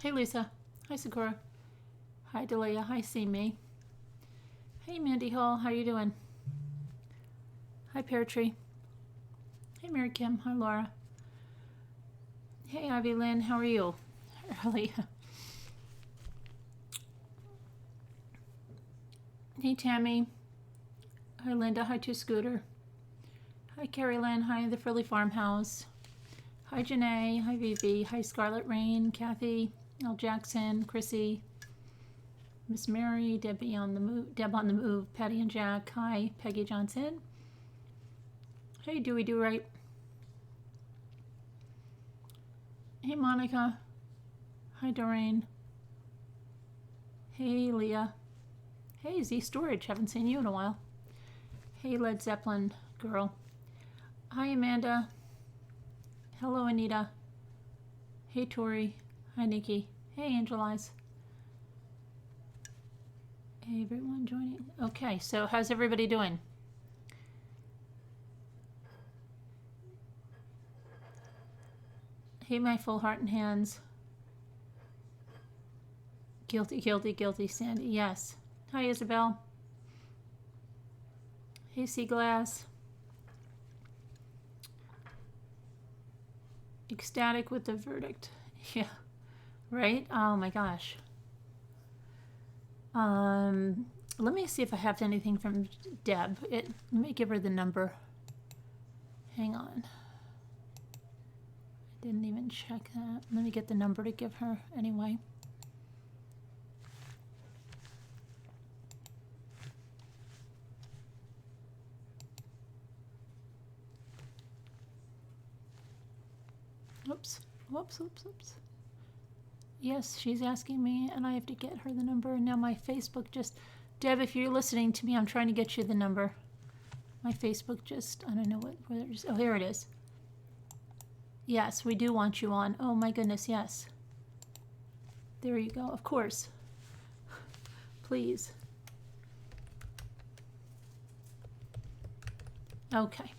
Hey Lisa. Hi Sakura. Hi Delia. Hi See Me. Hey Mandy Hall. How you doing? Hi Pear Tree. Hey Mary Kim. Hi Laura. Hey Ivy Lynn. How are you? Early. Hey Tammy. Hi Linda. Hi Two Scooter. Hi Carrie Lynn. Hi the Frilly Farmhouse. Hi Janae. Hi Vivi. Hi Scarlet Rain. Kathy. L Jackson. Chrissy. Miss Mary. Debbie on the move. Deb on the move. Patty and Jack. Hi Peggy Johnson. Hey Dewey Do Right. Hey Monica. Hi Doreen. Hey Leah. Hey Z Storage. Haven't seen you in a while. Hey Led Zeppelin girl. Hi Amanda. Hello Anita. Hey Tori. Hi Nikki. Hey Angel Eyes. Hey everyone joining. Okay, so how's everybody doing? Hey my full heart and hands. Guilty, guilty, guilty, Sandy. Yes. Hi Isabel. Hey Sea Glass. Ecstatic with the verdict. Yeah. Right? Oh my gosh. Let me see if I have anything from Deb. Let me give her the number. Hang on. I didn't even check that. Let me get the number to give her anyway. Oops. Whoops, whoops, whoops. Yes, she's asking me, and I have to get her the number. And now my Facebook just... Deb, if you're listening to me, I'm trying to get you the number. My Facebook just... I don't know whether it is... Oh, here it is. Yes, we do want you on. Oh, my goodness, yes. There you go. Of course. Please. Okay.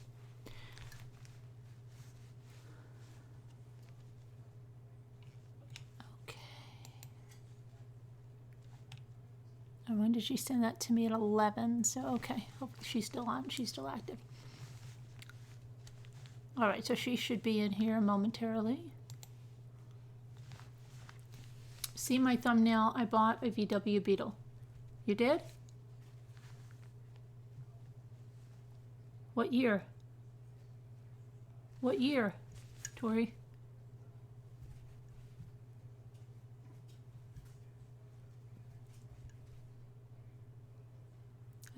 And when did she send that to me? At 11. So, okay. Hopefully she's still on. She's still active. All right. So she should be in here momentarily. See my thumbnail? I bought a VW Beetle. You did? What year? What year, Tori?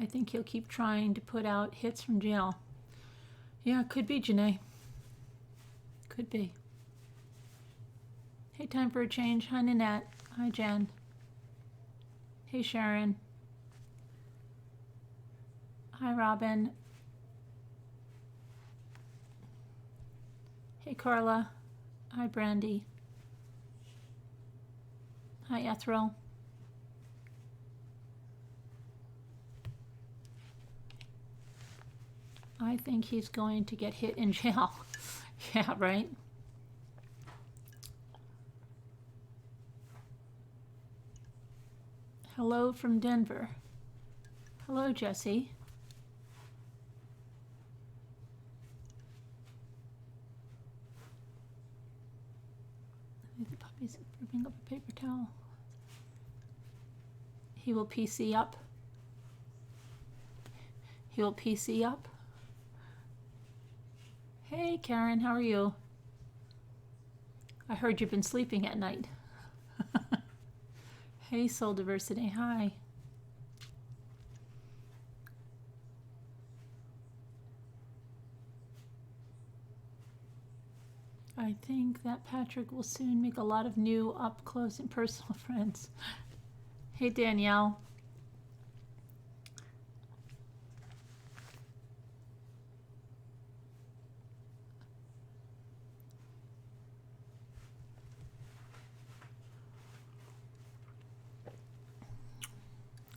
I think he'll keep trying to put out hits from jail. Yeah, could be, Janae. Could be. Hey, time for a change. Hi, Nanette. Hi, Jen. Hey, Sharon. Hi, Robin. Hey, Carla. Hi, Brandy. Hi, Ethel. I think he's going to get hit in jail. Yeah, right? Hello from Denver. Hello, Jesse. The puppy's ripping up a paper towel. He will PC up. He will PC up. Hey, Karen, how are you? I heard you've been sleeping at night. Hey, Soul Diversity, hi. I think that Patrick will soon make a lot of new up close and personal friends. Hey, Danielle.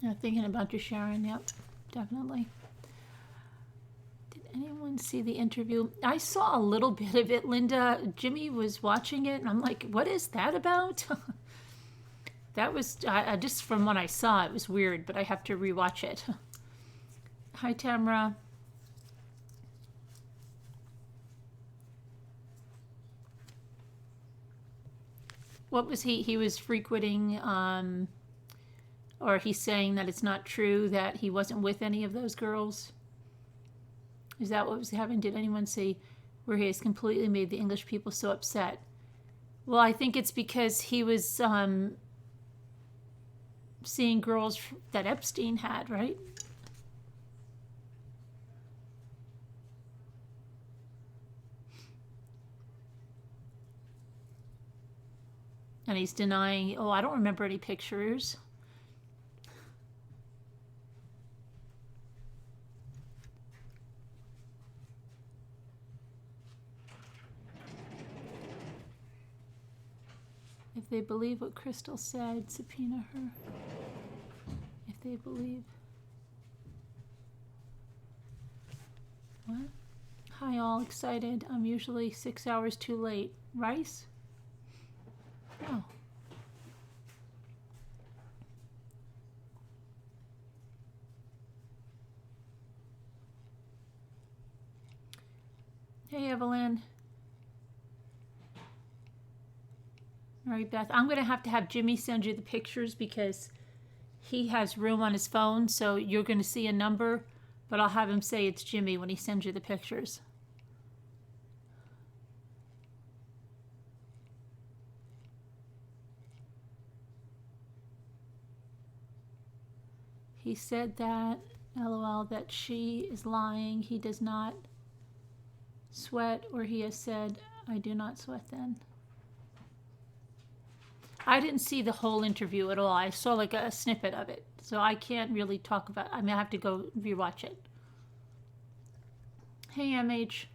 Yeah, thinking about you, Sharon. Yep, definitely. Did anyone see the interview? I saw a little bit of it, Linda. Jimmy was watching it, and I'm like, what is that about? That was, just from what I saw, it was weird, but I have to rewatch it. Hi, Tamara. What was he? He was frequenting, or he's saying that it's not true that he wasn't with any of those girls? Is that what was happening? Did anyone say where he has completely made the English people so upset? Well, I think it's because he was seeing girls that Epstein had, right? And he's denying, oh, I don't remember any pictures. If they believe what Krystal said, subpoena her. If they believe. What? Hi, all excited. I'm usually 6 hours too late. Rice? Oh. Hey, Evelyn. Mary Beth. I'm going to have Jimmy send you the pictures because he has room on his phone, so you're going to see a number, but I'll have him say it's Jimmy when he sends you the pictures. He said that, LOL, that she is lying. He does not sweat, or he has said, I do not sweat then. I didn't see the whole interview at all. I saw like a snippet of it. So I can't really talk about it. I mean, I have to go rewatch it. Hey, MH.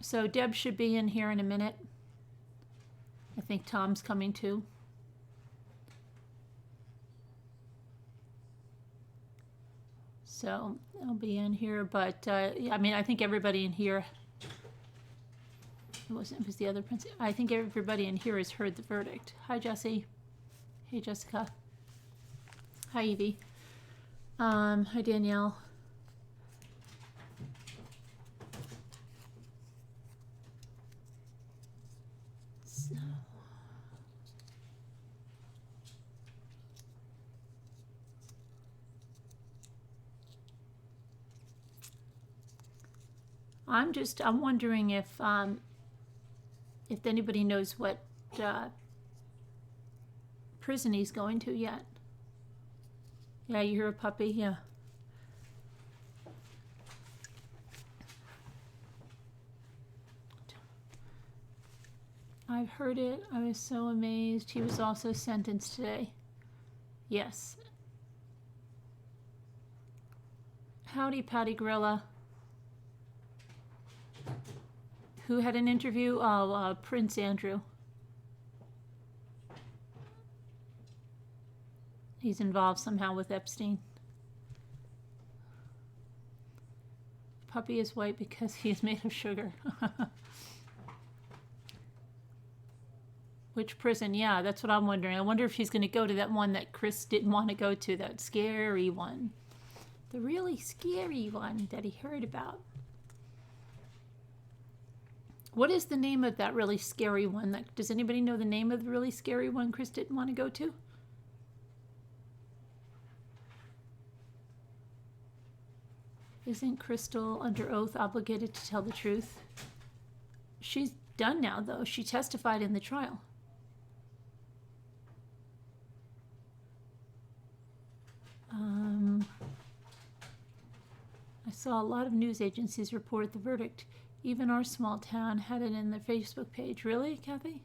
So Deb should be in here in a minute. I think Tom's coming too. So I'll be in here, but I mean, I think everybody in here. It was the other prince. I think everybody in here has heard the verdict. Hi, Jesse. Hey, Jessica. Hi, Evie. Hi, Danielle. So. I'm wondering if anybody knows what prison he's going to yet. Yeah, you hear a puppy? Yeah. I've heard it. I was so amazed. He was also sentenced today. Yes. Howdy, Patty Gorilla. Who had an interview? Oh, Prince Andrew. He's involved somehow with Epstein. Puppy is white because he is made of sugar. Which prison? Yeah, that's what I'm wondering. I wonder if he's going to go to that one that Chris didn't want to go to, that scary one. The really scary one that he heard about. What is the name of that really scary one? Does anybody know the name of the really scary one Chris didn't want to go to? Isn't Krystal under oath obligated to tell the truth? She's done now, though. She testified in the trial. I saw a lot of news agencies report the verdict. Even our small town had it in their Facebook page. Really, Kathy?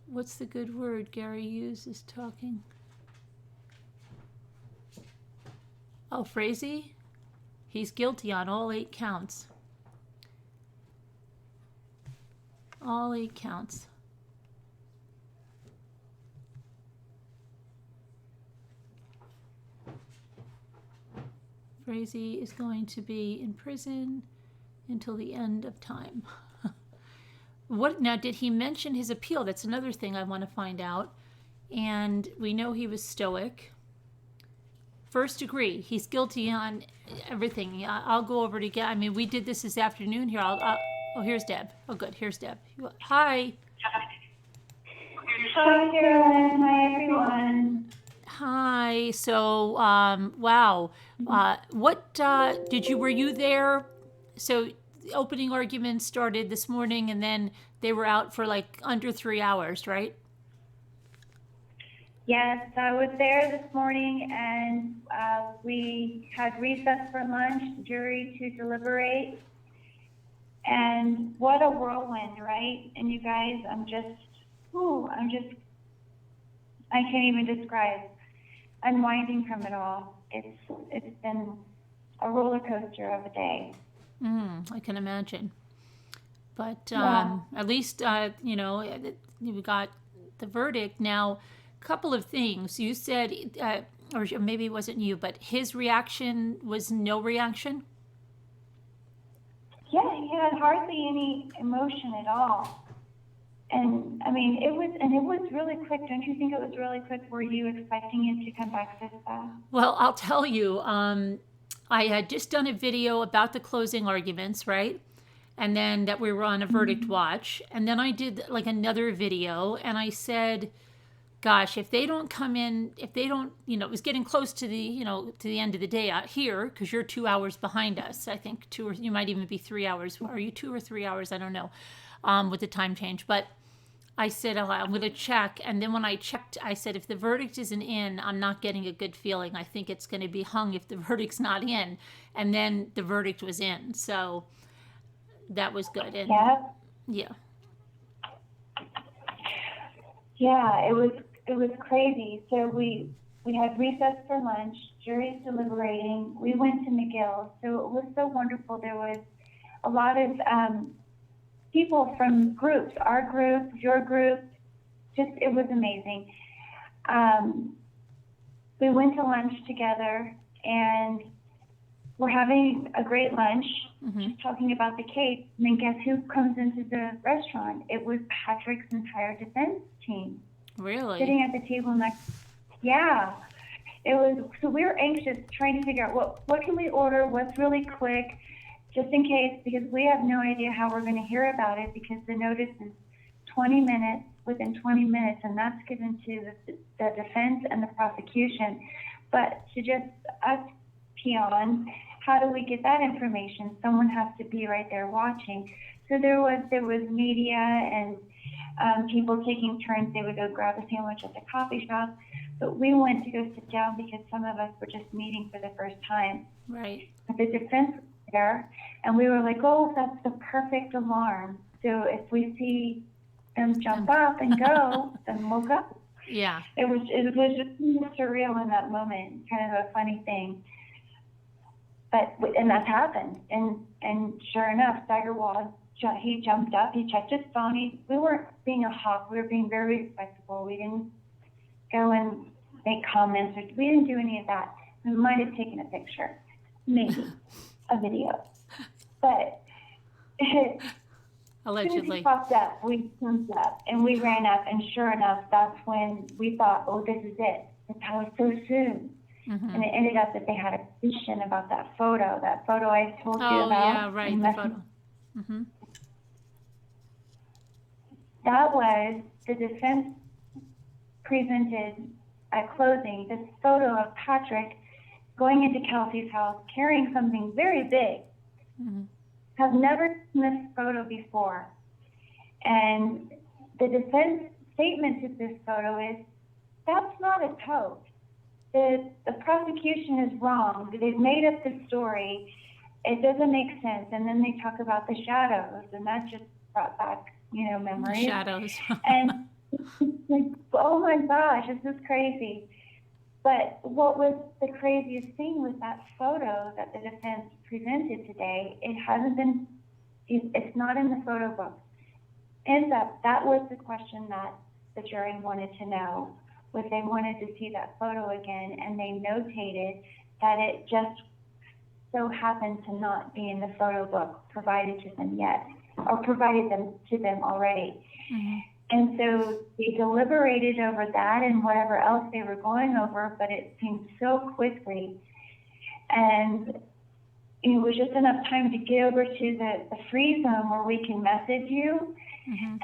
What's the good word Gary uses talking? Oh, Frazee? He's guilty on all 8 counts. All 8 counts. Frazee is going to be in prison until the end of time. What now? Did he mention his appeal? That's another thing I want to find out. And we know he was stoic. First degree. He's guilty on everything. I'll go over to get. I mean, we did this afternoon here. Oh, here's Deb. Oh, good. Here's Deb. Hi. Hi, Carolyn. Hi, everyone. Hi. So, wow. Were you there? So, the opening argument started this morning, and then they were out for like under 3 hours, right? Yes, I was there this morning, and we had recess for lunch, jury to deliberate. And what a whirlwind, right? And you guys, I can't even describe unwinding from it all. It's been a roller coaster of a day. I can imagine. But at least, we got the verdict. Now, a couple of things. You said, or maybe it wasn't you, but his reaction was no reaction? Yeah, he had hardly any emotion at all. And I mean, it was really quick. Don't you think it was really quick? Were you expecting it to come back this fast? Well, I'll tell you, I had just done a video about the closing arguments, right? And then that we were on a verdict watch. And then I did like another video, and I said, gosh, if they don't come in, it was getting close to the end of the day out here, because you're 2 hours behind us. I think you might even be 3 hours. Are you 2 or 3 hours? I don't know, with the time change. But I said, I'm going to check. And then when I checked, I said, if the verdict isn't in, I'm not getting a good feeling. I think it's going to be hung if the verdict's not in. And then the verdict was in. So that was good. And yeah. Yeah, it was crazy. So we had recess for lunch, jury's deliberating. We went to McGill. So it was so wonderful. There was a lot of people from groups, our group, your group, it was amazing. We went to lunch together, and we're having a great lunch, just talking about the case. And then guess who comes into the restaurant? It was Patrick's entire defense team. Really? Sitting at the table next. Yeah. It was, so we were anxious trying to figure out what can we order, what's really quick, just in case, because we have no idea how we're going to hear about it, because the notice is 20 minutes, within 20 minutes, and that's given to the defense and the prosecution. But to just us peons, how do we get that information? Someone has to be right there watching. So there was media and people taking turns. They would go grab a sandwich at the coffee shop. But we went to go sit down because some of us were just meeting for the first time. Right. But the defense was there, and we were like, oh, that's the perfect alarm. So if we see them jump up and go, then we'll go. Yeah. It was just surreal in that moment, kind of a funny thing. And that happened. And sure enough, Steigerwald, he jumped up, he checked his phone. We weren't being a hawk, we were being very respectful. We didn't go and make comments, we didn't do any of that. We might have taken a picture, maybe a video. But allegedly. As soon as he popped up, we jumped up and we ran up, and sure enough, that's when we thought, oh, this is it. It's how it's so soon. And it ended up that they had a question about that photo I told you about. Oh, yeah, right, the photo. That was the defense presented at closing this photo of Patrick going into Kelsey's house carrying something very big. Have never seen this photo before. And the defense statement to this photo is, that's not a tote. The prosecution is wrong. They've made up the story. It doesn't make sense. And then they talk about the shadows, and that just brought back, memories. The shadows. And like, oh my gosh, this is crazy. But what was the craziest thing was that photo that the defense presented today. It's not in the photo book. Ends up, that was the question that the jury wanted to know. Was they wanted to see that photo again, and they notated that it just so happened to not be in the photo book provided to them yet. or provided them to them already. And so they deliberated over that and whatever else they were going over, but it seemed so quickly. And it was just enough time to get over to the free zone where we can message you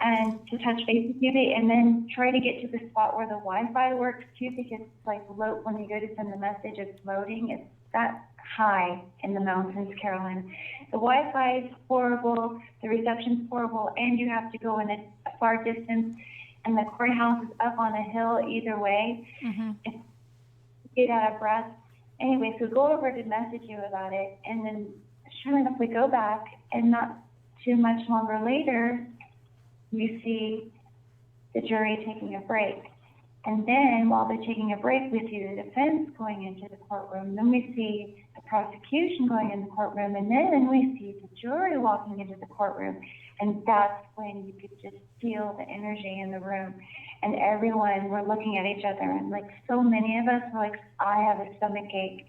and to touch base with you, and then try to get to the spot where the Wi-Fi works too, because it's like when you go to send the message, it's loading. It's that high in the mountains, Carolyn. The Wi-Fi is horrible, the reception's horrible, and you have to go in a far distance, and the courthouse is up on a hill either way. It's, get out of breath. Anyway, so go over to message you about it, and then sure enough, we go back, and not too much longer later, you see the jury taking a break. And then while they're taking a break, we see the defense going into the courtroom. Then we see the prosecution going in the courtroom. And then we see the jury walking into the courtroom. And that's when you could just feel the energy in the room. And everyone were looking at each other. And like so many of us were like, I have a stomach ache.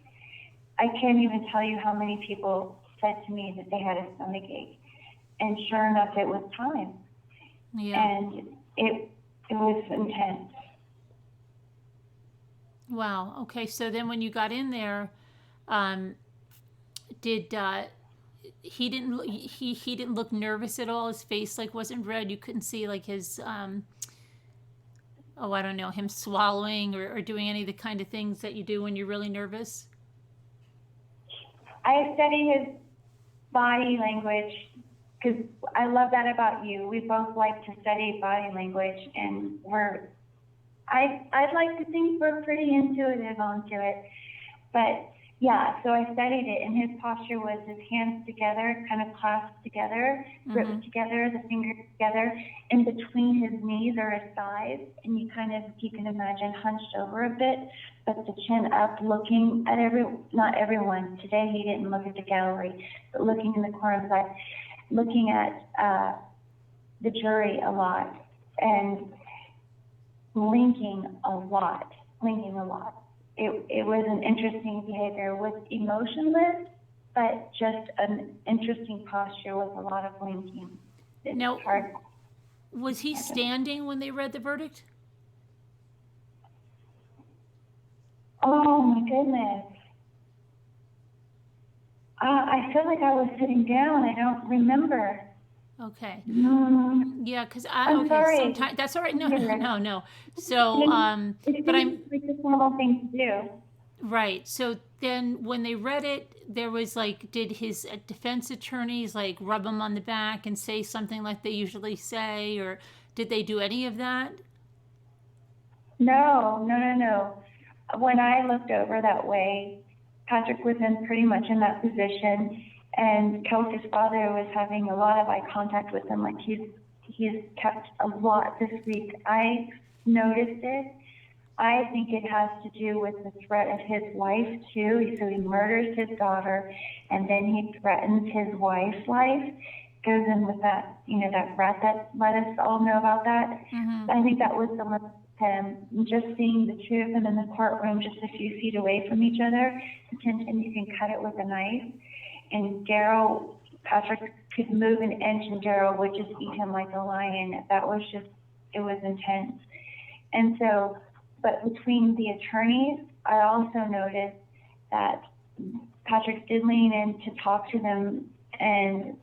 I can't even tell you how many people said to me that they had a stomach ache. And sure enough, it was time. And it was intense. Wow. Okay. So then when you got in there, did he didn't look nervous at all? His face like wasn't red. You couldn't see like his I don't know, him swallowing or doing any of the kind of things that you do when you're really nervous? I study his body language because I love that about you. We both like to study body language, and I'd like to think we're pretty intuitive onto it. But yeah, so I studied it, and his posture was his hands together, kind of clasped together, gripped together, the fingers together, in between his knees or his thighs, and you can imagine, hunched over a bit, but the chin up, looking at not everyone. Today he didn't look at the gallery, but looking in the corner of his eye, looking at the jury a lot, and blinking a lot. It was an interesting behavior. It was emotionless, but just an interesting posture with a lot of blinking. Now, was he standing when they read the verdict? Oh my goodness. I feel like I was sitting down. I don't remember. Okay. Yeah, because I'm sorry. Sometimes that's all right. No. So, but I'm like the normal thing to do. Right. So then when they read it, there was like, did his defense attorneys like rub him on the back and say something like they usually say, or did they do any of that? No. When I looked over that way, Patrick was pretty much in that position, and Kelsey's father was having a lot of eye contact with him, like he's kept a lot this week. I noticed it. I think it has to do with the threat of his wife too. So he murders his daughter, and then he threatens his wife's life. Goes in with that, that threat that let us all know about that. I think that was some of him. Just seeing the two of them in the courtroom, just a few feet away from each other, and you can cut it with a knife. And Patrick could move an inch, and Daryl would just eat him like a lion. It was intense. And so, but between the attorneys, I also noticed that Patrick did lean in to talk to them, and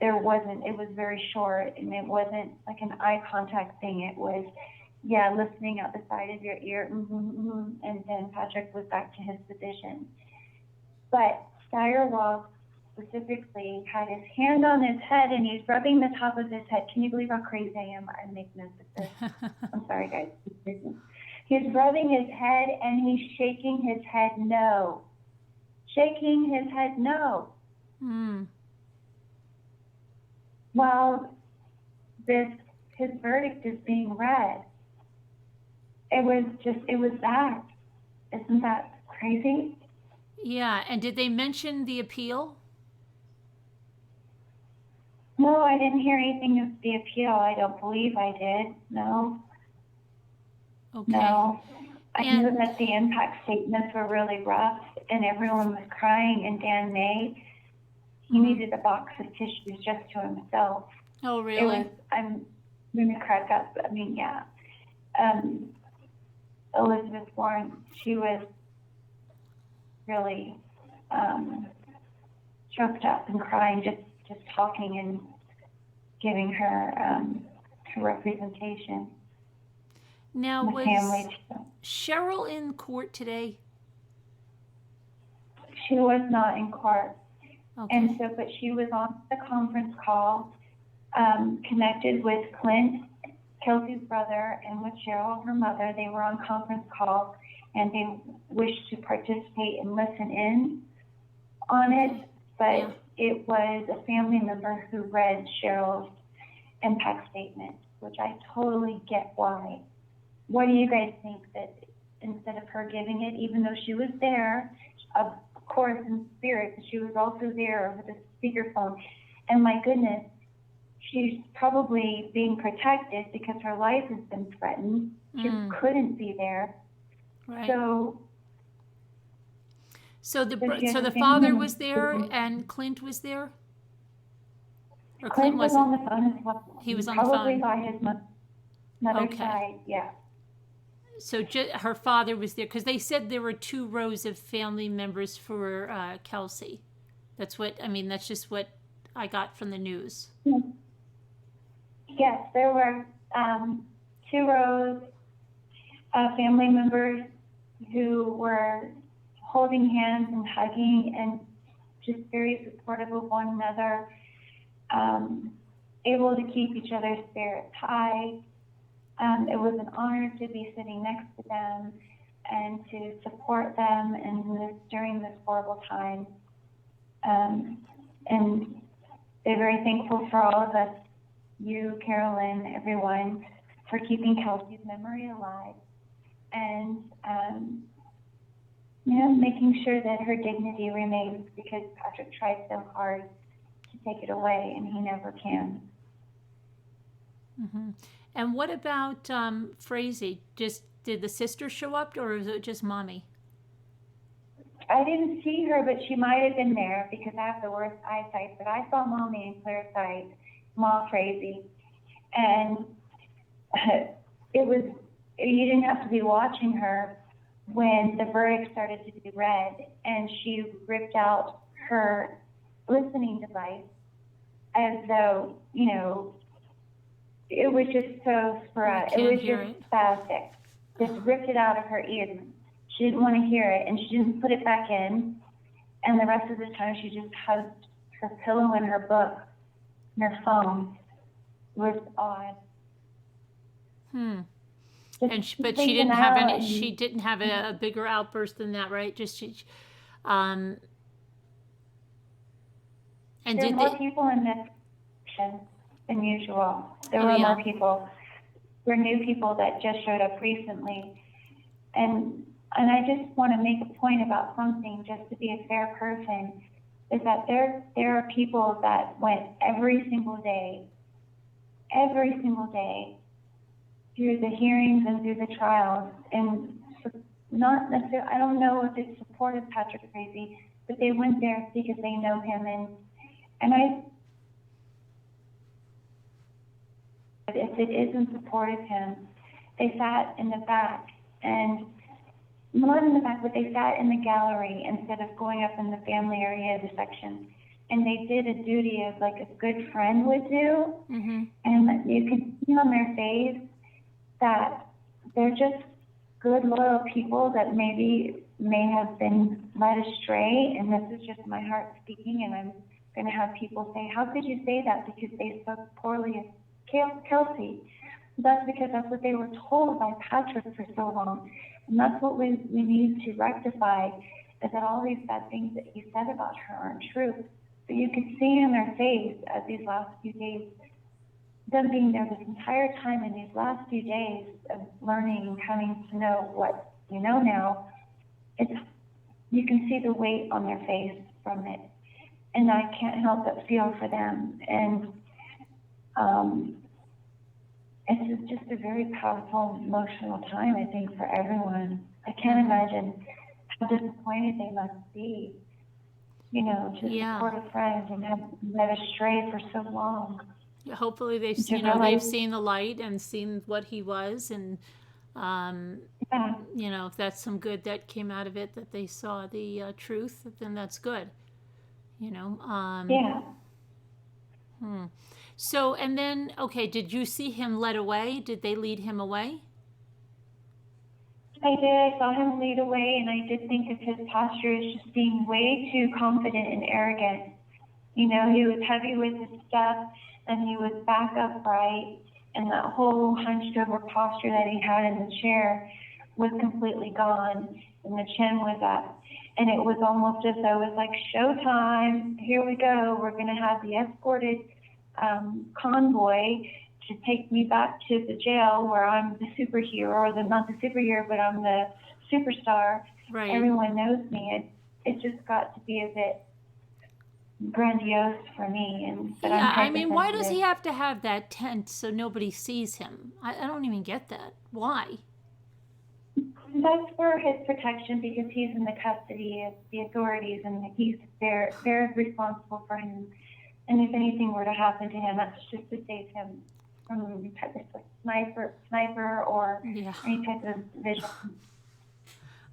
it was very short, and it wasn't like an eye contact thing. It was, listening out the side of your ear, and then Patrick was back to his position. But Steyerwolf specifically had his hand on his head, and he's rubbing the top of his head. Can you believe how crazy I am? I make notes of this. I'm sorry, guys. He's rubbing his head, and he's shaking his head no. Shaking his head no. While his verdict is being read. It was that. Isn't that crazy? Yeah, and did they mention the appeal? No, I didn't hear anything of the appeal. I don't believe I did. No. Okay. No. I knew that the impact statements were really rough, and everyone was crying, and Dan May, He needed a box of tissues just to himself. Oh, really? I'm going to crack up. I mean, yeah. Elizabeth Warren, she was really choked up and crying, just talking and giving her her representation. Now, The was family. Cheryl in court today? She was not in court. Okay. And so, but she was on the conference call, connected with Clint, Kelsey's brother, and with Cheryl, her mother. They were on conference call, and they wished to participate and listen in on it, but it was a family member who read Cheryl's impact statement, which I totally get why. What do you guys think, that instead of her giving it, even though she was there, of course in spirit, but she was also there over the speakerphone, and my goodness, she's probably being protected because her life has been threatened. She couldn't be there. Right. So the father was there and Clint was there? Or Clint was on the phone as well. He was on the phone. Probably by his mother's side, yeah. So her father was there, because they said there were 2 rows of family members for Kelsey. That's just what I got from the news. Yes, there were 2 rows of family members who were holding hands and hugging and just very supportive of one another, able to keep each other's spirits high. It was an honor to be sitting next to them and to support them during this horrible time. And they're very thankful for all of us, you, Carolyn, everyone, for keeping Kelsey's memory alive and, making sure that her dignity remains, because Patrick tried so hard to take it away and he never can. Mm-hmm. And what about Frazee? Did the sister show up, or was it just mommy? I didn't see her, but she might have been there because I have the worst eyesight. But I saw mommy in clear sight, Mom Frazee, and you didn't have to be watching her when the verdict started to be read, and she ripped out her listening device as though, it was just so sporadic. It was just spastic. Just ripped it out of her ear. She didn't want to hear it, and she didn't put it back in. And the rest of the time, she just hugged her pillow and her book and her phone. It was odd. But she didn't have any. She didn't have a bigger outburst than that, right? And there were more people in this section than usual. There were more people. There were new people that just showed up recently, and I just want to make a point about something, just to be a fair person, is that there are people that went every single day, through the hearings and through the trials, and not necessarily, I don't know if it supported Patrick Frazee, but they went there because they know him, and if it isn't supportive him, they sat in the back, and not in the back, but they sat in the gallery instead of going up in the family area of the section. And they did a duty of like a good friend would do. Mm-hmm. And you can see on their face that they're just good, loyal people that maybe may have been led astray. And this is just my heart speaking. And I'm going to have people say, how could you say that? Because they spoke poorly of Kelsey. That's because that's what they were told by Patrick for so long. And that's what we need to rectify, is that all these bad things that he said about her aren't true. But you can see in their face as these last few days, them being there this entire time, in these last few days of learning and coming to know what you know now, you can see the weight on their face from it. And I can't help but feel for them. And it's just a very powerful, emotional time, I think, for everyone. I can't imagine how disappointed they must be. to Yeah. support a friend and have led astray for so long. Yeah, hopefully they've To they've realize, seen the light and seen what he was, and um, yeah, if that's some good that came out of it, that they saw the truth, then that's good. You know. yeah. So and then okay, did you see him led away? Did they lead him away? I did. I saw him lead away, and I did think of his posture as just being way too confident and arrogant. He was heavy with his stuff, and he was back upright, and that whole hunched over posture that he had in the chair was completely gone, and the chin was up. And it was almost as though it was like, showtime, here we go, we're going to have the escorted convoy to take me back to the jail where I'm the superhero, or not the superhero, but I'm the superstar. Right. Everyone knows me. It just got to be a bit grandiose for me, but Yeah, I'm I mean, why does he hypersensitive. have to have that tent so nobody sees him? I don't even get that. Why? That's for his protection because he's in the custody of the authorities and they're responsible for him. And if anything were to happen to him, that's just to save him from any type of sniper or Yeah. any type of vision.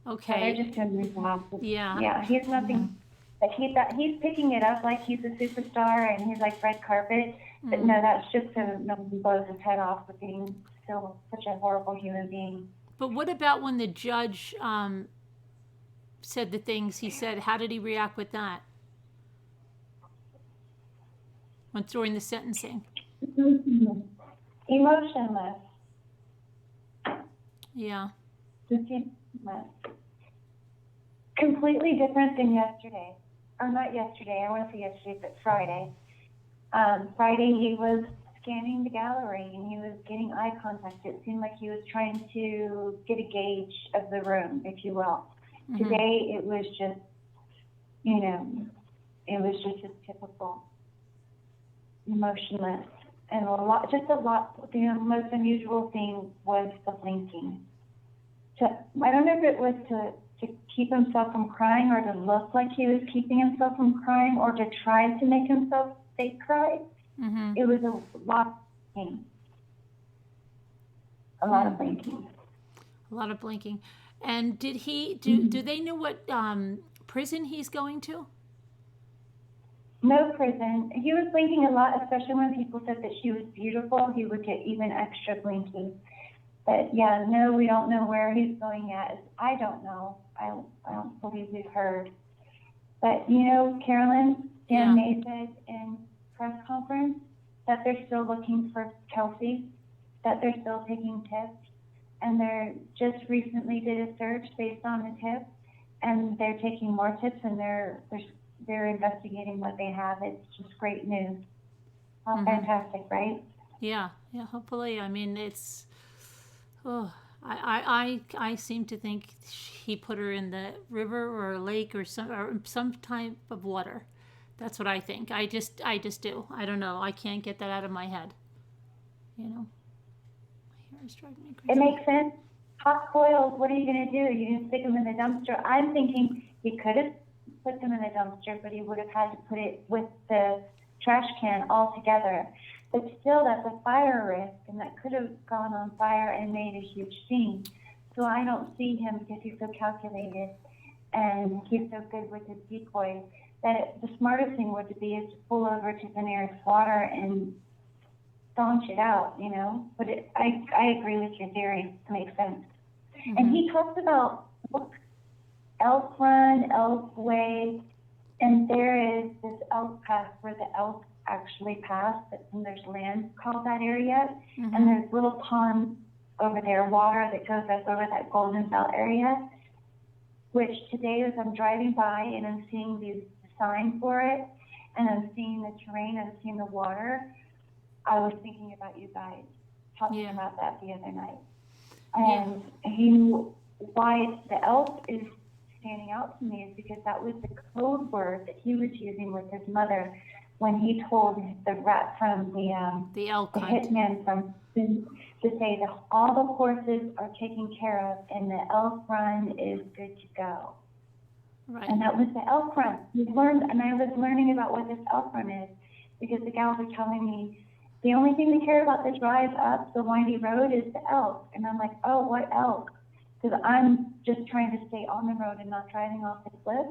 So Okay. they're just doing his job. Yeah. Yeah, he's nothing. But he's picking it up like he's a superstar and he's like red carpet. But no, that's just so no one blows his head off for being still such a horrible human being. But what about when the judge said the things he said? How did he react with that? During the sentencing? Emotionless. Yeah. Just emotionless. Completely different than yesterday. Or not yesterday, I want to say yesterday, but Friday. Friday he was scanning the gallery and he was getting eye contact. It seemed like he was trying to get a gauge of the room, if you will. Today it was just, it was just as typical, emotionless. And the most unusual thing was the blinking. I don't know if it was to keep himself from crying or to look like he was keeping himself from crying or to try to make himself fake cry. It was a lot of blinking. A lot of blinking. A lot of blinking. And did he do they know what prison he's going to? No prison. He was blinking a lot, especially when people said that she was beautiful. He would get even extra blinky. But yeah, no, we don't know where he's going at. I don't know. I don't believe we've heard. But Carolyn, Dan May said in press conference that they're still looking for Kelsey, that they're still taking tips, and they're just recently did a search based on the tips, and they're taking more tips, and they're investigating what they have. It's just great news. How fantastic, right? Yeah, hopefully. I mean, it's I seem to think he put her in the river or a lake or some type of water. That's what I think. I just do. I don't know. I can't get that out of my head. My hair is driving me crazy. It makes sense. Hot coils, what are you going to do? You can stick them in the dumpster. I'm thinking he could have put them in the dumpster, but he would have had to put it with the trash can all together. But still, that's a fire risk, and that could have gone on fire and made a huge scene. So I don't see him, because he's so calculated and he's so good with his decoys, that the smartest thing would be is to pull over to the nearest water and staunch it out, But I agree with your theory. It makes sense. And he talks about elk run, elk way, and there is this elk path where the elk actually pass, and there's land called that area, and there's little ponds over there, water that goes up over that Golden Belt area, which today as I'm driving by and I'm seeing the sign for it, and I'm seeing the terrain, I'm seeing the water, I was thinking about you guys, talking about that the other night. And why the elk is standing out to me is because that was the code word that he was using with his mother when he told the rat from the elk the hunt. hitman from to say that all the horses are taken care of and the elk run is good to go. Right. And that was the elk run. And I was learning about what this elk run is because the gals were telling me the only thing they care about the drive up the windy road is the elk. And I'm like, oh, what elk? Because I'm just trying to stay on the road and not driving off the cliff.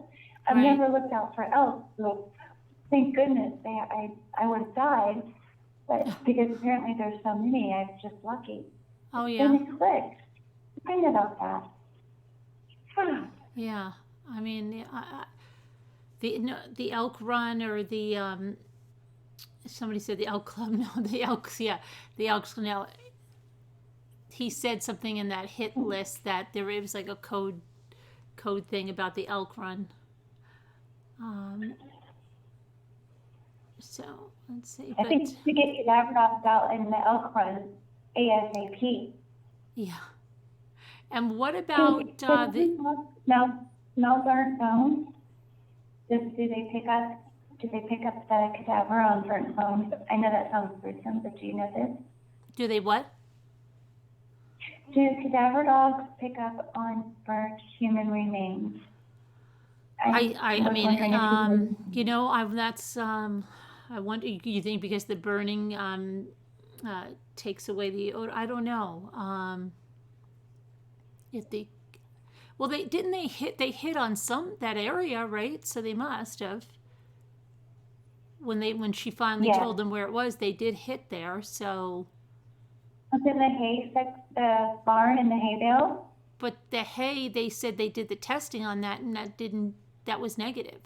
I've Right. never looked out for elk, so thank goodness I would have died, but because apparently there's so many, I'm just lucky. Oh, yeah. Then it clicked. Think about that. Yeah. I mean, the elk run or the, somebody said the elk club. No, the elks, yeah. The elks, now, he said something in that hit list that there was like a code thing about the elk run. So let's see. I think to get cadaver dogs out in the elk run ASAP. Yeah. And what about the smells aren't known? Do they pick up the cadaver on burnt bones? I know that sounds gruesome, but do you know this? Do they what? Do cadaver dogs pick up on burnt human remains? I mean, you know, that's I wonder. You think because the burning takes away the odor? I don't know. If they, well, they hit on that area, right? So they must have. When she finally told them where it was, they did hit there. So. Up in the barn in the hay bale. But the hay, they said they did the testing on that, and that was negative.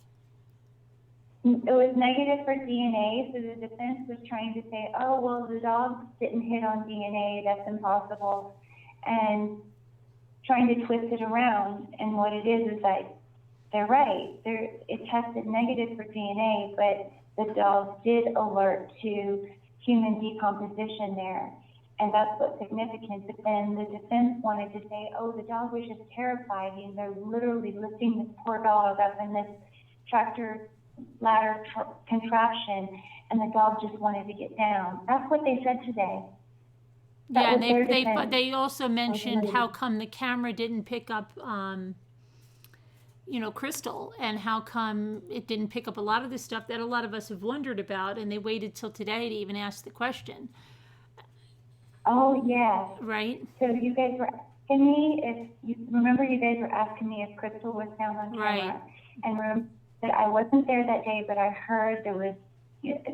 It was negative for DNA, so the defense was trying to say, oh, well, the dogs didn't hit on DNA, that's impossible, and trying to twist it around. And what it is that they're right. It tested negative for DNA, but the dogs did alert to human decomposition there. And that's what's significant. But then the defense wanted to say, oh, the dog was just terrified. And they're literally lifting this poor dog up in this tractor ladder contraption, and the dog just wanted to get down. That's what they said today. Yeah, and they also mentioned how come the camera didn't pick up, Krystal, and how come it didn't pick up a lot of the stuff that a lot of us have wondered about, and they waited till today to even ask the question. Oh, yeah. Right? So you guys were asking me you guys were asking me if Krystal was found on camera. Right. And remember that I wasn't there that day, but I heard there was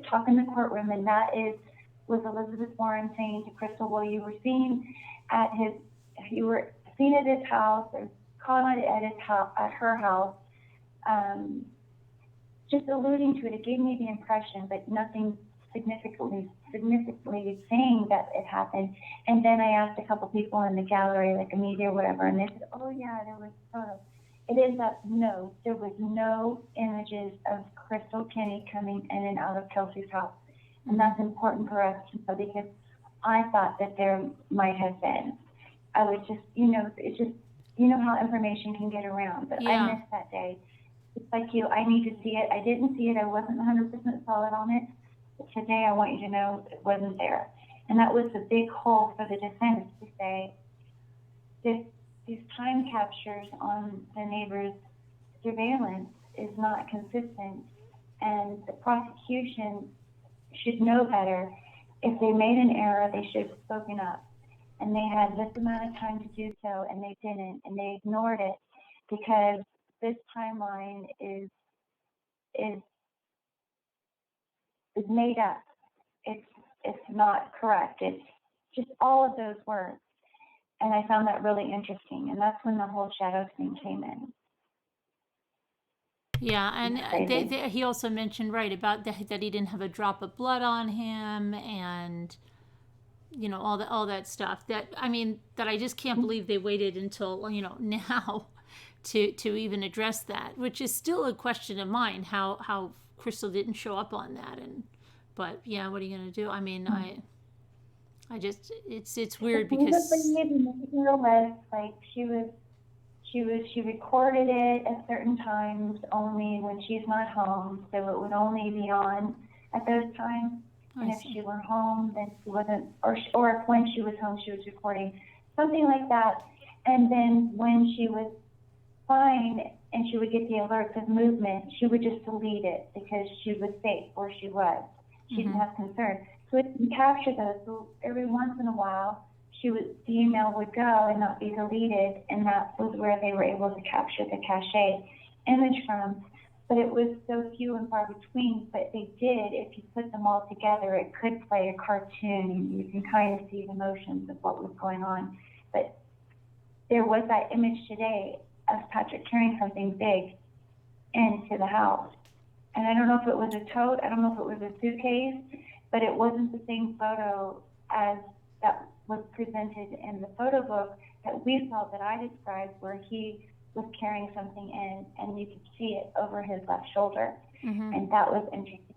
talk in the courtroom, and that was Elizabeth Warren saying to Krystal, well, you were seen at his house, or caught at her house, just alluding to it. It gave me the impression, but nothing significantly saying that it happened. And then I asked a couple people in the gallery, like a media or whatever, and they said, oh yeah, there was photos. It is that no, there was no images of Krystal Kenney coming in and out of Kelsey's house. And that's important for us to know, because I thought that there might have been. I was just, it's just, how information can get around. But yeah. I missed that day. It's like you, I need to see it. I didn't see it. I wasn't 100% solid on it. But today I want you to know it wasn't there. And that was the big hole for the defense to say, these time captures on the neighbor's surveillance is not consistent. And the prosecution should know better. If they made an error, they should have spoken up. And they had this amount of time to do so, and they didn't, and they ignored it, because this timeline is made up. It's not correct. It's just all of those words. And I found that really interesting, and that's when the whole shadow thing came in. Yeah, and he also mentioned, right, about that he didn't have a drop of blood on him, and all that stuff. That I just can't believe they waited until now to even address that, which is still a question of mine. How Krystal didn't show up on that, but yeah, what are you gonna do? I just it's weird because like she recorded it at certain times only when she's not home, so it would only be on at those times. And if she were home, then she wasn't, or if when she was home, she was recording, something like that. And then when she was fine and she would get the alerts of movement, she would just delete it because she was safe where she was. She didn't have concern. So it can capture those. So every once in a while, the email would go and not be deleted, and that was where they were able to capture the cache image from. But it was so few and far between. But they did, if you put them all together, it could play a cartoon. You can kind of see the motions of what was going on. But there was that image today of Patrick carrying something big into the house. And I don't know if it was a tote, I don't know if it was a suitcase, but it wasn't the same photo as that was presented in the photo book that we saw that I described, where he was carrying something in and you could see it over his left shoulder. And that was interesting.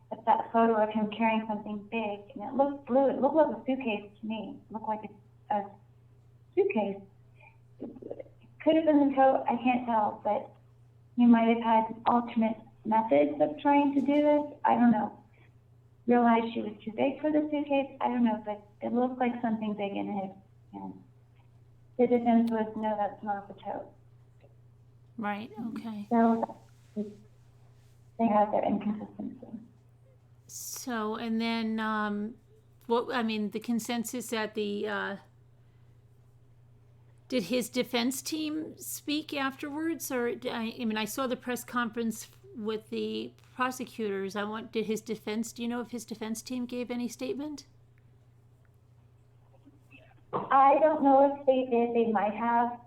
But that photo of him carrying something big, and it looked blue, it looked like a suitcase to me. It looked like a suitcase. It could have been the tote, I can't tell, but he might have had alternate methods of trying to do this. I don't know. Realized she was too big for the suitcase. I don't know, but it looked like something big in his hand. The defense was, no, that's not the tote. Right, okay. So they have their inconsistency. So, and then, the consensus at the, did his defense team speak afterwards? Or, I saw the press conference with the prosecutors. Do you know if his defense team gave any statement? I don't know if they did. They might have.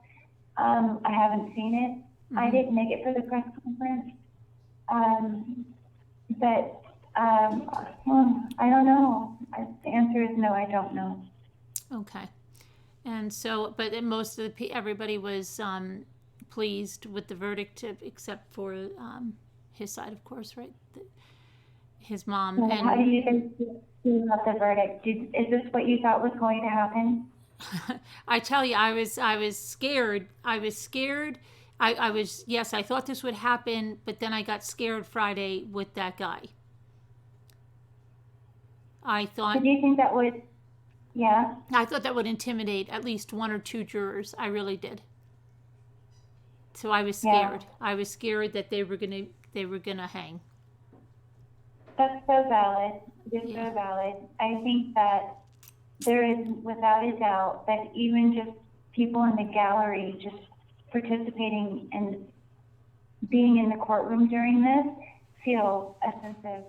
I haven't seen it. I didn't make it for the press conference. I don't know. The answer is no, I don't know. Okay. And so, but most of everybody was pleased with the verdict, except for his side, of course, right? His mom. So and how do you guys feel about the verdict? Is this what you thought was going to happen? I tell you, I was scared. Yes, I thought this would happen, but then I got scared Friday with that guy. I thought. Did you think that would, yeah? I thought that would intimidate at least one or two jurors. I really did. So I was scared. Yeah. I was scared that they were gonna hang. That's so valid. It is so valid. I think that there is, without a doubt, that even just people in the gallery just participating and being in the courtroom during this feel a sense of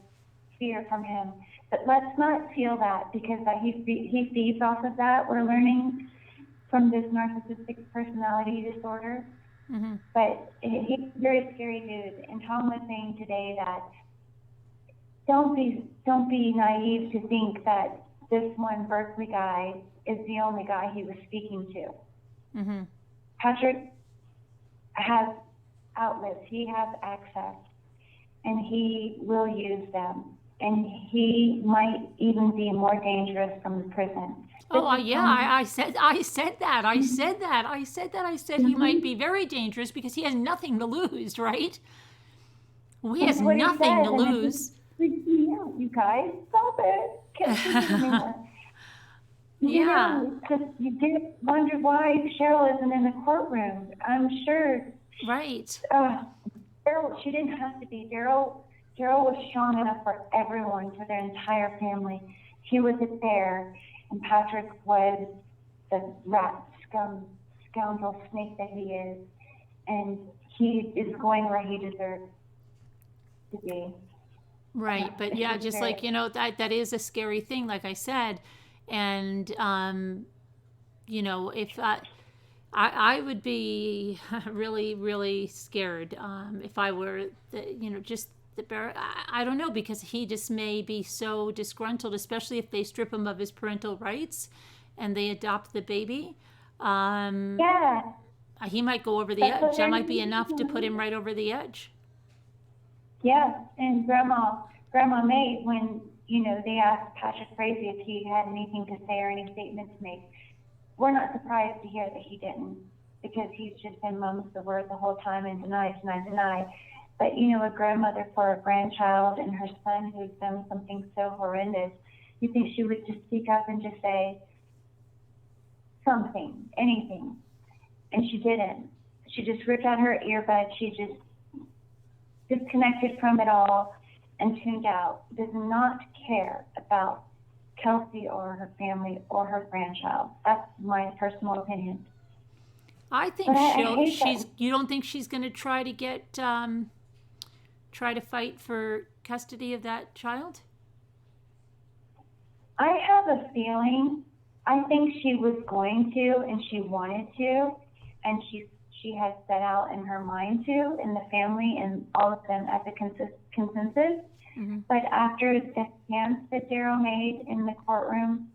fear from him. But let's not feel that, because he feeds off of that. We're learning from this narcissistic personality disorder. But he's a very scary dude. And Tom was saying today that don't be naive to think that this one Berkeley guy is the only guy he was speaking to. Patrick has outlets, he has access, and he will use them. And he might even be more dangerous from the prison. I said that. I said he might be very dangerous because he has nothing to lose, right? He has nothing to lose. You guys, stop it. Can't do it anymore. Yeah. You did wonder why Cheryl isn't in the courtroom. I'm sure. Right. Cheryl, she didn't have to be. Cheryl was strong enough for everyone, for their entire family. He was a bear, and Patrick was the rat, scoundrel snake that he is. And he is going where he deserves to be. Right, but yeah, just like, that is a scary thing, like I said. And, if I would be really, really scared if I were, just the Berreth. I don't know, because he just may be so disgruntled, especially if they strip him of his parental rights and they adopt the baby. Yeah. He might go over the edge. That might be enough to put him right over the edge. Yeah, and Grandma May, when, they asked Patrick Frazee if he had anything to say or any statement to make, we're not surprised to hear that he didn't, because he's just been mum's the word the whole time and deny. But, a grandmother for a grandchild and her son who's done something so horrendous, you think she would just speak up and just say something, anything. And she didn't. She just ripped out her earbud. She just disconnected from it all and tuned out. Does not care about Kelsey or her family or her grandchild. That's my personal opinion. I think But I hate she's. that. You don't think she's going to try to get try to fight for custody of that child? I have a feeling. I think she was going to, and she wanted to, and she has set out in her mind to, in the family and all of them as a consensus. Mm-hmm. But after the stance that Daryl made in the courtroom,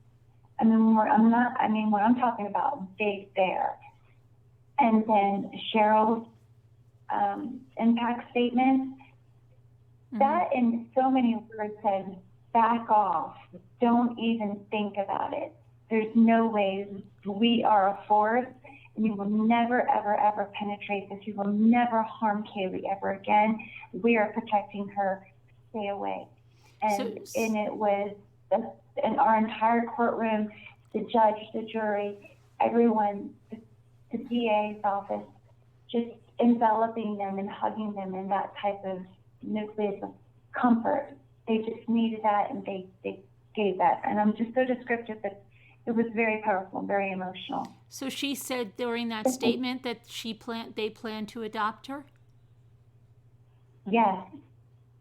I mean, what I'm talking about, big there. And then Cheryl's impact statement, that in so many words said, back off, don't even think about it. There's no way. We are a force, and you will never, ever, ever penetrate this. You will never harm Kaylee ever again. We are protecting her. Stay away. And it was in our entire courtroom, the judge, the jury, everyone, the DA's office, just enveloping them and hugging them in that type of nucleus of comfort. They just needed that, and they gave that. And I'm just so descriptive, but it was very powerful and very emotional. So she said during that statement that they plan to adopt her? Yes,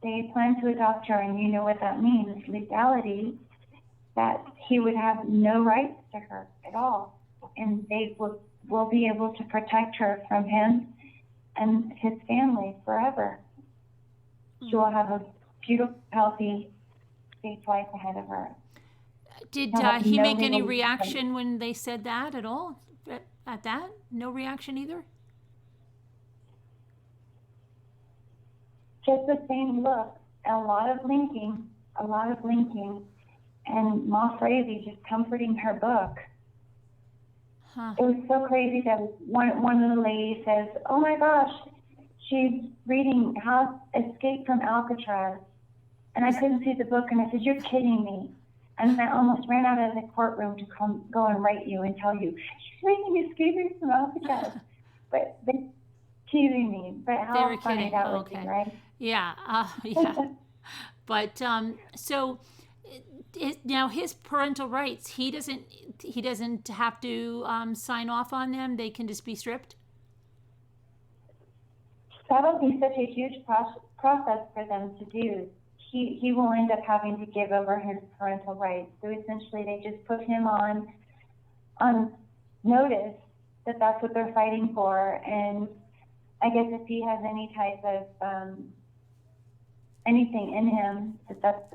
they plan to adopt her, and you know what that means, legality, that he would have no rights to her at all. And they will be able to protect her from him and his family forever. She will have a beautiful, healthy, safe life ahead of her. Did he make any reaction when they said that at all? At that? No reaction either? Just the same look, a lot of blinking, and Ma Frazee just comforting her book. Huh. It was so crazy that one of the ladies says, "Oh my gosh, she's reading How Escape from Alcatraz," and I couldn't see the book, and I said, "You're kidding me." And I almost ran out of the courtroom to go and write you and tell you, "She's reading Escaping from Alcatraz." But they're teasing me. But how funny that would be, right? Yeah, yeah. But so now his parental rights, he doesn't have to sign off on them. They can just be stripped. That would be such a huge process for them to do. He will end up having to give over his parental rights. So essentially, they just put him on notice that that's what they're fighting for. And I guess if he has any type of anything in him,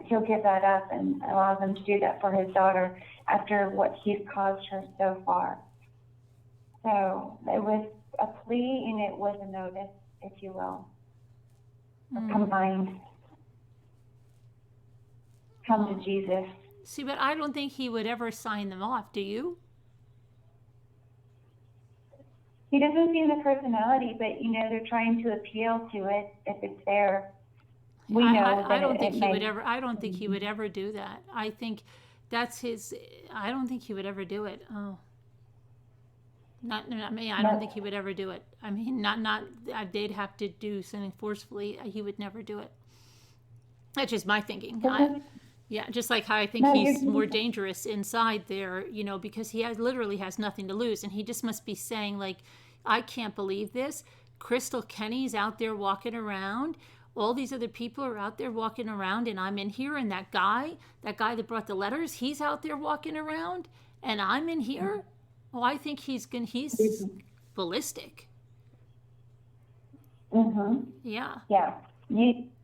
he'll give that up and allow them to do that for his daughter after what he's caused her so far. So it was a plea and it was a notice, if you will, combined. Come to Jesus. See, but I don't think he would ever sign them off, do you? He doesn't seem the personality, but they're trying to appeal to it if it's there. We know I don't think he would ever. I don't think he would ever do that. I think that's his. I don't think he would ever do it. Oh, not me. I don't think he would ever do it. I mean, not. They'd have to do something forcefully. He would never do it. That's just my thinking. Yeah, just like how I think he's more dangerous inside there, because he literally has nothing to lose, and he just must be saying, like, I can't believe this. Krystal Kenney's out there walking around. All these other people are out there walking around, and I'm in here, and that guy that brought the letters, he's out there walking around, and I'm in here. Oh, I think he's ballistic. Yeah. Yeah.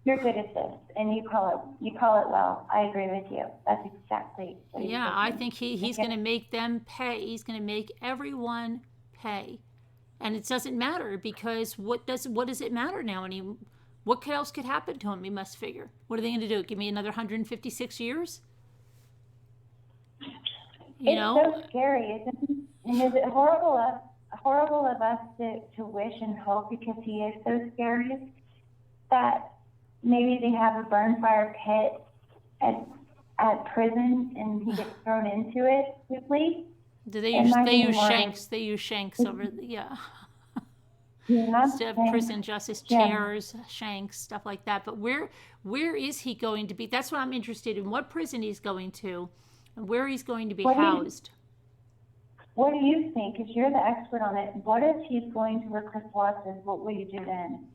You're good at this, and you call it well. I agree with you. That's exactly what I think he's going to make them pay. He's going to make everyone pay, and it doesn't matter because what does it matter now? What else could happen to him? He must figure. What are they going to do? Give me another 156 years? It's so scary, isn't it? And is it horrible of us to wish and hope because he is so scary that maybe they have a burn fire pit at prison and he gets thrown into it quickly. Do they use shanks? They use shanks over yeah. Yeah, prison justice, yeah. chairs, shanks, stuff like that. But where is he going to be? That's what I'm interested in. What prison he's going to, and where he's going to be housed. What do you think? Because you're the expert on it. What if he's going to where Chris Watts is? What will you do then?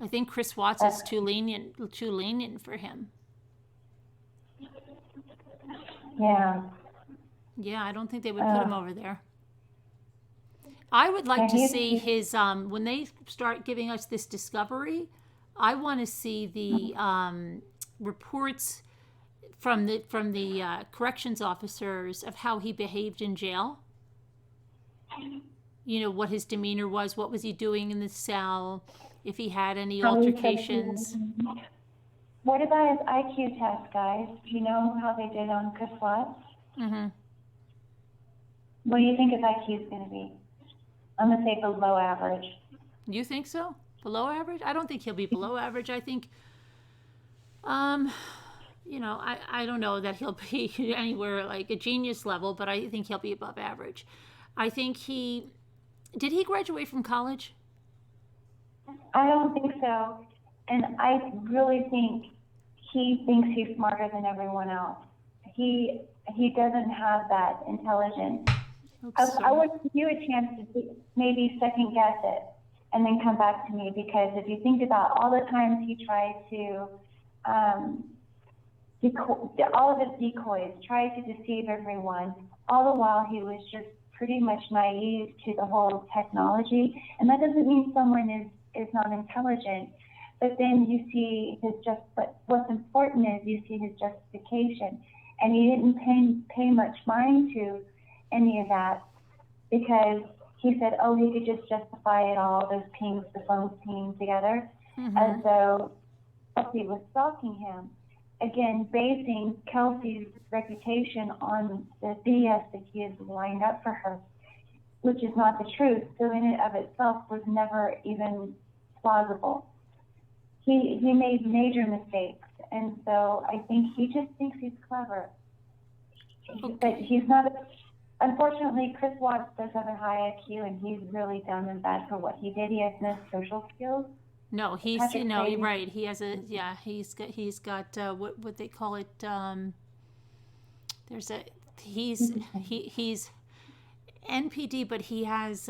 I think Chris Watts is too lenient for him. Yeah. Yeah, I don't think they would put him over there. I would like to see his when they start giving us this discovery. I want to see the reports from the corrections officers of how he behaved in jail. You know, what his demeanor was, what was he doing in the cell, if he had any altercations. What about his IQ test, guys? Do you know how they did on Chris Watts? Mm-hmm. What do you think his IQ is going to be? I'm going to say below average. You think so? Below average? I don't think he'll be below average. I think, you know, I don't know that he'll be anywhere like a genius level, but I think he'll be above average. I think did he graduate from college? I don't think so. And I really think he thinks he's smarter than everyone else. He doesn't have that intelligence. I would give you a chance to maybe second guess it and then come back to me, because if you think about all the times he tried to, all of his decoys, tried to deceive everyone, all the while he was just pretty much naive to the whole technology. And that doesn't mean someone is not intelligent, but then you see but what's important is you see his justification. And he didn't pay much mind to any of that, because he said, oh, he could just justify it all, those pings, the phones pinging together, as though Kelsey was stalking him. Again, basing Kelsey's reputation on the BS that he has lined up for her, which is not the truth. So in and of itself was never even plausible. He made major mistakes, and so I think he just thinks he's clever. Okay. But he's not. Unfortunately, Chris Watts does have a high IQ, and he's really dumb and bad for what he did. He has no social skills. No, he's right. He has he's got what they call it. He's NPD, but he has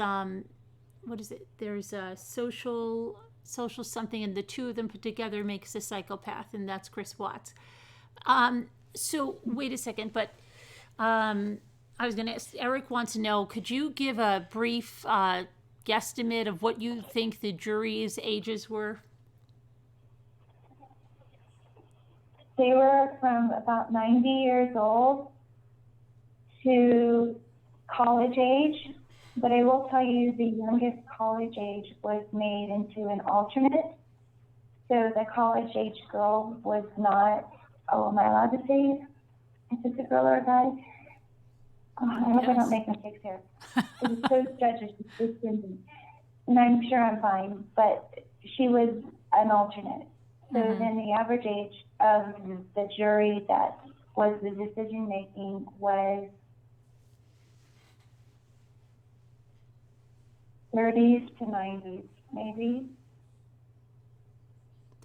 what is it? There's a social something, and the two of them put together makes a psychopath, and that's Chris Watts. So wait a second, but I was going to ask, Eric wants to know, could you give a brief guesstimate of what you think the jury's ages were? They were from about 90 years old to college age, but I will tell you the youngest college age was made into an alternate. So the college age girl was not, am I allowed to say if it's a girl or a guy? Oh, I hope I don't make mistakes here. Those judges, and I'm sure I'm fine, but she was an alternate. So then the average age of the jury that was the decision making was 30s to 90s, maybe.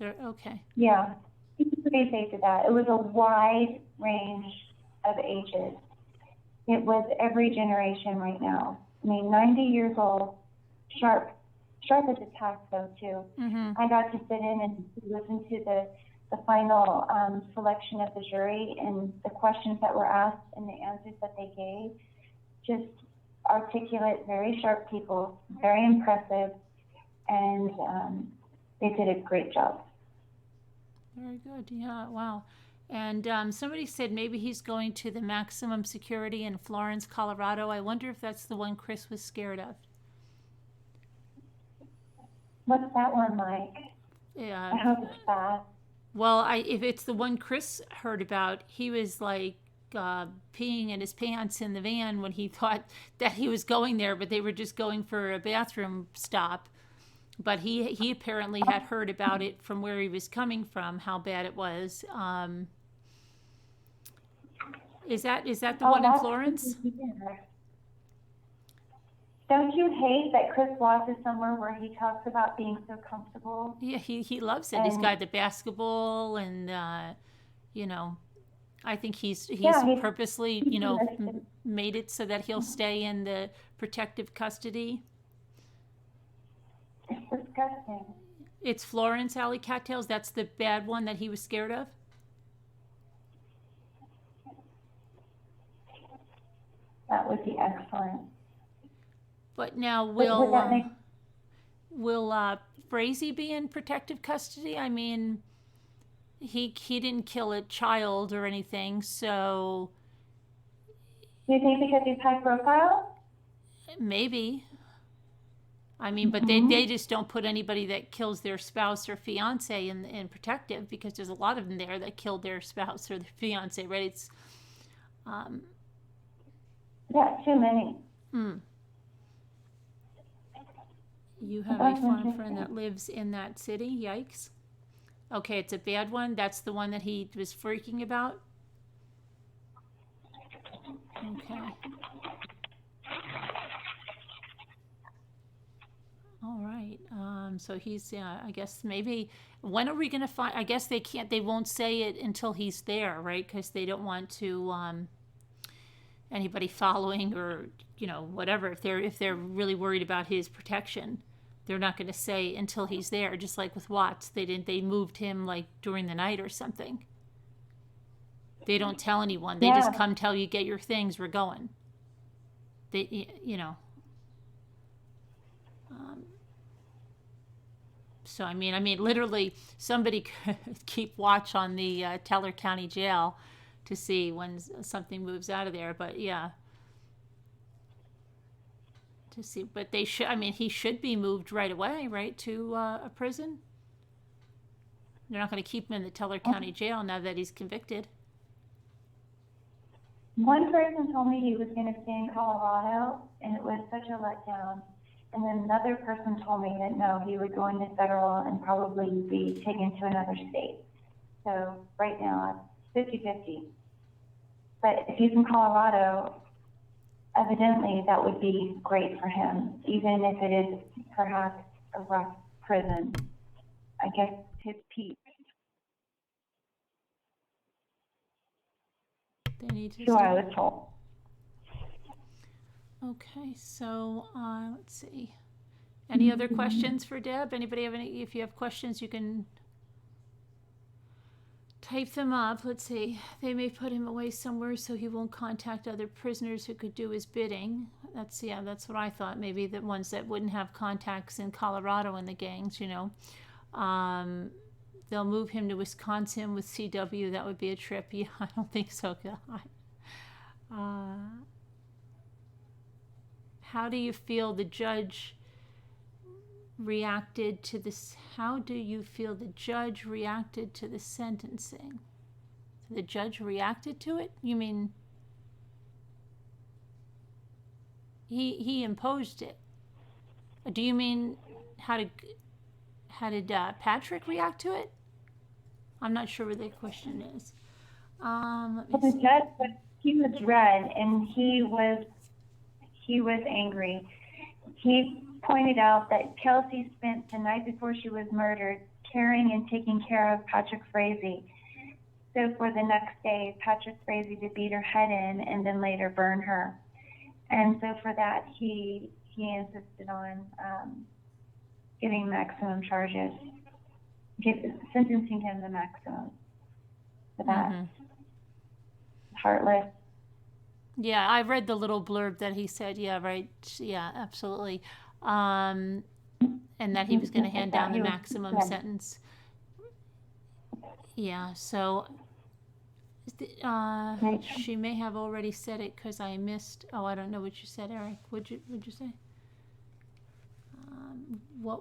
Okay. Yeah, you can pretty safe to that. It was a wide range of ages. It was every generation right now. I mean, 90 years old, sharp as a tack though too. I got to sit in and listen to the final selection of the jury and the questions that were asked and the answers that they gave. Just articulate, very sharp people, very impressive, and they did a great job. Very good. Yeah. Wow. And somebody said maybe he's going to the maximum security in Florence, Colorado. I wonder if that's the one Chris was scared of. What's that one like? Yeah. I hope it's bad. Well, if it's the one Chris heard about, he was like peeing in his pants in the van when he thought that he was going there, but they were just going for a bathroom stop. But he apparently had heard about it from where he was coming from, how bad it was. Is that the one in Florence? Don't you hate that Chris Watts is somewhere where he talks about being so comfortable? Yeah, he loves it. He's And got the basketball, and you know, I think he's yeah, purposely, he's made it so that he'll stay in the protective custody. it's disgusting. It's Florence Alley Cattails. That's the bad one that he was scared of. That would be excellent. But now Would that make will Frazee be in protective custody? I mean, he didn't kill a child or anything, so do you think because he's high profile? maybe. I mean, but they just don't put anybody that kills their spouse or fiance in protective, because there's a lot of them there that killed their spouse or their fiance, right? It's Yeah, too many. You have a farm friend that lives in that city. Yikes. Okay, it's a bad one. That's the one that he was freaking about. Okay. All right. So he's, I guess maybe, when are we going to find, I guess they won't say it until he's there, right? Because they don't want to, anybody following or, whatever. If they're really worried about his protection, they're not going to say until he's there, just like with Watts. They moved him like during the night or something. They don't tell anyone. They just come tell you, get your things, we're going. So I mean, literally, somebody could keep watch on the Teller County Jail to see when something moves out of there. But yeah, to see. But they should. I mean, he should be moved right away, right, to a prison. They're not going to keep him in the Teller County Jail now that he's convicted. One person told me he was going to stay in Colorado, and it was such a letdown. And then another person told me that no, he would go into federal and probably be taken to another state. So right now it's 50-50. But if he's in Colorado, evidently that would be great for him, even if it is perhaps a rough prison. I guess his peak. They need to. So I was told. Okay, so let's see. Any other questions for Deb? Anybody have any? If you have questions, you can type them up. Let's see. They may put him away somewhere so he won't contact other prisoners who could do his bidding. That's what I thought. Maybe the ones that wouldn't have contacts in Colorado in the gangs, They'll move him to Wisconsin with CW. That would be a trip. Yeah, I don't think so. How do you feel the judge reacted to this? How do you feel the judge reacted to the sentencing? The judge reacted to it? You mean he imposed it? Do you mean how did Patrick react to it? I'm not sure what the question is. The judge, he was red, and he was angry. He pointed out that Kelsey spent the night before she was murdered caring and taking care of Patrick Frazee. So for the next day, Patrick Frazee would beat her head in and then later burn her. And so for that, he insisted on giving maximum charges, sentencing him the maximum for that. Heartless. Yeah, I read the little blurb that he said, yeah, right, yeah, absolutely. And that he was going to hand down the maximum sentence. Yeah, so she may have already said it because I missed. Oh, I don't know what you said, Eric. What'd you say?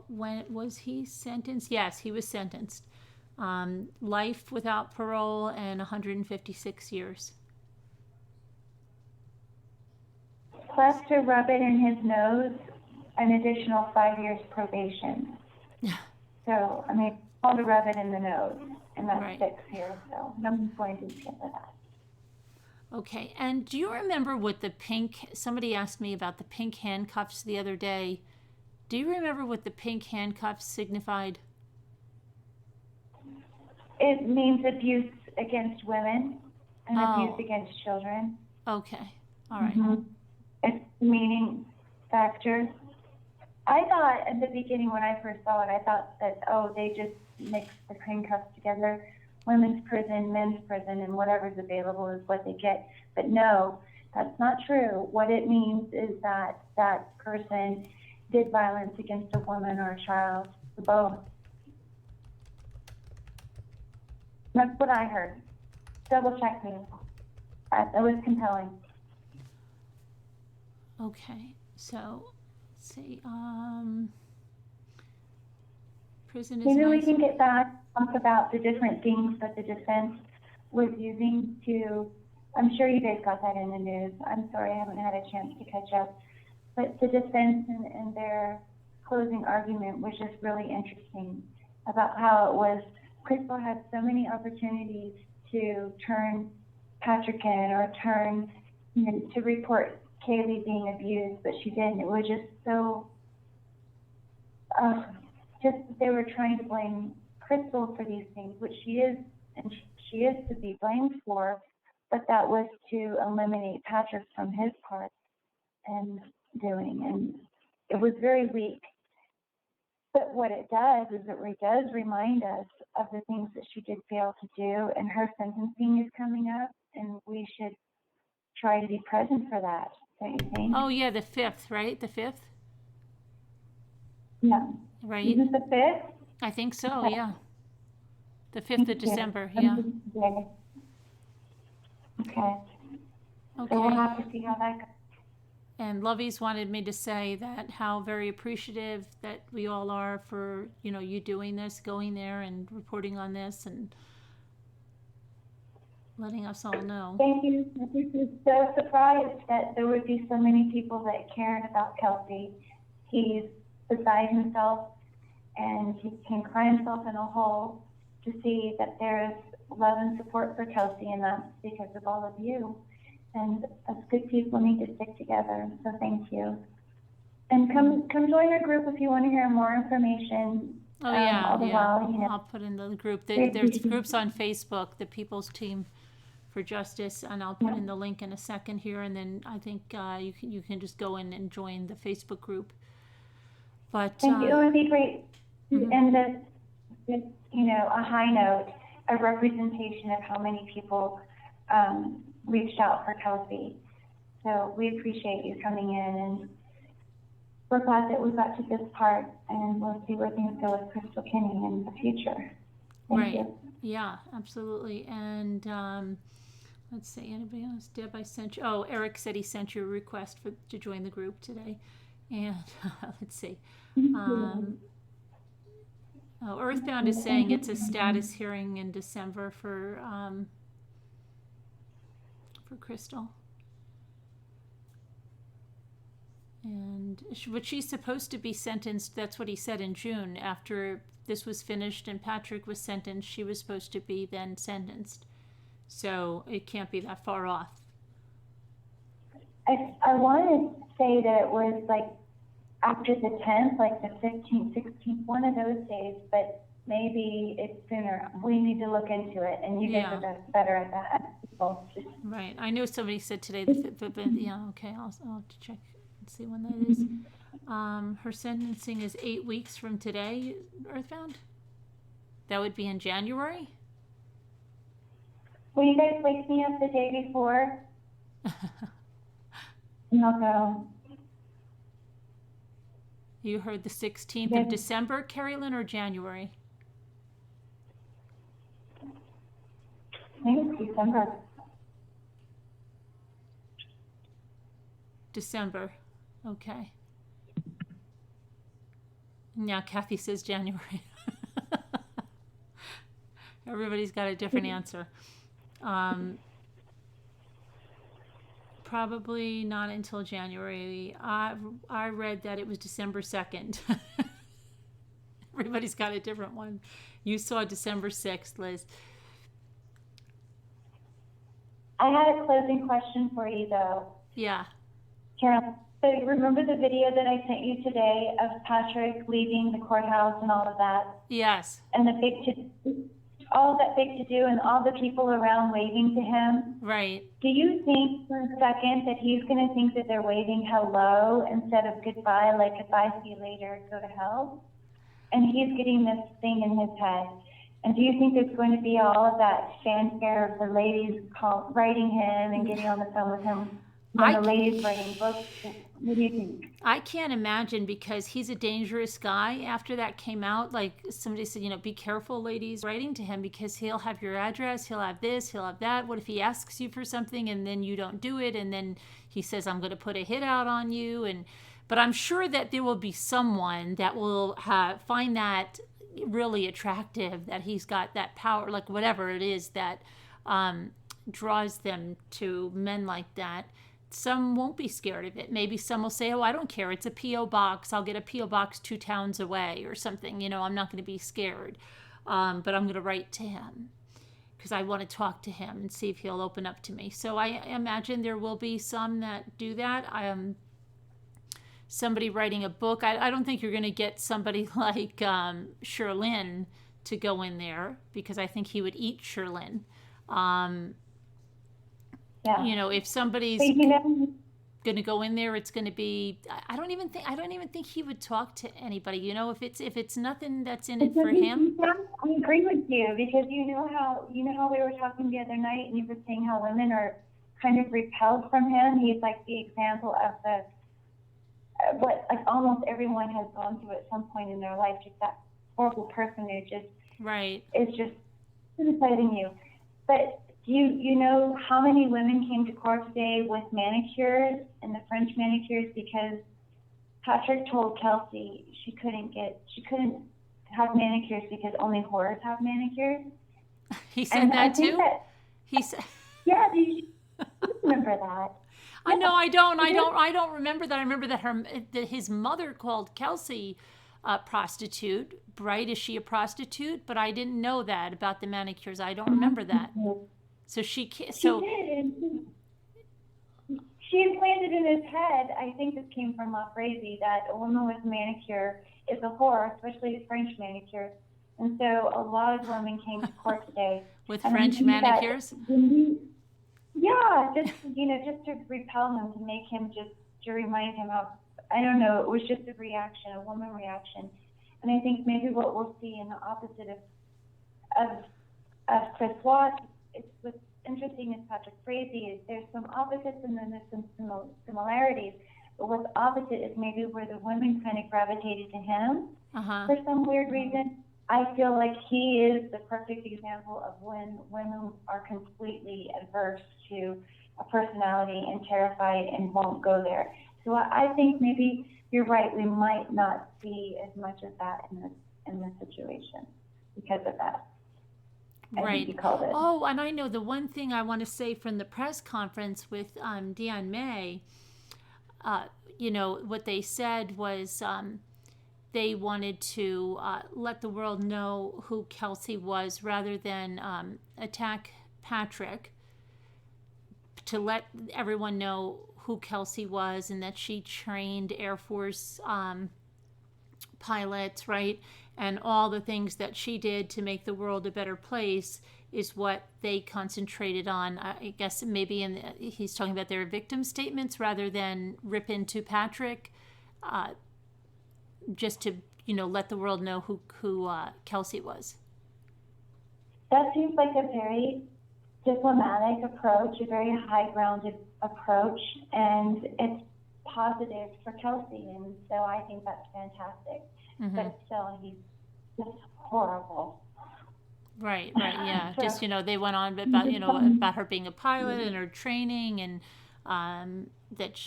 When was he sentenced? Yes, he was sentenced. Life without parole and 156 years. Plus, to rub it in his nose, an additional 5 years probation. So, I mean, all to rub it in the nose, and that's right. 6 years, so no one's going to get that. Okay, and do you remember what the pink, somebody asked me about the pink handcuffs the other day. Do you remember what the pink handcuffs signified? It means abuse against women and abuse Oh, against children. okay. All right. Mm-hmm. It's the meaning factor. I thought at the beginning when I first saw it, I thought that, oh, they just mixed the handcuffs together. Women's prison, men's prison, and whatever's available is what they get. But no, that's not true. What it means is that that person did violence against a woman or a child, or both. That's what I heard. Double check me. That was compelling. Okay, so let's see. Prison is Maybe we nice. can get back, talk about the different things that the defense was using to, I'm sure you guys got that in the news. I'm sorry I haven't had a chance to catch up. But the defense and their closing argument was just really interesting about how it was, Krystal had so many opportunities to turn Patrick in or turn, to report Kaylee being abused, but she didn't. It was just so, just they were trying to blame Krystal for these things, which she is, and she is to be blamed for, but that was to eliminate Patrick from his part and doing, and it was very weak. But what it does is it does remind us of the things that she did fail to do, and her sentencing is coming up, and we should try to be present for that, don't you think? Oh, yeah, the 5th, right? The 5th? Yeah. Right? Is it the 5th? I think so, Okay. yeah. The 5th of Thank you. December, yeah. Okay. So we'll Okay. have to see how that goes. And Lovey's wanted me to say that how very appreciative that we all are for, you doing this, going there and reporting on this and letting us all know. Thank you. I was so surprised that there would be so many people that cared about Kelsey. He's beside himself, and he can cry himself in a hole to see that there is love and support for Kelsey, and that's because of all of you. And us good people need to stick together, so thank you. And come join our group if you want to hear more information. Oh, yeah, all the yeah. while, I'll put in the group. There's groups on Facebook, the People's Team for Justice, and I'll put in the link in a second here, and then I think you can just go in and join the Facebook group. But thank you. It would be great to end this, a high note, a representation of how many people reached out for Kelsey. So we appreciate you coming in, and we're glad that we got to this part, and we'll see where things go with Krystal Kenney in the future. Thank you. Yeah, absolutely. And let's see, anybody else? Deb, I sent you. Oh, Eric said he sent you a request to join the group today. And let's see. Earthbound is saying it's a status hearing in December for Krystal. And but she's supposed to be sentenced, that's what he said, in June. After this was finished and Patrick was sentenced, she was supposed to be then sentenced. So it can't be that far off. I want to say that it was like after the 10th, like the 15th, 16th, one of those days, but maybe it's sooner. We need to look into it, and you guys are better at that. Right. I know somebody said today the 5th, but yeah, okay, I'll have to check and see when that is. Her sentencing is 8 weeks from today, Earthbound? That would be in January? Will you guys wake me up the day before? And I'll go. You heard the 16th of December, Carolyn, or January? I think it's December. December. Okay. Now Kathy says January. Everybody's got a different answer. Probably not until January. I read that it was December 2nd. Everybody's got a different one. You saw December 6th, Liz. I had a closing question for you, though. Yeah. Carol, so you remember the video that I sent you today of Patrick leaving the courthouse and all of that? Yes. And the all that big to do and all the people around waving to him? Right. Do you think for a second that he's going to think that they're waving hello instead of goodbye, like goodbye, see you later, go to hell? And he's getting this thing in his head. And do you think there's going to be all of that fanfare of the ladies writing him and getting on the phone with him when the ladies writing books? What do you think? I can't imagine, because he's a dangerous guy. After that came out, like somebody said, be careful, ladies writing to him, because he'll have your address, he'll have this, he'll have that. What if he asks you for something and then you don't do it, and then he says, I'm going to put a hit out on you? But I'm sure that there will be someone that will find that really attractive, that he's got that power, like whatever it is that draws them to men like that. Some won't be scared of it. Maybe some will say, oh, I don't care, it's a P.O. box, I'll get a P.O. box 2 towns away or something, I'm not going to be scared, but I'm going to write to him because I want to talk to him and see if he'll open up to me. So I imagine there will be some that do that. Somebody writing a book, I don't think you're going to get somebody like Sherlyn to go in there, because I think he would eat Sherlyn. Yeah. If somebody's going to go in there, it's going to be. I don't even think he would talk to anybody. If it's nothing that's in it for him. I agree with you, because you know how we were talking the other night, and you were saying how women are kind of repelled from him. He's like the example of what like almost everyone has gone through at some point in their life. Just that horrible person who just is just criticizing you, but. Do you know how many women came to court today with manicures and the French manicures because Patrick told Kelsey she couldn't have manicures because only whores have manicures? He said that too? He said, yeah, you remember that. I know, I don't remember that. I remember that his mother called Kelsey a prostitute. Bright, is she a prostitute? But I didn't know that about the manicures. I don't remember that. So she did. She implanted in his head, I think this came from Frazee, that a woman with manicure is a whore, especially French manicures. And so a lot of women came to court today. With French manicures? Just to repel him, to make him to remind him of, I don't know, it was just a reaction, a woman reaction. And I think maybe what we'll see in the opposite of Chris Watts, what's interesting is Patrick Frazee is there's some opposites and then there's some similarities. But what's opposite is maybe where the women kind of gravitated to him for some weird reason. I feel like he is the perfect example of when women are completely adverse to a personality and terrified and won't go there. So I think maybe you're right. We might not see as much of that in this situation because of that. Right. Oh, and I know the one thing I want to say from the press conference with Dion May, what they said was they wanted to let the world know who Kelsey was rather than attack Patrick, to let everyone know who Kelsey was and that she trained Air Force pilots, right? And all the things that she did to make the world a better place is what they concentrated on. I guess maybe he's talking about their victim statements rather than rip into Patrick, just to let the world know who Kelsey was. That seems like a very diplomatic approach, a very high-grounded approach, and it's positive for Kelsey, and so I think that's fantastic. Mm-hmm. But still, he's just horrible. Right, yeah. Just, they went on about her being a pilot and her training, and that,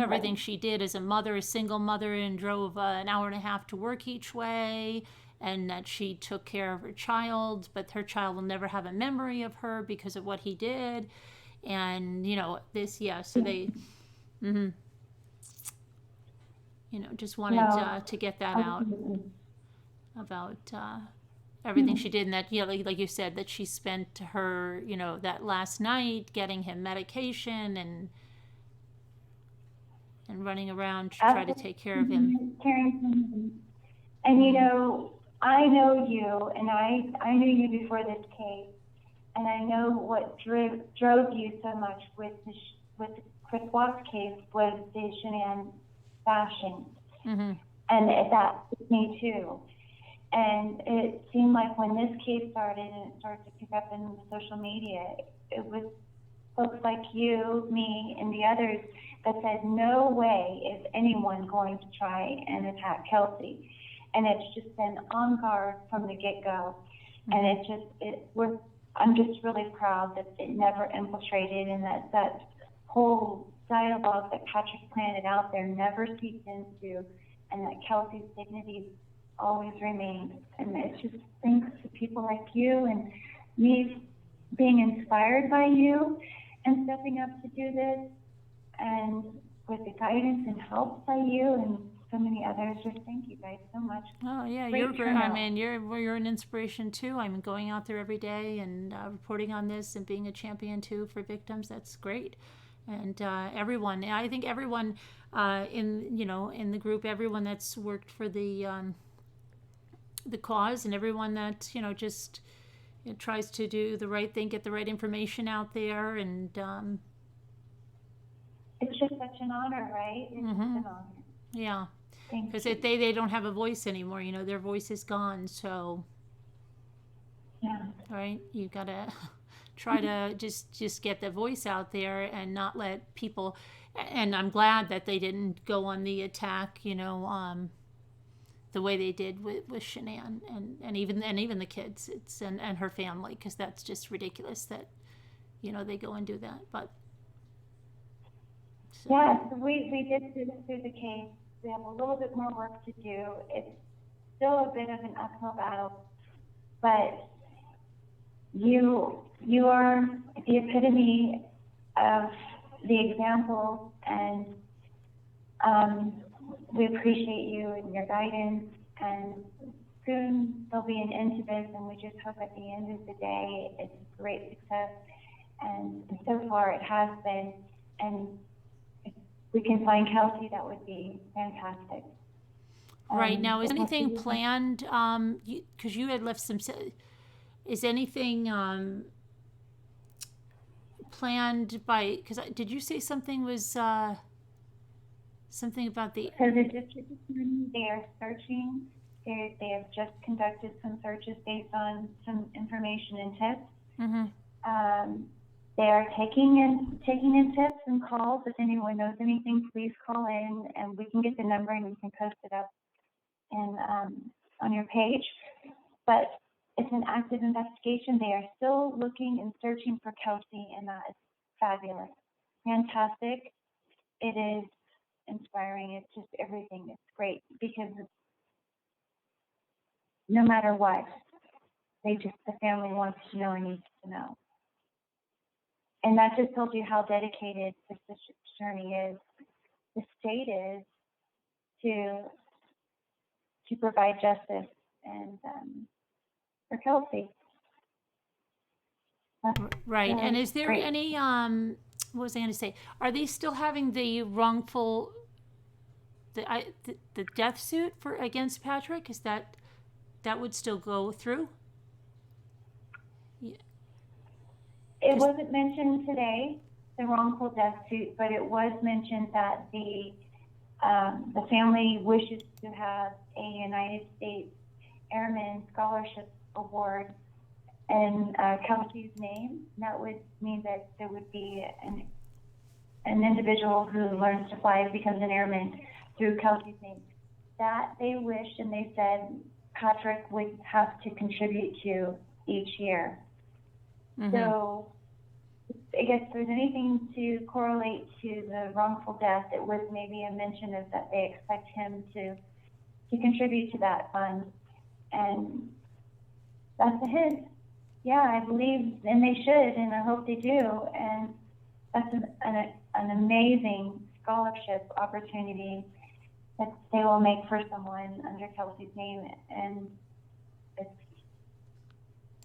everything she did as a mother, a single mother, and drove an hour and a half to work each way, and that she took care of her child, but her child will never have a memory of her because of what he did. And, so they, just wanted to get that out about, everything she did, and that, like you said, that she spent her, that last night getting him medication and running around to try to take care of him. And I know you, and I knew you before this case, and I know what drove you so much with Chris Watt's case was the Shanann bashing, and that was me too. And it seemed like when this case started and it started to pick up in social media, it was folks like you, me, and the others that said, no way is anyone going to try and attack Kelsey. And it's just been on guard from the get-go. And I'm just really proud that it never infiltrated, and that whole dialogue that Patrick planted out there never seeped into, and that Kelsey's dignity always remained. And it's just thanks to people like you and me being inspired by you and stepping up to do this, and with the guidance and help by you and so many others. Just thank you guys so much. Oh yeah, you're great. I mean, you're an inspiration too. I'm going out there every day and reporting on this and being a champion too for victims. That's great. And everyone, I think everyone in the group, everyone that's worked for the cause, and everyone that just tries to do the right thing, get the right information out there, and it's just such an honor, right? It's just an honor. Yeah, because they don't have a voice anymore. Their voice is gone. So yeah, right, you gotta try to just get the voice out there and not let people. And I'm glad that they didn't go on the attack. The way they did with Shanann and even the kids, and her family, because that's just ridiculous that they go and do that. But so. Yeah, so we did through the case. We have a little bit more work to do. It's still a bit of an uphill battle, but you are the epitome of the example, and we appreciate you and your guidance, and soon there'll be an end to this, and we just hope at the end of the day it's a great success, and so far it has been, and if we can find Kelsey, that would be fantastic. Right, now, is anything planned, because you had left some, is anything planned by, because did you say something was, something about the... So the district attorney, they are searching. They have just conducted some searches based on some information and tips. They are taking in tips and calls. If anyone knows anything, please call in, and we can get the number and we can post it up on your page. But it's an active investigation. They are still looking and searching for Kelsey, and that is fabulous, fantastic. It is inspiring. It's just everything. It's great because no matter what, the family wants to know and needs to know. And that just tells you how dedicated this district attorney is, the state is, to provide justice and for Kelsey. Right. And is there any what was I going to say? Are they still having the wrongful the death suit against Patrick? Is that would still go through? Yeah. It wasn't mentioned today, the wrongful death suit, but it was mentioned that the family wishes to have a United States Airman Scholarship Award in Kelsey's name. That would mean that there would be an individual who learns to fly and becomes an airman through Kelsey's name. That they wished, and they said Patrick would have to contribute to each year. So I guess if there's anything to correlate to the wrongful death, it was maybe a mention of that they expect him to contribute to that fund. And that's a hint. Yeah, I believe, and they should, and I hope they do. And that's an amazing scholarship opportunity that they will make for someone under Kelsey's name. And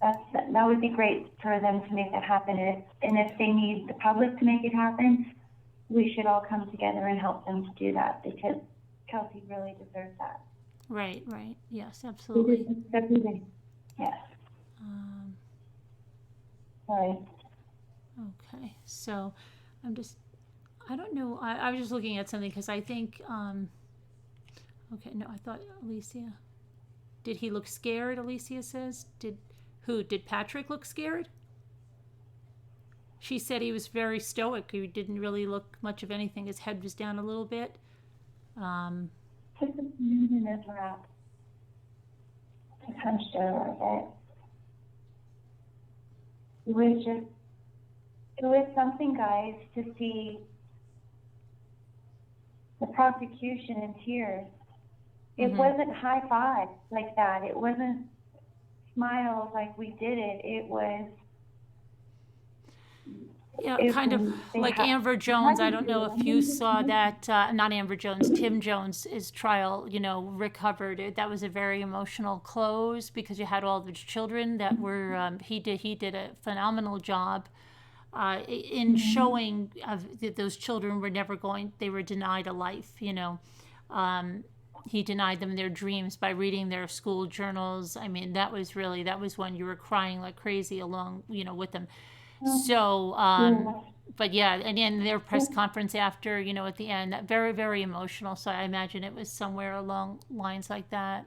That would be great for them to make that happen. And if they need the public to make it happen, we should all come together and help them to do that because Kelsey really deserves that. Right, right. Yes, absolutely. Yes. Um, Sorry. okay, so I don't know. I was just looking at something because I think, okay, no, I thought Alicia. Did he look scared, Alicia says? Did Patrick look scared? She said he was very stoic. He didn't really look much of anything. His head was down a little bit. Just in his lap. I hunched over it. It was something, guys, to see the prosecution in tears. It wasn't high five like that. It wasn't smiles like we did it. It was. Yeah, kind of like Amber Jones. I don't know if you saw that. Not Amber Jones. Tim Jones' trial. You know, Rick Hubbard. That was a very emotional close because you had all the children that were. He did a phenomenal job in showing that those children were never going. They were denied a life. You know. He denied them their dreams by reading their school journals. I mean, that was when you were crying like crazy along, with them. So, but yeah, and in their press conference after, at the end, that very, very emotional. So I imagine it was somewhere along lines like that.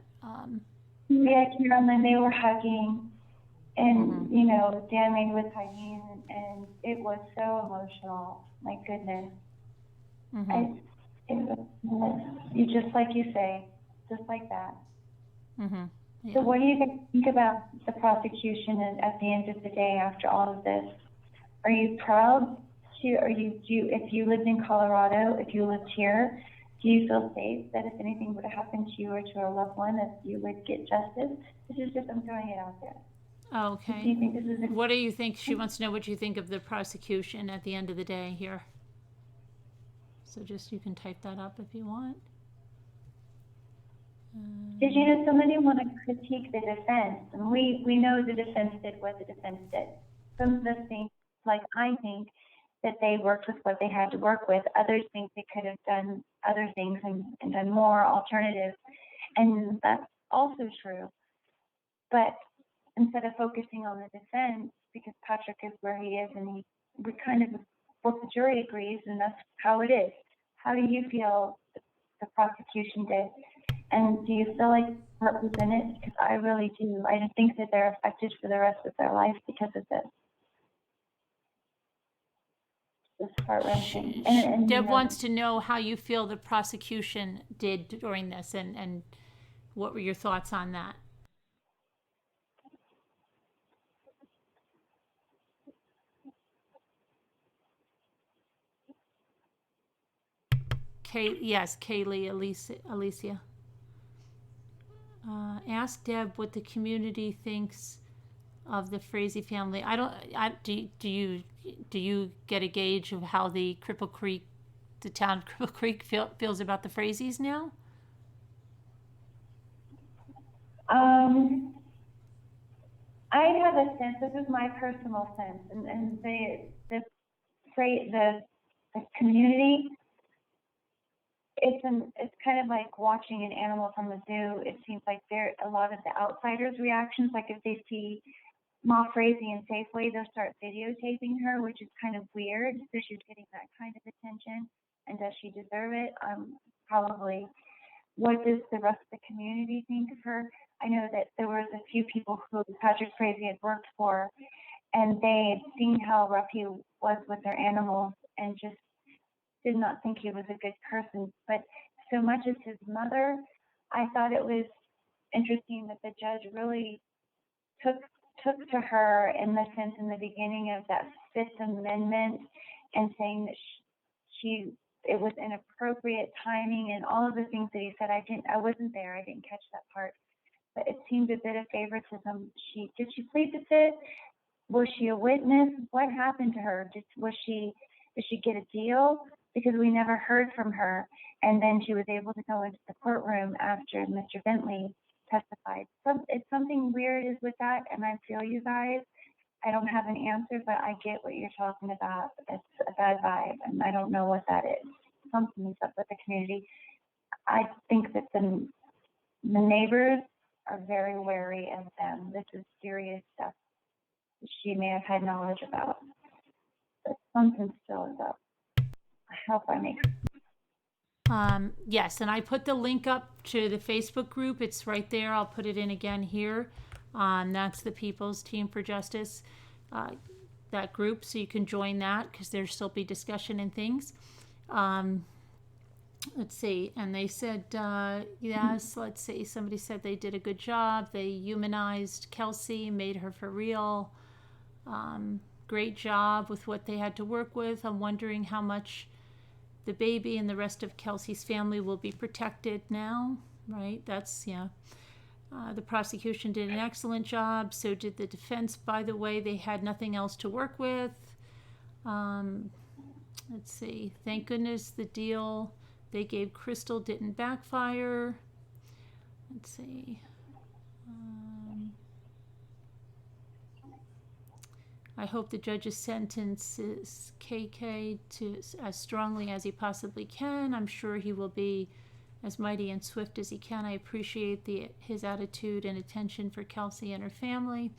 Yeah, Carolyn, they were hugging, and Dan was hugging, and it was so emotional. My goodness, you just like you say, just like that. Yeah. So, what do you guys think about the prosecution at the end of the day after all of this? Are you proud if you lived in Colorado, if you lived here, do you feel safe that if anything would have happened to you or to a loved one, that you would get justice? This is just, I'm throwing it out there. Okay. Do you think this is what do you think? She wants to know what you think of the prosecution at the end of the day here. So just, you can type that up if you want. Did you know somebody want to critique the defense? And we know the defense did what the defense did. Some of us think, like I think, that they worked with what they had to work with. Others think they could have done other things and done more alternatives. And that's also true. But instead of focusing on the defense, because Patrick is where he is and we kind of, both the jury agrees, and that's how it is. How do you feel the prosecution did? And do you feel like represented? Because I really do. I think that they're affected for the rest of their life because of this. It's heart-wrenching. Deb wants to know how you feel the prosecution did during this, and what were your thoughts on that? Yes, Kaylee, Alicia. Ask Deb what the community thinks of the Frazee family. Do you get a gauge of how the town Cripple Creek feels about the Frazees now? I have a sense. This is my personal sense, and the community. It's kind of like watching an animal from a zoo. It seems like there a lot of the outsiders' reactions. Like if they see Ma Frazee in Safeway, they'll start videotaping her, which is kind of weird. So she's getting that kind of attention, and does she deserve it? Probably. What does the rest of the community think of her? I know that there was a few people who Patrick Frazee had worked for, and they had seen how rough he was with their animals, and just did not think he was a good person. But so much as his mother, I thought it was interesting that the judge really took to her in the sense in the beginning of that Fifth Amendment and saying that it was inappropriate timing and all of the things that he said. I wasn't there. I didn't catch that part. But it seemed a bit of favoritism. Did she plead the fifth? Was she a witness? What happened to her? Did she get a deal? Because we never heard from her. And then she was able to go into the courtroom after Mr. Bentley testified. So it's something weird is with that, and I feel you guys. I don't have an answer, but I get what you're talking about. It's a bad vibe, and I don't know what that is. Something's up with the community. I think that the neighbors are very wary of them. This is serious stuff that she may have had knowledge about. But something still is up. I hope I make Yes, and I put the link up to the Facebook group. It's right there. I'll put it in again here. That's the People's Team for Justice, that group. So you can join that because there'll still be discussion and things. Let's see. And they said, yes, let's see. Somebody said they did a good job. They humanized Kelsey, made her for real. Great job with what they had to work with. I'm wondering how much the baby and the rest of Kelsey's family will be protected now, right? That's, yeah. The prosecution did an excellent job. So did the defense, by the way. They had nothing else to work with. Let's see. Thank goodness the deal they gave Krystal didn't backfire. Let's see. I hope the judge's sentences KK to as strongly as he possibly can. I'm sure he will be as mighty and swift as he can. I appreciate his attitude and attention for Kelsey and her family.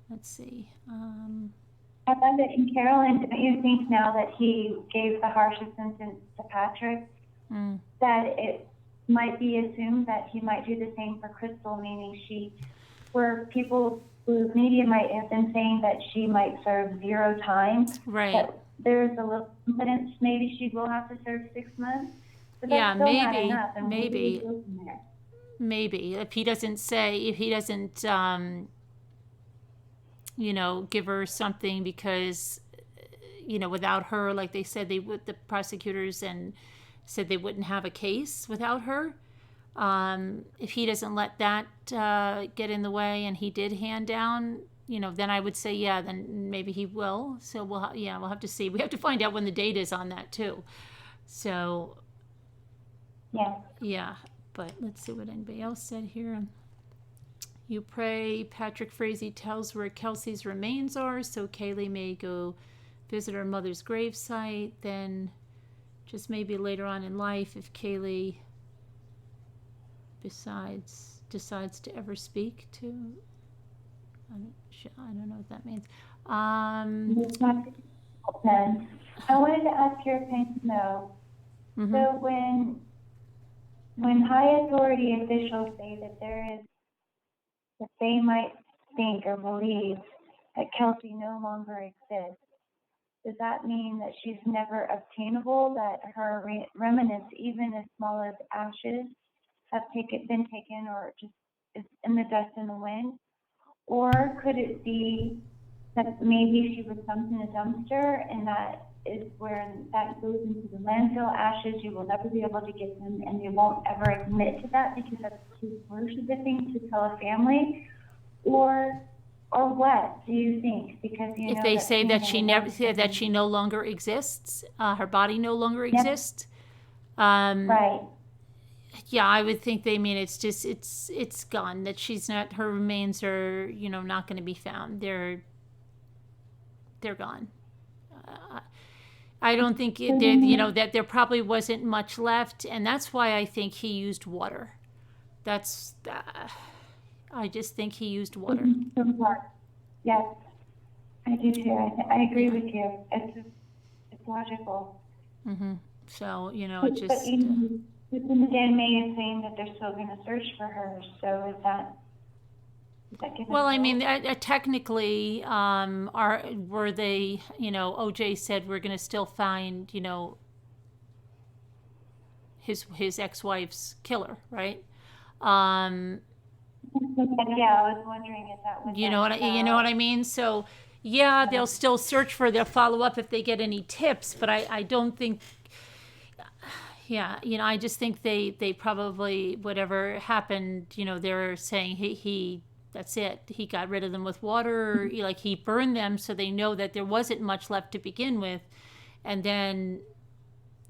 Let's see. I love it. And Carolyn, don't you think now that he gave the harshest sentence to Patrick, that it might be assumed that he might do the same for Krystal, meaning where people who media might have been saying that she might serve 0 time. Right. But there's a little confidence maybe she will have to serve 6 months. But that's Yeah, still maybe, not enough. And maybe. Go from there. Maybe if he doesn't give her something because, without her, like they said they would, the prosecutors and said they wouldn't have a case without her. If he doesn't let that get in the way and he did hand down, then I would say, yeah, then maybe he will. So we'll have to see. We have to find out when the date is on that too. So yeah, but let's see what anybody else said here. You pray Patrick Frazee tells where Kelsey's remains are so Kaylee may go visit her mother's gravesite. Then just maybe later on in life, if Kaylee decides to ever speak to, I don't know what that means. I wanted to ask your opinion though. Mm-hmm. So when high authority officials say that they might think or believe that Kelsey no longer exists, does that mean that she's never obtainable, that her remnants, even as small as ashes, have been taken or just is in the dust in the wind? Or could it be that maybe she was dumped in a dumpster and that is where that goes into the landfill ashes, you will never be able to get them and you won't ever admit to that because that's too harsh of a thing to tell a family? Or what do you think? Because if they say that she no longer exists, her body no longer exists. Right. Yeah, I would think they mean it's just it's gone. That she's not. Her remains are not going to be found. They're gone. I don't think that there probably wasn't much left, and that's why I think he used water. That's. I just think he used water. Yes, I do too. I agree with you. It's logical. Mm-hmm. So But then May is saying that they're still going to search for her. So is that given? Well, I mean, technically, were they? OJ said we're going to still find his ex-wife's killer, right? Yeah, I was wondering if that was. You know what I mean? So, yeah, they'll still search for. They'll follow up if they get any tips, but I don't think. Yeah, I just think they probably whatever happened. They're saying he that's it. He got rid of them with water, like he burned them, so they know that there wasn't much left to begin with, and then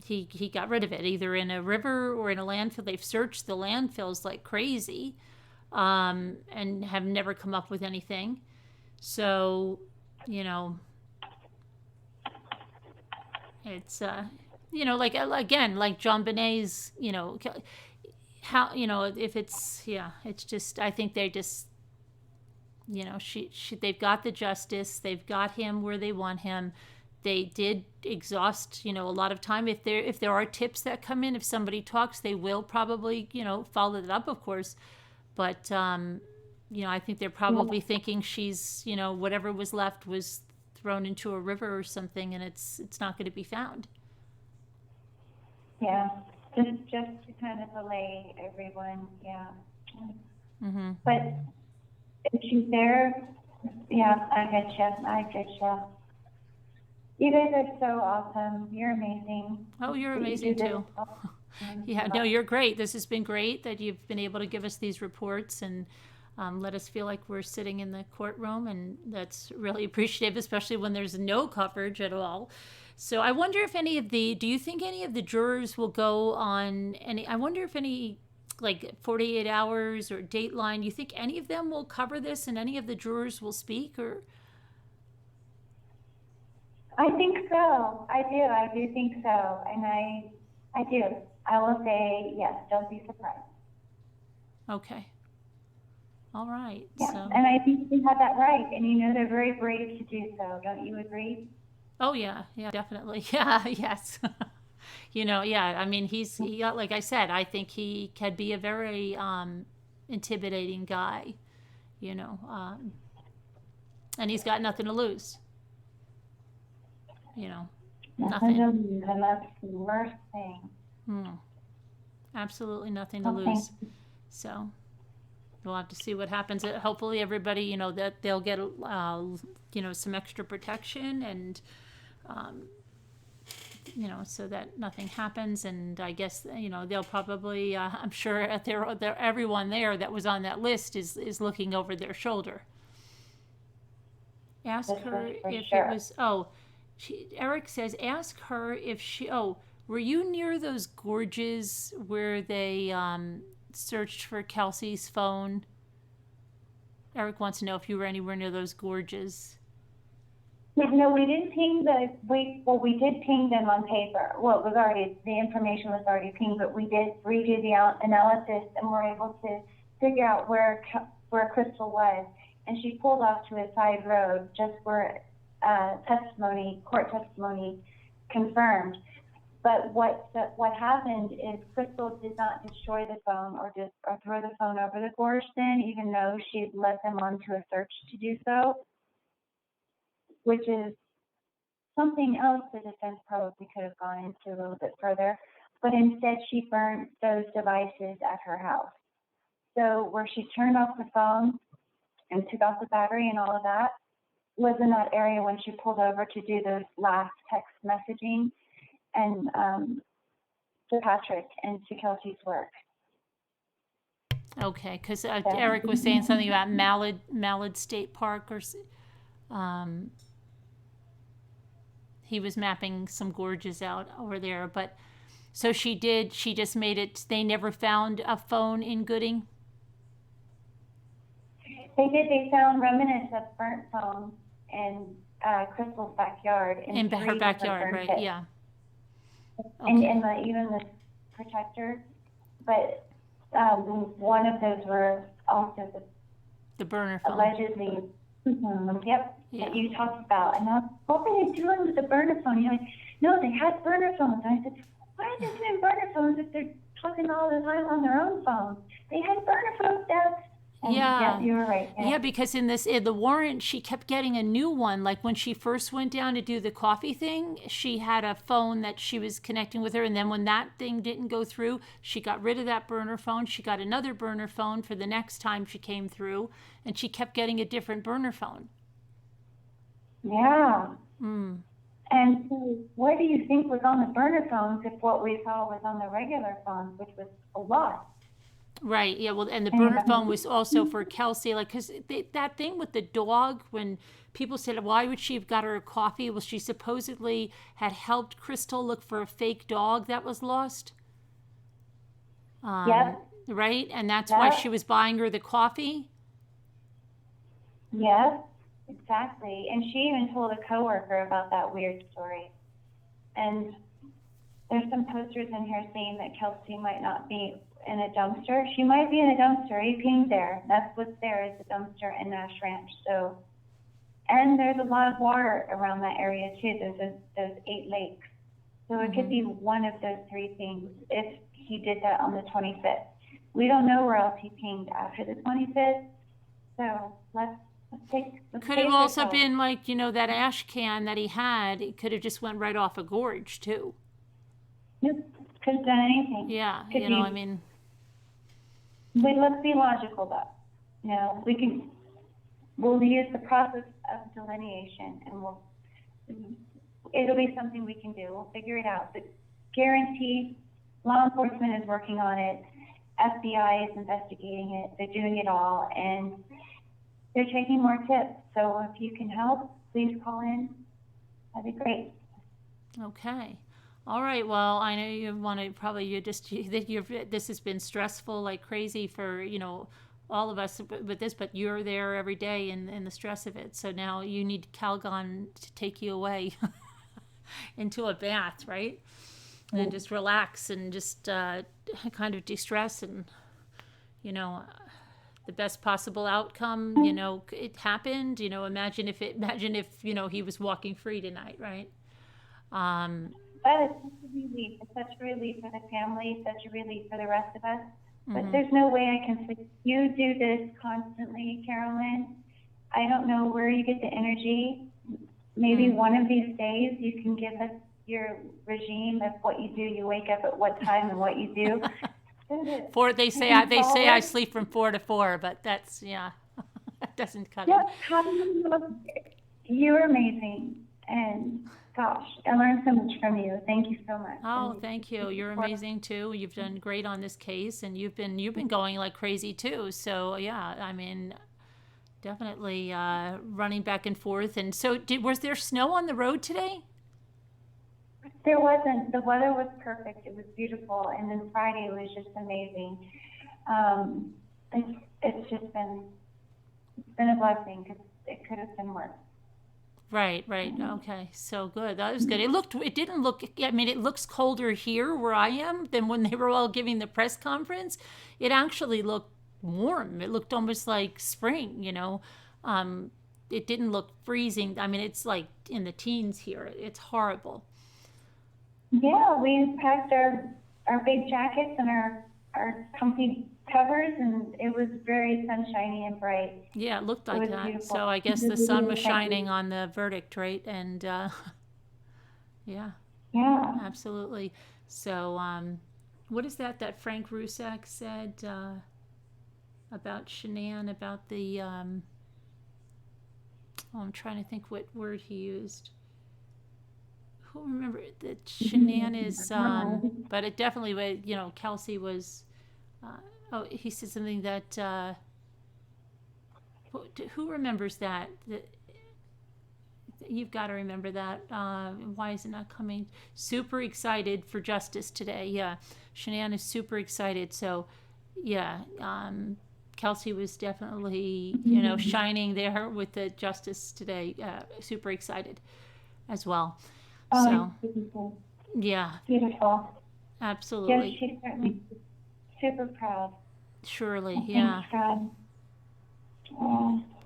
he got rid of it either in a river or in a landfill. They've searched the landfills like crazy. and have never come up with anything. So, you know, it's, like, again, like John Benet's, how, if it's, yeah, it's just, I think they just, they've got the justice, they've got him where they want him. They did exhaust, a lot of time. If there are tips that come in, if somebody talks, they will probably, follow it up, of course. But, I think they're probably thinking she's, whatever was left was thrown into a river or something, and it's not going to be found. Yeah, just to kind of delay everyone, yeah. Mm-hmm. But if she's there, yeah, I get you. You guys are so awesome. You're amazing. Oh, you're amazing too. Yeah, no, you're great. This has been great that you've been able to give us these reports and let us feel like we're sitting in the courtroom, and that's really appreciative, especially when there's no coverage at all. So I wonder if do you think any of the jurors will go on I wonder if any, like 48 hours or Dateline, you think any of them will cover this and any of the jurors will speak, or? I think so. I do think so. And I do. I will say yes, don't be surprised. Okay. All right. Yeah, so. And I think we have that right. And they're very brave to do so. Don't you agree? Oh, yeah. Yeah, definitely. Yeah, yes. Yeah, I mean, he, like I said, I think he can be a very intimidating guy, and he's got nothing to lose. Nothing. And that's the worst thing. Absolutely nothing to lose. So we'll have to see what happens. Hopefully everybody, that they'll get, some extra protection and, so that nothing happens. And I guess, they'll probably, I'm sure everyone there that was on that list is looking over their shoulder. Ask her if it was, Eric says, ask her if were you near those gorges where they searched for Kelsey's phone? Eric wants to know if you were anywhere near those gorges. No, we didn't ping we did ping them on paper. Well, the information was already pinged, but we did redo the analysis and were able to figure out where Krystal was. And she pulled off to a side road just where court testimony confirmed. But what happened is Krystal did not destroy the phone or throw the phone over the gorge then, even though she'd led them onto a search to do so, which is something else the defense probably could have gone into a little bit further. But instead, she burned those devices at her house. So where she turned off the phone and took off the battery and all of that was in that area when she pulled over to do those last text messaging and to Patrick and to Kelsey's work. Okay, because Eric was saying something about Mallard State Park, or he was mapping some gorges out over there. But so she just made it. They never found a phone in Gooding. They did. They found remnants of burnt phones in Krystal's backyard. In her backyard, right? Pits. Yeah. Okay. And even the protector, but one of those were also the burner phone. Allegedly. Yep. Yeah. That you talked about. And I was, what were they doing with the burner phone? You're like, no, they had burner phones. And I said, why are they doing burner phones if they're talking all the time on their own phones? They had burner phones, Dad. Yeah, you were right. Yeah, because in the warrant, she kept getting a new one. Like when she first went down to do the coffee thing, she had a phone that she was connecting with her. And then when that thing didn't go through, she got rid of that burner phone. She got another burner phone for the next time she came through. And she kept getting a different burner phone. Yeah. And so what do you think was on the burner phones if what we saw was on the regular phones, which was a lot? Right, yeah, well, and the burner phone was also for Kelsey, like, because that thing with the dog, when people said, why would she have got her a coffee? Well, she supposedly had helped Krystal look for a fake dog that was lost. Yep. right? And that's why Yep. she was buying her the coffee. Yes, exactly. And she even told a coworker about that weird story. And there's some posters in here saying that Kelsey might not be in a dumpster. She might be in a dumpster. He pinged there. That's what's there is a dumpster in Nash Ranch. So, and there's a lot of water around that area too. There's those 8 lakes. So it could be one of those 3 things if he did that on the 25th. We don't know where else he pinged after the 25th. So let's Could have also been like, that ash can that he had. It could have just went right off a gorge too. Yep. Could have done anything. Yeah, Could I be. mean. Let's be logical though. We'll use the process of delineation and it'll be something we can do. We'll figure it out. But guaranteed, law enforcement is working on it. FBI is investigating it. They're doing it all, and they're taking more tips. So if you can help, please call in. That'd be great. Okay. All right. Well, I know you want to probably this has been stressful like crazy for, all of us with this, but you're there every day in the stress of it. So now you need Calgon to take you away into a bath, right? And just relax and just kind of de-stress and, the best possible outcome, it happened, imagine if he was walking free tonight, right? But it's such a relief. It's such a relief for the family, such a relief for the rest of us. But there's no way I can say, you do this constantly, Carolyn. I don't know where you get the energy. Maybe one of these days you can give us your regime of what you do. You wake up at what time and what you do. They say I sleep from 4 to 4, but that's, that doesn't cut it. How do you know? You're amazing. And gosh, I learned so much from you. Thank you so much. Oh, thank you. You're amazing too. You've done great on this case, and you've been going like crazy too. So yeah, I mean, definitely running back and forth. And so, was there snow on the road today? There wasn't. The weather was perfect. It was beautiful, and then Friday was just amazing. It's been a blessing because it could have been worse. Right. Okay. So good. That was good. It didn't look, I mean, it looks colder here where I am than when they were all giving the press conference. It actually looked warm. It looked almost like spring, It didn't look freezing. I mean, it's like in the teens here. It's horrible. Yeah, we packed our big jackets and our comfy covers, and it was very sunshiny and bright. Yeah, it looked like that. Beautiful. So I guess the sun was shining on the verdict, right? And yeah, absolutely. So what is that Frank Rusak said about Shanann, about the I'm trying to think what word he used. Who remember that Shanann is but it definitely was, Kelsey was he said something that who remembers that you've got to remember that. Why is it not coming? Super excited for justice today. Yeah, Shanann is super excited. So yeah, Kelsey was definitely shining there with the justice today. Super excited as well. So yeah, beautiful. Absolutely. Yes, she's certainly super proud. Surely, yeah. God.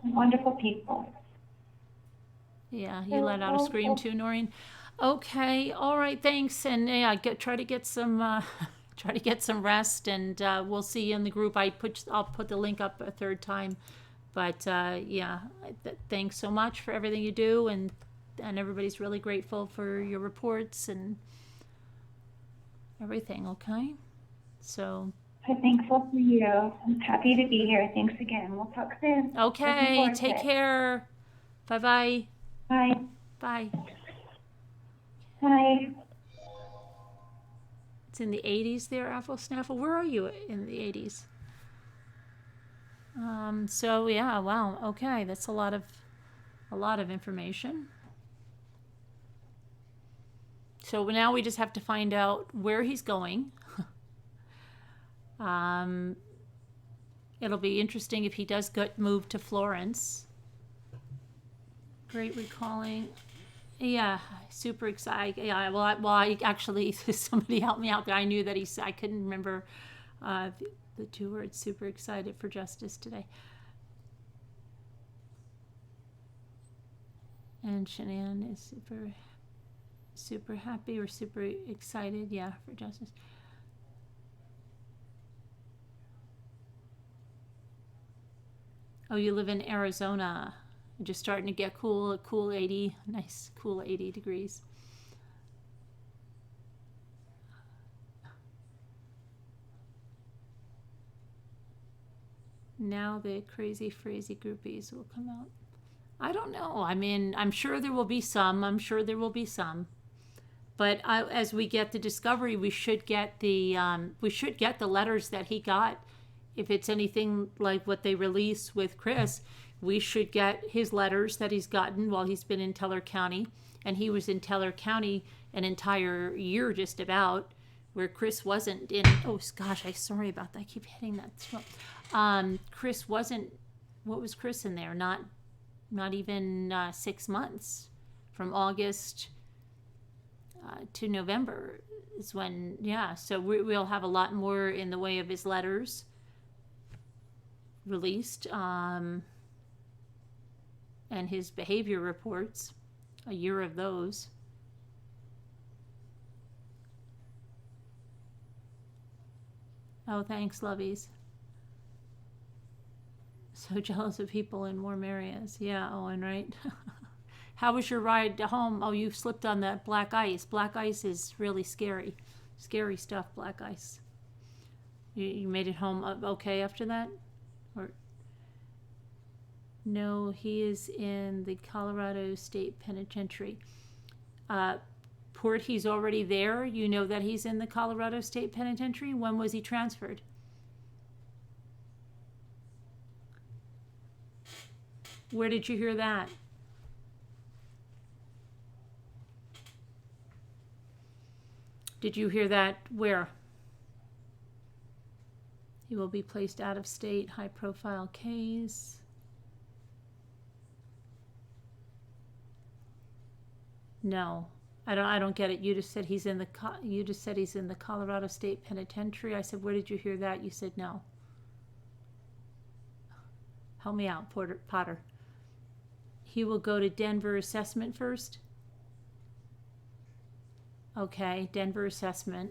Wonderful people. Yeah, you let out a scream too, Noreen. Okay, all right, thanks, and yeah, try to get some rest, and we'll see you in the group. I'll put the link up a third time, but yeah, thanks so much for everything you do, and everybody's really grateful for your reports and everything. Okay, so. I'm thankful for you. I'm happy to be here. Thanks again. We'll talk soon. Okay, take care. Bye-bye. Bye. Bye. Bye. It's in the 80s there, Apple Snaffle. Where are you in the 80s? So yeah, wow. Okay, that's a lot of information. So now we just have to find out where he's going. It'll be interesting if he does get moved to Florence. Great recalling. Yeah, super excited. Yeah, well, I actually, somebody helped me out there. I knew that I couldn't remember the two words. Super excited for justice today. And Shanann is super happy or super excited, yeah, for justice. Oh, you live in Arizona. Just starting to get cool, a cool 80, nice, cool 80 degrees. Now the crazy Frazee groupies will come out. I don't know. I mean, I'm sure there will be some. But as we get the discovery, we should get the letters that he got. If it's anything like what they release with Chris, we should get his letters that he's gotten while he's been in Teller County. And he was in Teller County an entire year just about, where Chris wasn't in. Oh, gosh, I'm sorry about that. I keep hitting that. Chris wasn't, what was Chris in there? Not even 6 months. From August to November is when, yeah. So we'll have a lot more in the way of his letters released, and his behavior reports, a year of those. Oh, thanks, lovies. So jealous of people in warm areas. Yeah, Owen, right? How was your ride home? Oh, you slipped on that black ice. Black ice is really scary. Scary stuff, black ice. You made it home okay after that? Or no, he is in the Colorado State Penitentiary. Port, he's already there. You know that he's in the Colorado State Penitentiary. When was he transferred? Where did you hear that? Did you hear that where? He will be placed out of state, high profile case. No, I don't get it. You just said he's in the Colorado State Penitentiary. I said, where did you hear that? You said no. Help me out, Potter. He will go to Denver assessment first. Okay, Denver assessment.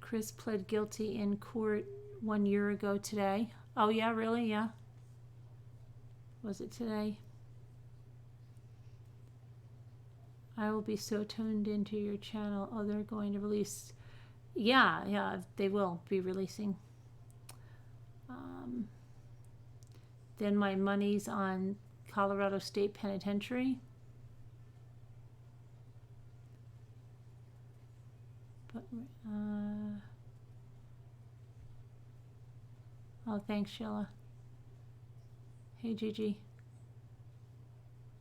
Chris pled guilty in court 1 year ago today. Oh yeah, really? Yeah. Was it today? I will be so tuned into your channel. Oh, they're going to release. Yeah, they will be releasing. Then my money's on Colorado State Penitentiary. But, oh, thanks, Sheila. Hey, Gigi.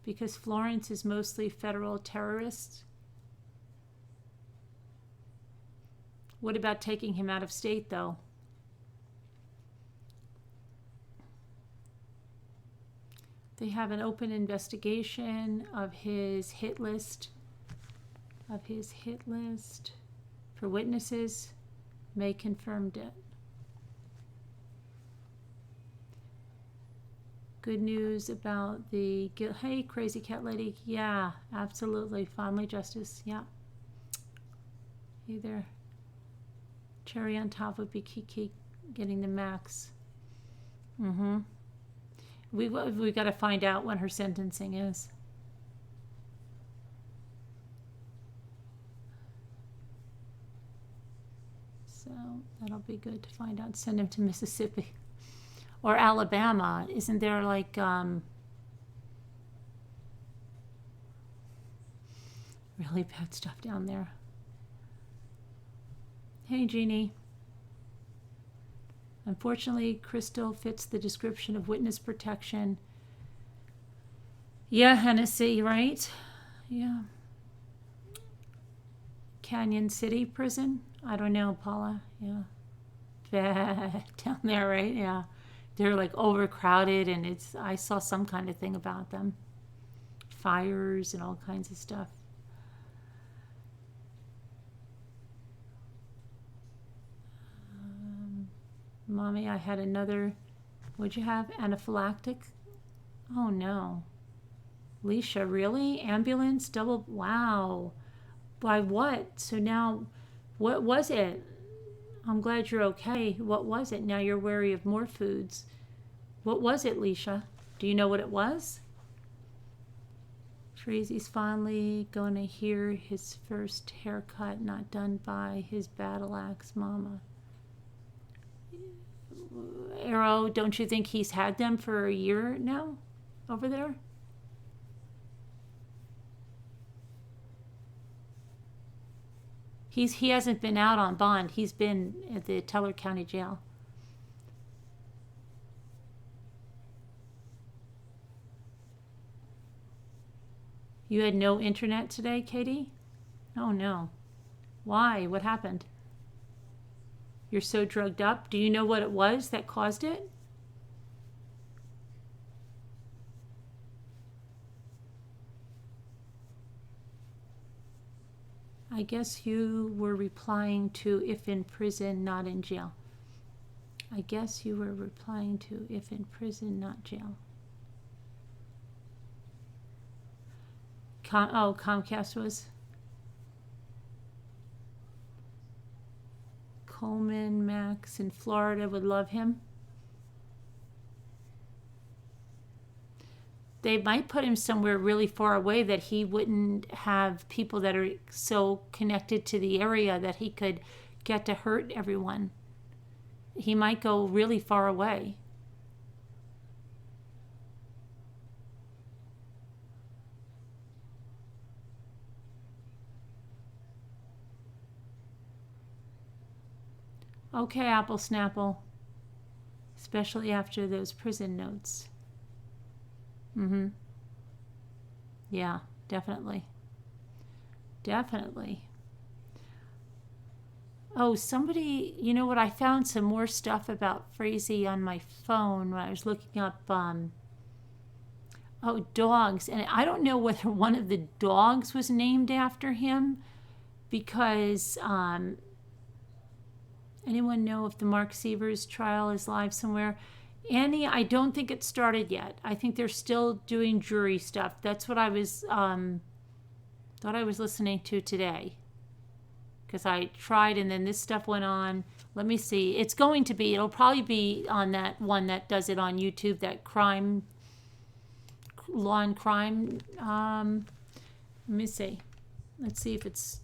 Because Florence is mostly federal terrorists. What about taking him out of state, though? They have an open investigation of his hit list. For witnesses. May confirmed it. Good news about the guilt. Hey, crazy cat lady. Yeah, absolutely. Finally, justice. Yeah. Hey there. Cherry on top would be Kiki getting the max. We got to find out when her sentencing is. So that'll be good to find out. Send him to Mississippi. Or Alabama. Isn't there like really bad stuff down there? Hey, Jeannie. Unfortunately, Krystal fits the description of witness protection. Yeah, Hennessy, right? Yeah. Canyon City prison. I don't know, Paula. Yeah. Down there, right? Yeah. They're like overcrowded, and I saw some kind of thing about them. Fires and all kinds of stuff. Mommy, I had another, what'd you have? Anaphylactic? Oh no. Leisha, really? Ambulance? Double? Wow. By what? So now, what was it? I'm glad you're okay. What was it? Now you're wary of more foods. What was it, Leisha? Do you know what it was? Frazee's finally going to hear his first haircut not done by his battle axe mama. Arrow, don't you think he's had them for a year now over there? He hasn't been out on bond. He's been at the Teller County Jail. You had no internet today, Katie? Oh no. Why? What happened? You're so drugged up. Do you know what it was that caused it? I guess you were replying to if in prison, not in jail. I guess you were replying to if in prison, not jail. Comcast was. Coleman, Max in Florida would love him. They might put him somewhere really far away that he wouldn't have people that are so connected to the area that he could get to hurt everyone. He might go really far away. Okay, Apple Snapple. Especially after those prison notes. Mm-hmm. Yeah, definitely. Definitely. Oh, somebody, you know what? I found some more stuff about Frazee on my phone when I was looking up, dogs. And I don't know whether one of the dogs was named after him because, anyone know if the Mark Sievers trial is live somewhere? Annie, I don't think it started yet. I think they're still doing jury stuff. That's what I was thought I was listening to today. Because I tried and then this stuff went on. Let me see. It'll probably be on that one that does it on YouTube, that law and crime. Let me see. Let's see if it's.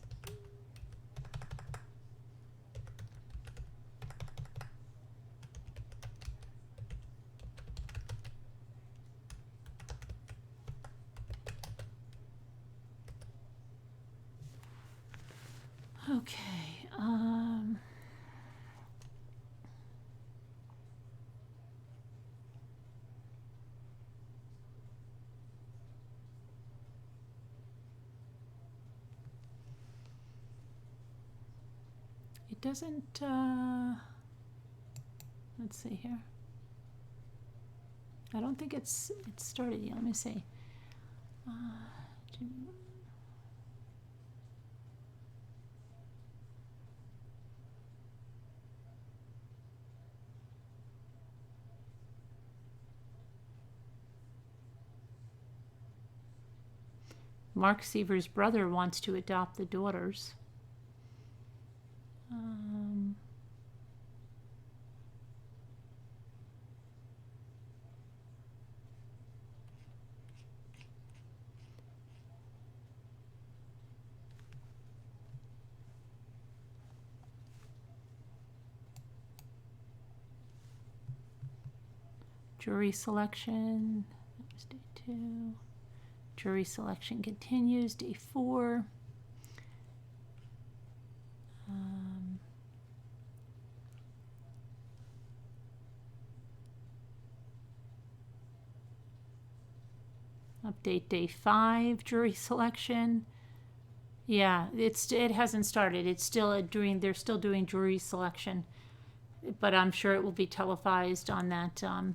Okay. It doesn't, let's see here. I don't think it started yet. Let me see. Mark Sievers' brother wants to adopt the daughters. Jury selection. That was day 2. Jury selection continues, day 4. Update day 5, jury selection. Yeah, it hasn't started. It's still they're still doing jury selection, but I'm sure it will be televised on that. Let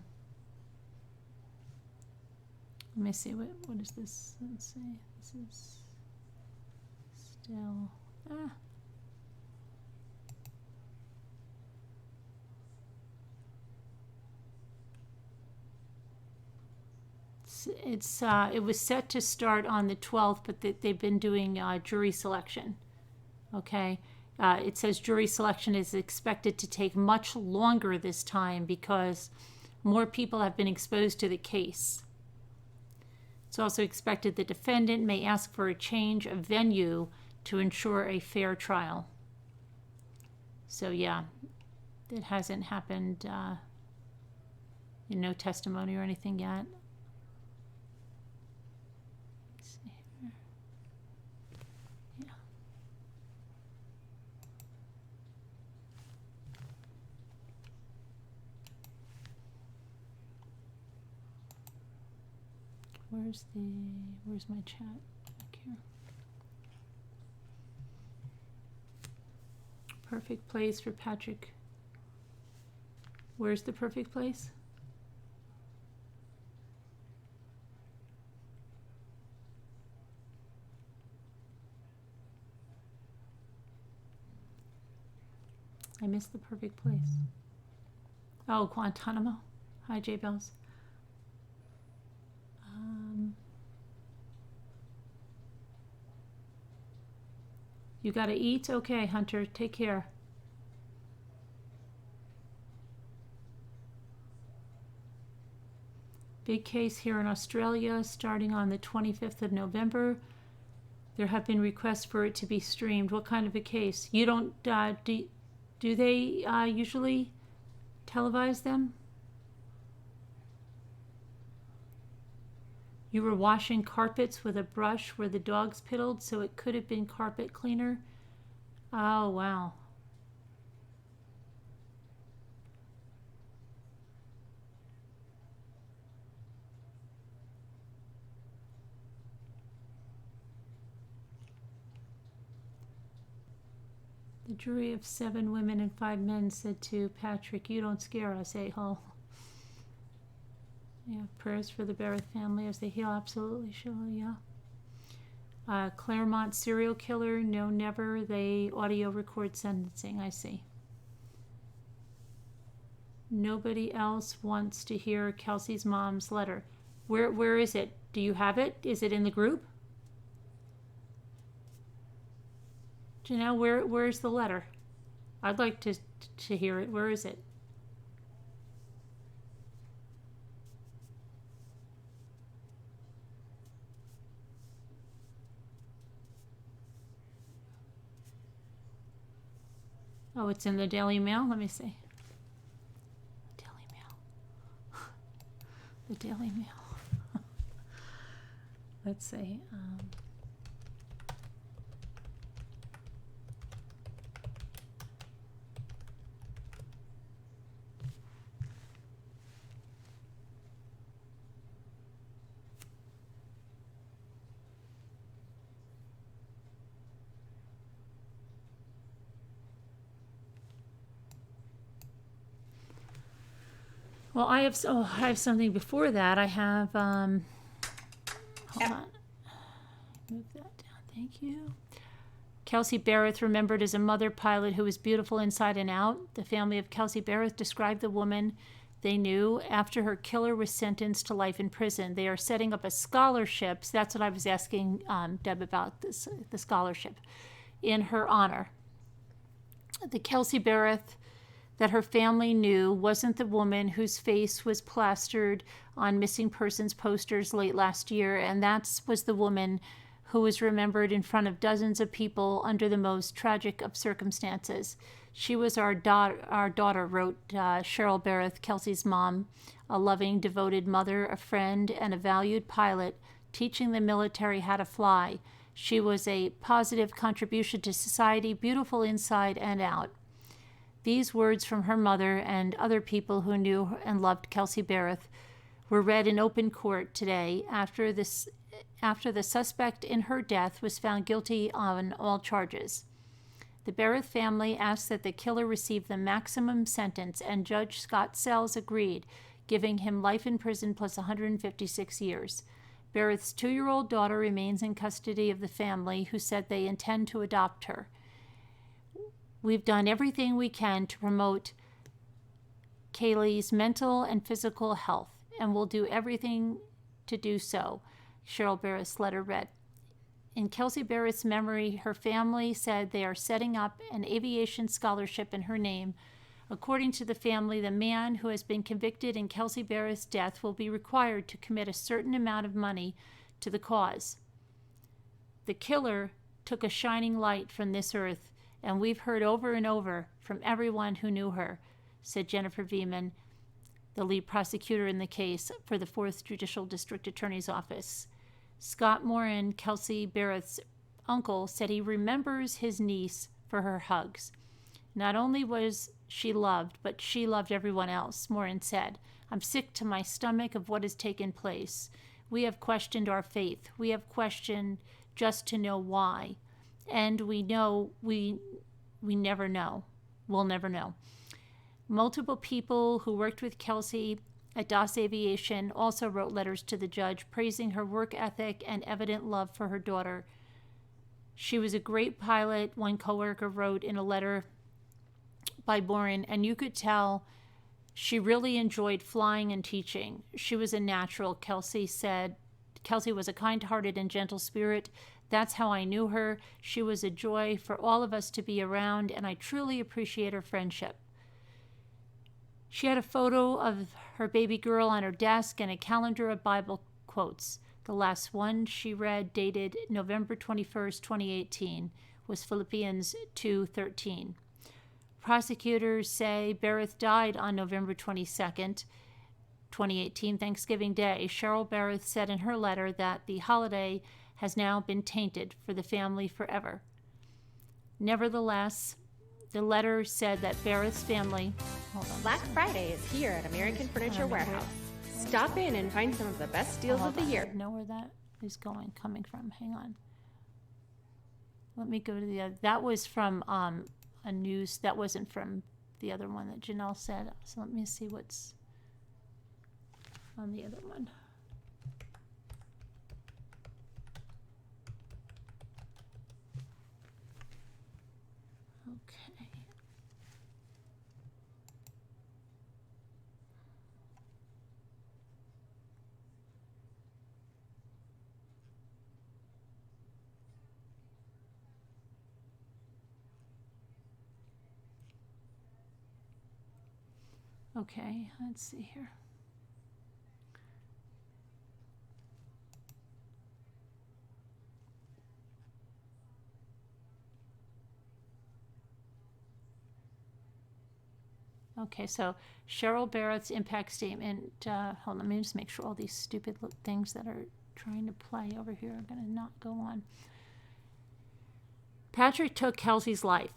me see, what is this? Let's see. This is still it was set to start on the 12th, but they've been doing jury selection. Okay. It says jury selection is expected to take much longer this time because more people have been exposed to the case. It's also expected the defendant may ask for a change of venue to ensure a fair trial. So yeah, it hasn't happened, no testimony or anything yet. Let's see here. Yeah. Where's my chat? Back here. Perfect place for Patrick. Where's the perfect place? I missed the perfect place. Oh, Guantanamo. Hi, J Bells. You gotta eat? Okay, Hunter, take care. Big case here in Australia starting on the 25th of November. There have been requests for it to be streamed. What kind of a case? You don't, do they usually televise them? You were washing carpets with a brush where the dogs piddled, so it could have been carpet cleaner. Oh, wow. The jury of 7 women and 5 men said to Patrick, "You don't scare us, a-hole." Yeah, prayers for the Berreth family as they heal. Absolutely, Sheila, yeah. Claremont serial killer, no, never. They audio record sentencing, I see. Nobody else wants to hear Kelsey's mom's letter. Where is it? Do you have it? Is it in the group? Janelle, where's the letter? I'd like to hear it. Where is it? Oh, it's in the Daily Mail? Let me see. Daily Mail. The Daily Mail. Let's see. Well, I have something before that. I have, hold on. Move that down. Thank you. Kelsey Berreth, remembered as a mother pilot who was beautiful inside and out. The family of Kelsey Berreth described the woman they knew after her killer was sentenced to life in prison. They are setting up a scholarship. So that's what I was asking Deb about, the scholarship, in her honor. The Kelsey Berreth that her family knew wasn't the woman whose face was plastered on missing persons posters late last year, and that was the woman who was remembered in front of dozens of people under the most tragic of circumstances. She was our daughter, wrote Cheryl Berreth, Kelsey's mom, a loving, devoted mother, a friend, and a valued pilot, teaching the military how to fly. She was a positive contribution to society, beautiful inside and out. These words from her mother and other people who knew and loved Kelsey Berreth were read in open court today after after the suspect in her death was found guilty on all charges. The Berreth family asked that the killer receive the maximum sentence, and Judge Scott Sells agreed, giving him life in prison plus 156 years. Berreth's 2-year-old daughter remains in custody of the family, who said they intend to adopt her. We've done everything we can to promote Kaylee's mental and physical health, and will do everything to do so, Cheryl Berreth's letter read. In Kelsey Berreth's memory, her family said they are setting up an aviation scholarship in her name. According to the family, the man who has been convicted in Kelsey Berreth's death will be required to commit a certain amount of money to the cause. The killer took a shining light from this earth, and we've heard over and over from everyone who knew her, said Jennifer Veman, the lead prosecutor in the case for the 4th Judicial District Attorney's Office. Scott Morin, Kelsey Berreth's uncle, said he remembers his niece for her hugs. Not only was she loved, but she loved everyone else, Morin said. I'm sick to my stomach of what has taken place. We have questioned our faith. We have questioned just to know why. And we know we never know. We'll never know. Multiple people who worked with Kelsey at DAS Aviation also wrote letters to the judge praising her work ethic and evident love for her daughter. She was a great pilot, one coworker wrote in a letter by Morin, and you could tell she really enjoyed flying and teaching. She was a natural, Kelsey said. Kelsey was a kind-hearted and gentle spirit. That's how I knew her. She was a joy for all of us to be around, and I truly appreciate her friendship. She had a photo of her baby girl on her desk and a calendar of Bible quotes. The last one she read, dated November 21st, 2018, was Philippians 2:13. Prosecutors say Berreth died on November 22nd, 2018, Thanksgiving Day. Cheryl Berreth said in her letter that the holiday has now been tainted for the family forever. Nevertheless, the letter said that Berreth's family... Black Friday is here at American Furniture Warehouse. Stop in and find some of the best deals of the year. I know where that is coming from. Hang on. Let me go to the other. That was from a news. That wasn't from the other one that Janelle said. So let me see what's on the other one. Okay. Okay, let's see here. Okay, so Cheryl Berreth's impact statement. Hold on, let me just make sure all these stupid things that are trying to play over here are going to not go on. Patrick took Kelsey's life.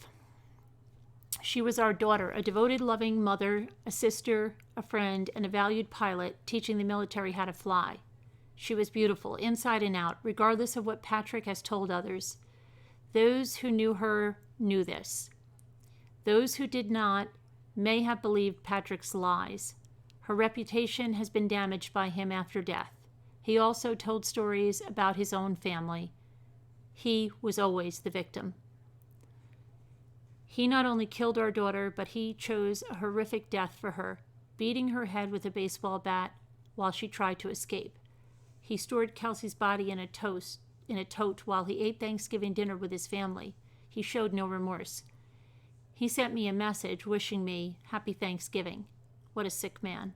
She was our daughter, a devoted, loving mother, a sister, a friend, and a valued pilot, teaching the military how to fly. She was beautiful, inside and out, regardless of what Patrick has told others. Those who knew her knew this. Those who did not may have believed Patrick's lies. Her reputation has been damaged by him after death. He also told stories about his own family. He was always the victim. He not only killed our daughter, but he chose a horrific death for her, beating her head with a baseball bat while she tried to escape. He stored Kelsey's body in a tote while he ate Thanksgiving dinner with his family. He showed no remorse. He sent me a message wishing me happy Thanksgiving. What a sick man.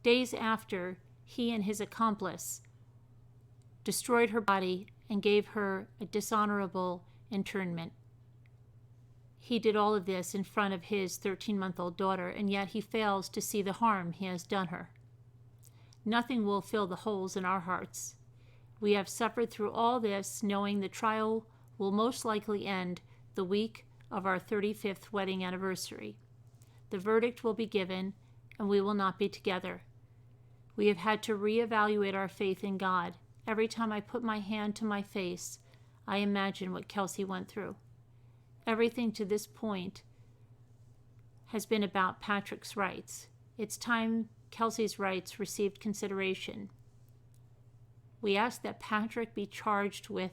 Days after, he and his accomplice destroyed her body and gave her a dishonorable internment. He did all of this in front of his 13-month-old daughter, and yet he fails to see the harm he has done her. Nothing will fill the holes in our hearts. We have suffered through all this, knowing the trial will most likely end the week of our 35th wedding anniversary. The verdict will be given, and we will not be together. We have had to reevaluate our faith in God every time I put my hand to my face, I imagine what Kelsey went through. Everything to this point has been about Patrick's rights. It's time Kelsey's rights received consideration. We ask that Patrick be charged with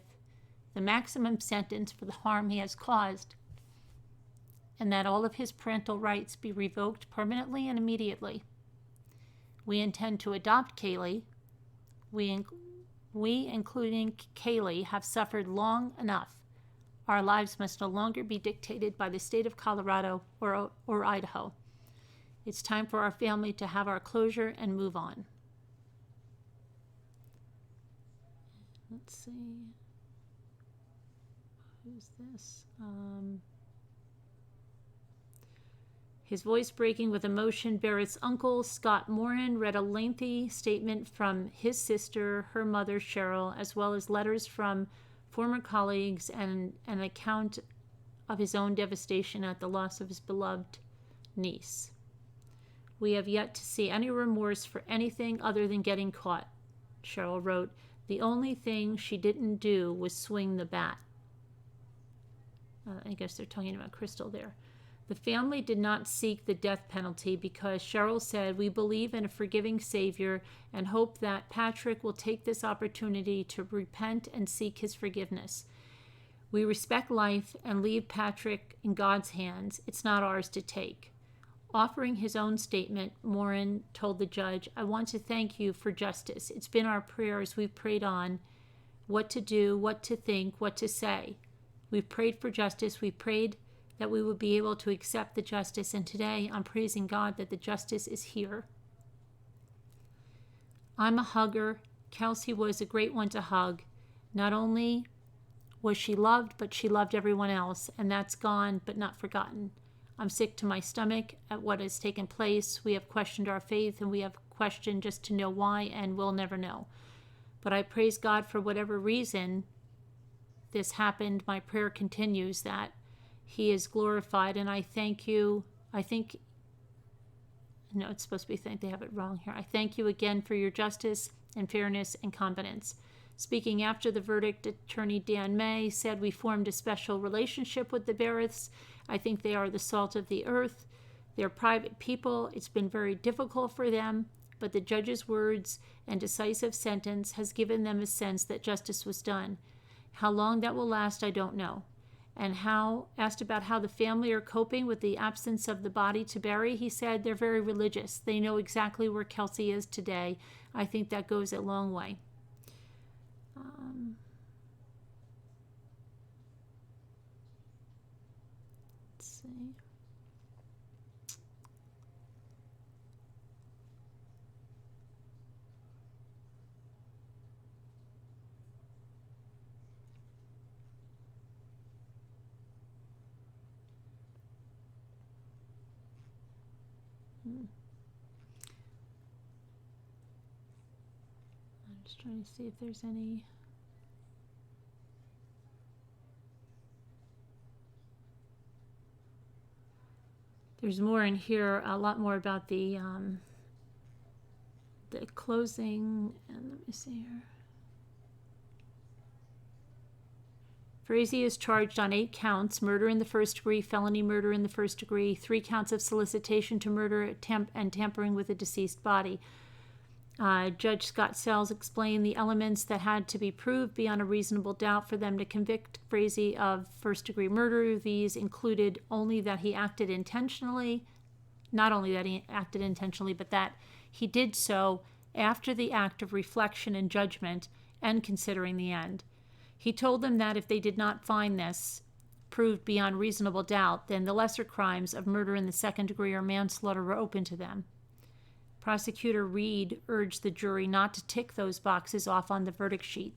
the maximum sentence for the harm he has caused, and that all of his parental rights be revoked permanently and immediately. We intend to adopt Kaylee. We, including Kaylee, have suffered long enough. Our lives must no longer be dictated by the state of Colorado or Idaho. It's time for our family to have our closure and move on. Let's see. Who's this? His voice breaking with emotion, Berreth's uncle, Scott Morin, read a lengthy statement from his sister, her mother, Cheryl, as well as letters from former colleagues and an account of his own devastation at the loss of his beloved niece. We have yet to see any remorse for anything other than getting caught, Cheryl wrote. The only thing she didn't do was swing the bat. I guess they're talking about Krystal there. The family did not seek the death penalty because Cheryl said, we believe in a forgiving Savior and hope that Patrick will take this opportunity to repent and seek his forgiveness. We respect life and leave Patrick in God's hands. It's not ours to take. Offering his own statement, Morin told the judge, I want to thank you for justice. It's been our prayers. We've prayed on what to do, what to think, what to say. We've prayed for justice. We prayed that we would be able to accept the justice, and today I'm praising God that the justice is here. I'm a hugger. Kelsey was a great one to hug. Not only was she loved, but she loved everyone else, and that's gone but not forgotten. I'm sick to my stomach at what has taken place. We have questioned our faith, and we have questioned just to know why, and we'll never know. But I praise God for whatever reason this happened. My prayer continues that He is glorified, and I thank you. No, it's supposed to be thank. They have it wrong here. I thank you again for your justice and fairness and competence. Speaking after the verdict, Attorney Dan May said, we formed a special relationship with the Berreths. I think they are the salt of the earth. They're private people. It's been very difficult for them, but the judge's words and decisive sentence has given them a sense that justice was done. How long that will last, I don't know. And asked about how the family are coping with the absence of the body to bury, he said they're very religious. They know exactly where Kelsey is today. I think that goes a long way. Let's see. I'm just trying to see if there's any. There's more in here, a lot more about the closing. And let me see here. Frazee is charged on 8 counts, murder in the first degree, felony murder in the first degree, 3 counts of solicitation to murder and tampering with a deceased body. Judge Scott Sells explained the elements that had to be proved beyond a reasonable doubt for them to convict Frazee of first-degree murder. These included only that he acted intentionally, not only that he acted intentionally, but that he did so after the act of reflection and judgment and considering the end. He told them that if they did not find this proved beyond reasonable doubt, then the lesser crimes of murder in the second degree or manslaughter were open to them. Prosecutor Reed urged the jury not to tick those boxes off on the verdict sheet,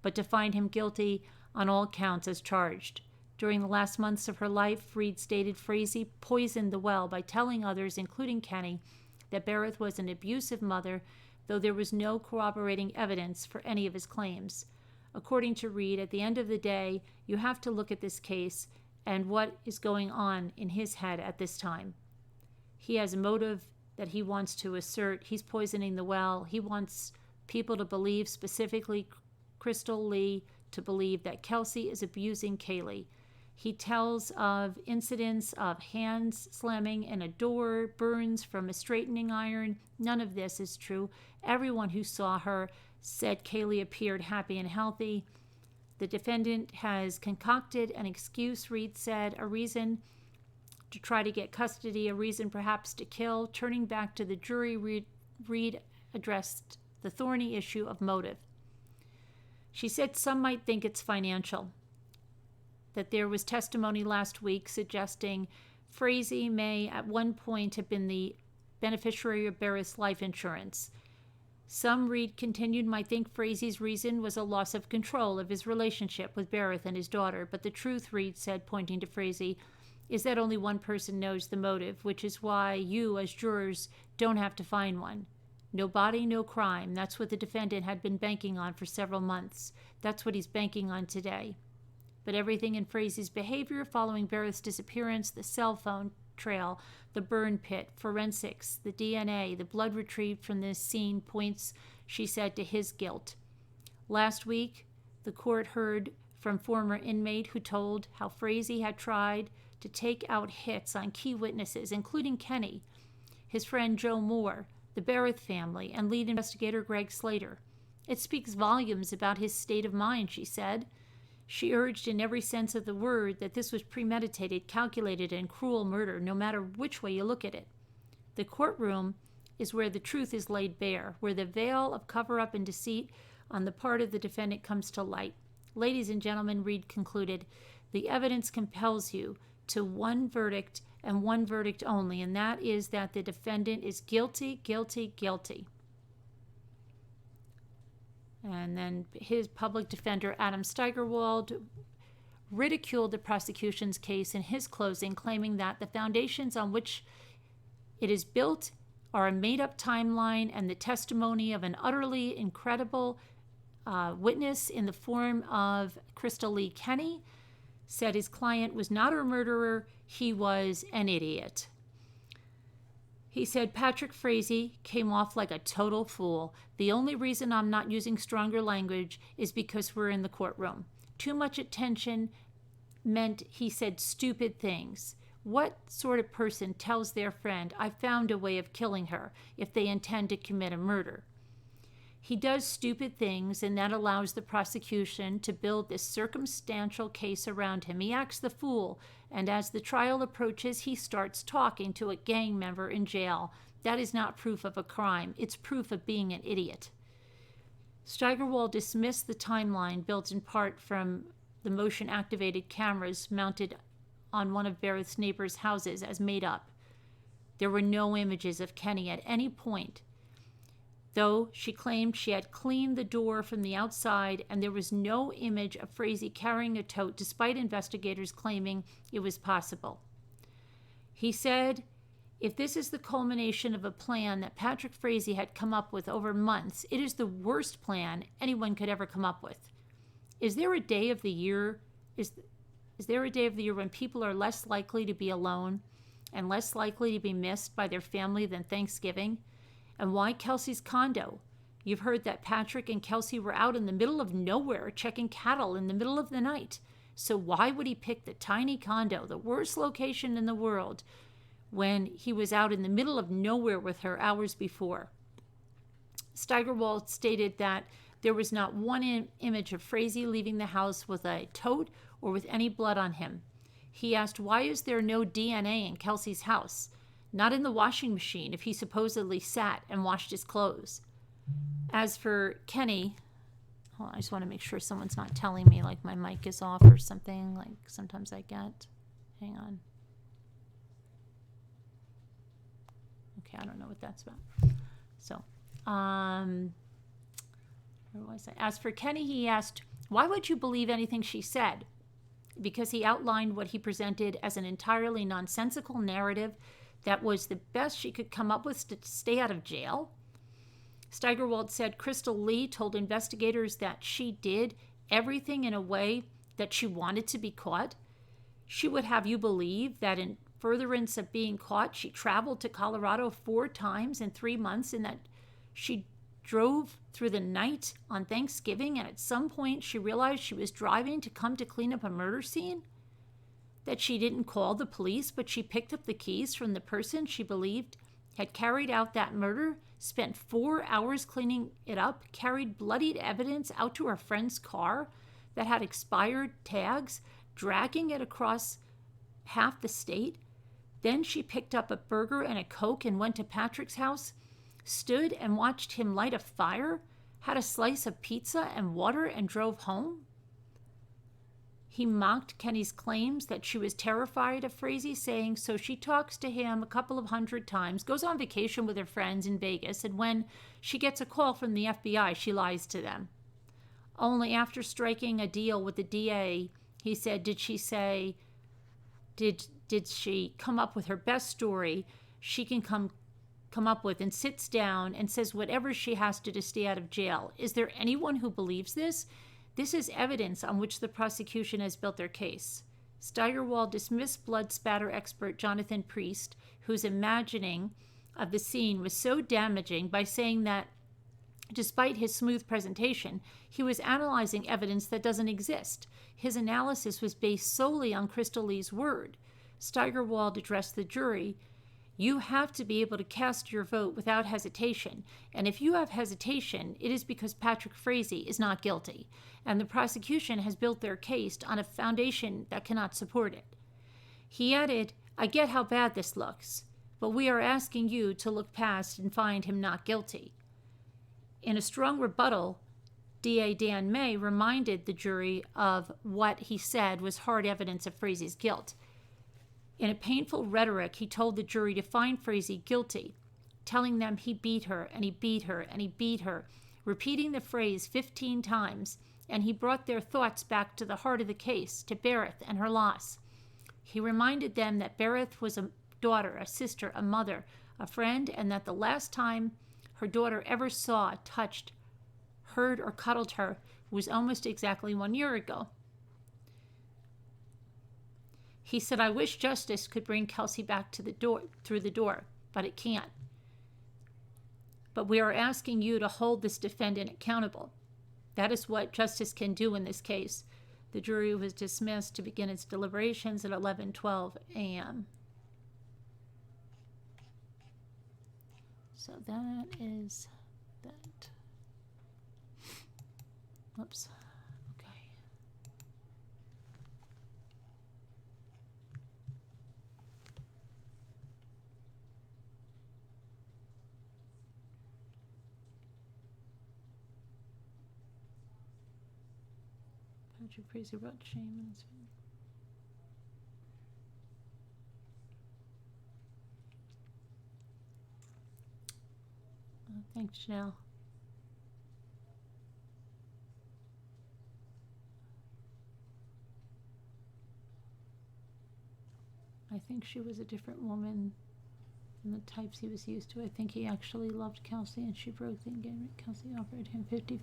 but to find him guilty on all counts as charged. During the last months of her life, Reed stated Frazee poisoned the well by telling others, including Kenney, that Berreth was an abusive mother, though there was no corroborating evidence for any of his claims. According to Reed, at the end of the day, you have to look at this case and what is going on in his head at this time. He has a motive that he wants to assert. He's poisoning the well. He wants people to believe, specifically Krystal Lee to believe that Kelsey is abusing Kaylee. He tells of incidents of hands slamming in a door, burns from a straightening iron. None of this is true. Everyone who saw her said Kaylee appeared happy and healthy. The defendant has concocted an excuse, Reed said, a reason to try to get custody, a reason perhaps to kill. Turning back to the jury, Reed addressed the thorny issue of motive. She said some might think it's financial, that there was testimony last week suggesting Frazee may at one point have been the beneficiary of Berreth's life insurance. Some, Reed continued, might think Frazee's reason was a loss of control of his relationship with Berreth and his daughter, but the truth, Reed said, pointing to Frazee, is that only one person knows the motive, which is why you, as jurors, don't have to find one. No body, no crime. That's what the defendant had been banking on for several months. That's what he's banking on today. But everything in Frazee's behavior following Berreth's disappearance, the cell phone trail, the burn pit, forensics, the DNA, the blood retrieved from this scene points, she said, to his guilt. Last week, the court heard from former inmate who told how Frazee had tried to take out hits on key witnesses, including Kenney, his friend Joe Moore, the Berreth family, and lead investigator Greg Slater. It speaks volumes about his state of mind, she said. She urged in every sense of the word that this was premeditated, calculated, and cruel murder, no matter which way you look at it. The courtroom is where the truth is laid bare, where the veil of cover-up and deceit on the part of the defendant comes to light. Ladies and gentlemen, Reed concluded, the evidence compels you to one verdict and one verdict only, and that is that the defendant is guilty, guilty, guilty. And then his public defender, Adam Steigerwald, ridiculed the prosecution's case in his closing, claiming that the foundations on which it is built are a made-up timeline and the testimony of an utterly incredible witness in the form of Krystal Lee Kenney, said his client was not a murderer, he was an idiot. He said Patrick Frazee came off like a total fool. The only reason I'm not using stronger language is because we're in the courtroom. Too much attention meant he said stupid things. What sort of person tells their friend, I found a way of killing her, if they intend to commit a murder? He does stupid things, and that allows the prosecution to build this circumstantial case around him. He acts the fool, and as the trial approaches, he starts talking to a gang member in jail. That is not proof of a crime. It's proof of being an idiot. Steigerwald dismissed the timeline built in part from the motion-activated cameras mounted on one of Berreth's neighbors' houses as made up. There were no images of Kenney at any point, though she claimed she had cleaned the door from the outside, and there was no image of Frazee carrying a tote, despite investigators claiming it was possible. He said, if this is the culmination of a plan that Patrick Frazee had come up with over months, it is the worst plan anyone could ever come up with. Is there a day of the year when people are less likely to be alone and less likely to be missed by their family than Thanksgiving? And why Kelsey's condo? You've heard that Patrick and Kelsey were out in the middle of nowhere checking cattle in the middle of the night. So why would he pick the tiny condo, the worst location in the world, when he was out in the middle of nowhere with her hours before? Steigerwald stated that there was not one image of Frazee leaving the house with a tote or with any blood on him. He asked, why is there no DNA in Kelsey's house? Not in the washing machine if he supposedly sat and washed his clothes. As for Kenney, I just want to make sure someone's not telling me like my mic is off or something, like sometimes I get. Hang on. Okay, I don't know what that's about. So, where was I? As for Kenney, he asked, why would you believe anything she said? Because he outlined what he presented as an entirely nonsensical narrative that was the best she could come up with to stay out of jail. Steigerwald said Krystal Lee told investigators that she did everything in a way that she wanted to be caught. She would have you believe that in furtherance of being caught, she traveled to Colorado 4 times in 3 months and that she drove through the night on Thanksgiving, and at some point she realized she was driving to come to clean up a murder scene? That she didn't call the police, but she picked up the keys from the person she believed had carried out that murder, spent 4 hours cleaning it up, carried bloodied evidence out to her friend's car that had expired tags, dragging it across half the state. Then she picked up a burger and a Coke and went to Patrick's house, stood and watched him light a fire, had a slice of pizza and water, and drove home. He mocked Kenney's claims that she was terrified of Frazee, saying so she talks to him a couple of 100 times, goes on vacation with her friends in Vegas, and when she gets a call from the FBI, she lies to them. Only after striking a deal with the DA, he said, did she come up with her best story she can come up with, and sits down and says whatever she has to stay out of jail. Is there anyone who believes this? This is evidence on which the prosecution has built their case. Steigerwald dismissed blood spatter expert Jonathan Priest, whose imagining of the scene was so damaging, by saying that despite his smooth presentation, he was analyzing evidence that doesn't exist. His analysis was based solely on Krystal Lee's word. Steigerwald addressed the jury. You have to be able to cast your vote without hesitation, and if you have hesitation, it is because Patrick Frazee is not guilty, and the prosecution has built their case on a foundation that cannot support it. He added, I get how bad this looks, but we are asking you to look past and find him not guilty. In a strong rebuttal, DA Dan May reminded the jury of what he said was hard evidence of Frazee's guilt. In a painful rhetoric, he told the jury to find Frazee guilty, telling them he beat her and he beat her and he beat her, repeating the phrase 15 times, and he brought their thoughts back to the heart of the case, to Berreth and her loss. He reminded them that Berreth was a daughter, a sister, a mother, a friend, and that the last time her daughter ever saw, touched, heard, or cuddled her was almost exactly 1 year ago. He said, I wish justice could bring Kelsey back to the door, through the door, but it can't. But we are asking you to hold this defendant accountable. That is what justice can do in this case. The jury was dismissed to begin its deliberations at 11:12 a.m. So that is that. Whoops. Okay. Patrick Frazee brought shame in his family. Thanks, Janelle. I think she was a different woman than the types he was used to. I think he actually loved Kelsey, and she broke the engagement. Kelsey offered him 50-50.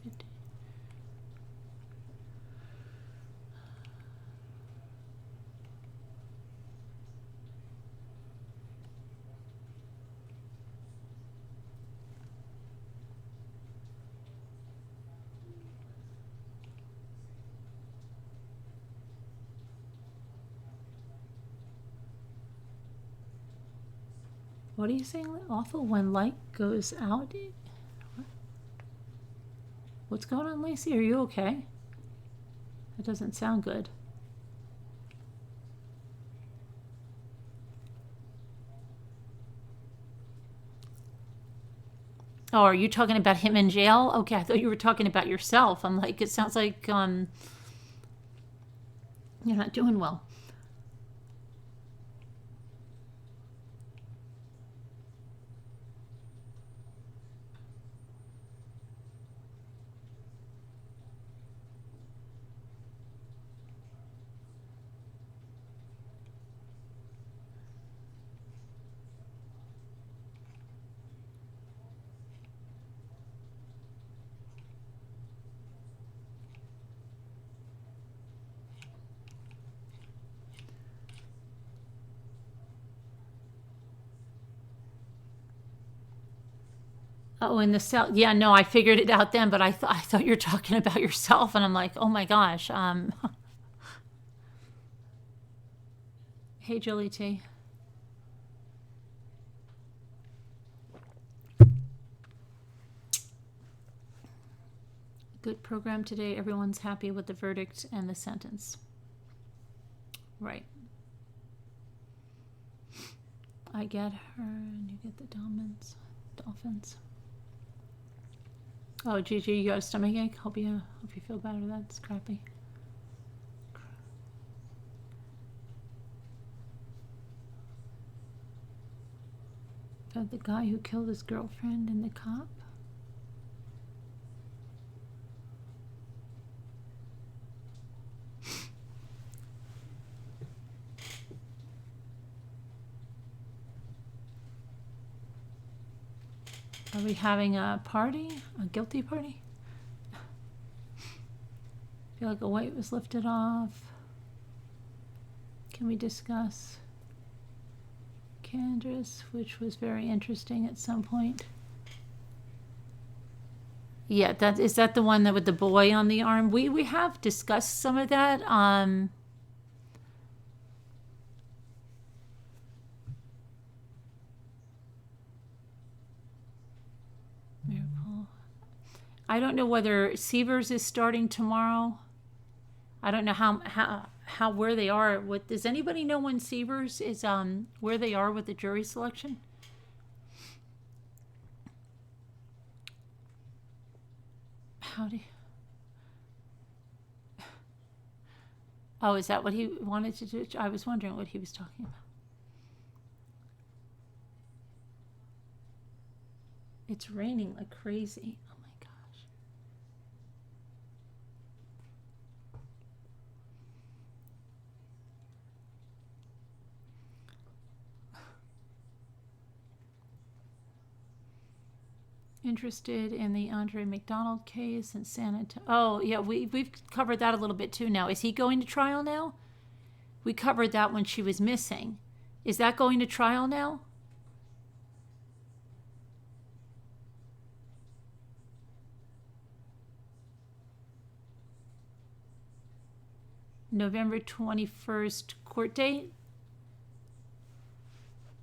What are you saying? Awful when light goes out? What's going on, Lacey? Are you okay? That doesn't sound good. Oh, are you talking about him in jail? Okay, I thought you were talking about yourself. I'm like, it sounds like you're not doing well. Oh, in the cell. Yeah, no, I figured it out then, but I thought you were talking about yourself, and I'm like, oh my gosh. Hey, Julie T. Good program today. Everyone's happy with the verdict and the sentence. Right. I get her, and you get the dolphins. Oh, Gigi, you got a stomachache? Hope you feel better. That's crappy. About the guy who killed his girlfriend and the cop. Are we having a party? A guilty party? Feel like a weight was lifted off. Can we discuss Candace, which was very interesting at some point? Yeah, is that the one that with the boy on the arm? We have discussed some of that. Miracle. I don't know whether Severs is starting tomorrow. I don't know how where they are. What does anybody know when Severs is where they are with the jury selection? Oh, is that what he wanted to do? I was wondering what he was talking about. It's raining like crazy. Oh my gosh. Interested in the Andre McDonald case in San Antonio. Oh, yeah, we've covered that a little bit too now. Is he going to trial now? We covered that when she was missing. Is that going to trial now? November 21st court date?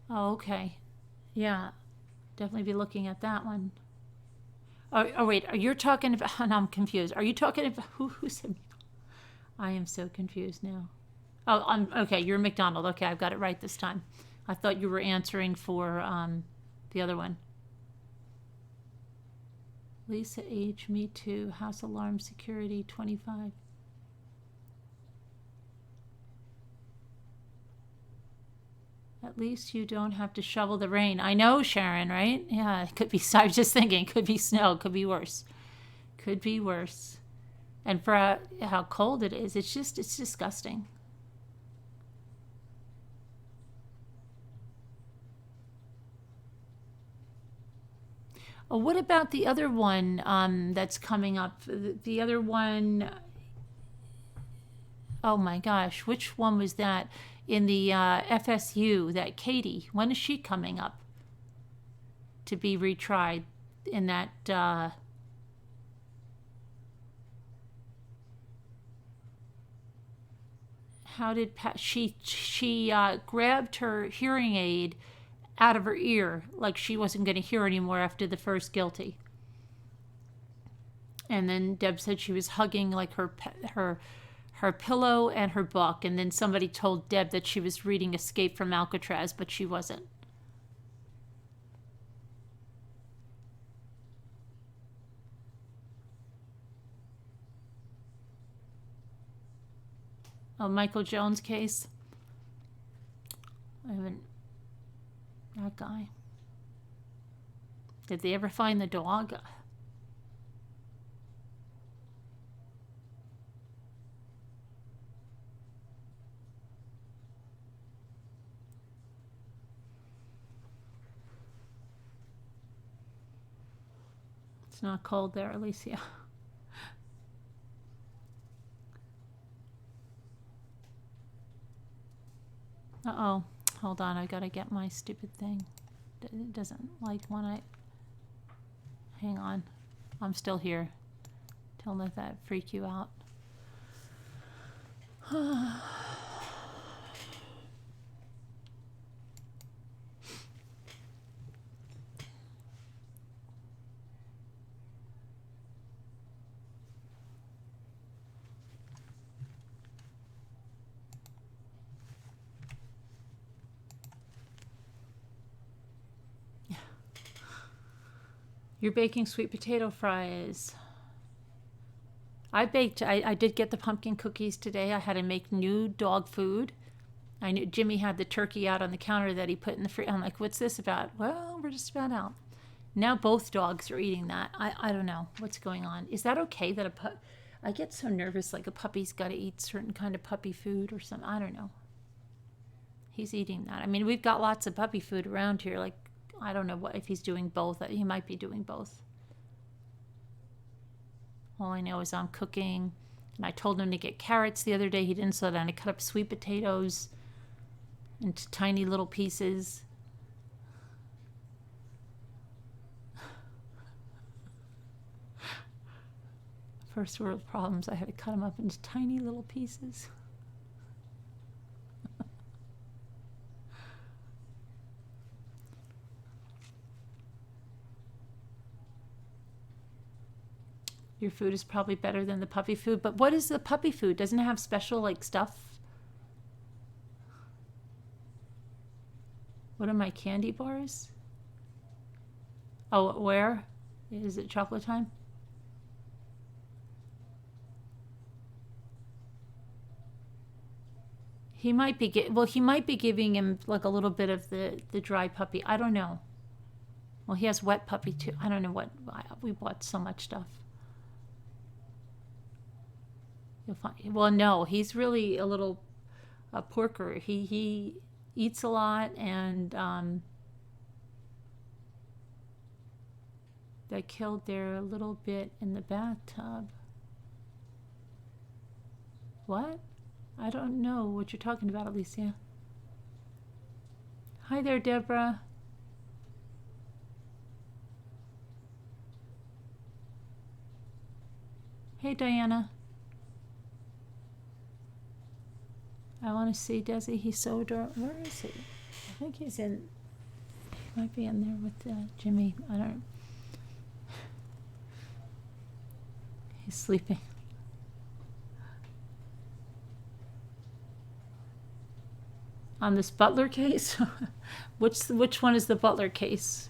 Oh, okay. Yeah, definitely be looking at that one. Oh wait, you're talking about, and I'm confused. Are you talking about, who said, I am so confused now. Oh, okay, you're McDonald. Okay, I've got it right this time. I thought you were answering for the other one. Lisa H, me too. House alarm security 25. At least you don't have to shovel the rain. I know, Sharon, right? Yeah, it could be, I was just thinking, it could be snow, it could be worse. Could be worse. And for how cold it is, it's disgusting. Oh, what about the other one that's coming up? The other one, oh my gosh, which one was that? In the FSU, that Katie, when is she coming up to be retried in that how did she grabbed her hearing aid out of her ear like she wasn't going to hear anymore after the first guilty, and then Deb said she was hugging like her pillow and her book, and then somebody told Deb that she was reading Escape from Alcatraz, but she wasn't. Oh, Michael Jones case. I haven't. That guy. Did they ever find the dog? It's not cold there, Alicia. Uh-oh. Hold on, I gotta get my stupid thing. It doesn't like when I... Hang on. I'm still here. Don't let that freak you out. You're baking sweet potato fries. I did get the pumpkin cookies today. I had to make new dog food. I knew Jimmy had the turkey out on the counter that he put in the fridge. I'm like, what's this about? Well, we're just about out. Now both dogs are eating that. I don't know what's going on. Is that okay that I get so nervous like a puppy's got to eat certain kind of puppy food or something. I don't know. He's eating that. I mean, we've got lots of puppy food around here. Like, I don't know if he's doing both. He might be doing both. All I know is I'm cooking. And I told him to get carrots the other day. He didn't, so then I cut up sweet potatoes into tiny little pieces. First world problems. I had to cut them up into tiny little pieces. Your food is probably better than the puppy food. But what is the puppy food? Doesn't it have special like stuff? What are my candy bars? Oh, where? Is it chocolate time? He might be giving him like a little bit of the dry puppy. I don't know. Well, he has wet puppy too. I don't know what. We bought so much stuff. You'll find. Well, no, he's really a little porker. He eats a lot, and they killed their little bit in the bathtub. What? I don't know what you're talking about, Alicia. Hi there, Deborah. Hey, Diana. I want to see Desi. He's so adorable. Where is he? I think he's in. He might be in there with Jimmy. I don't know. He's sleeping. On this Butler case? Which one is the Butler case?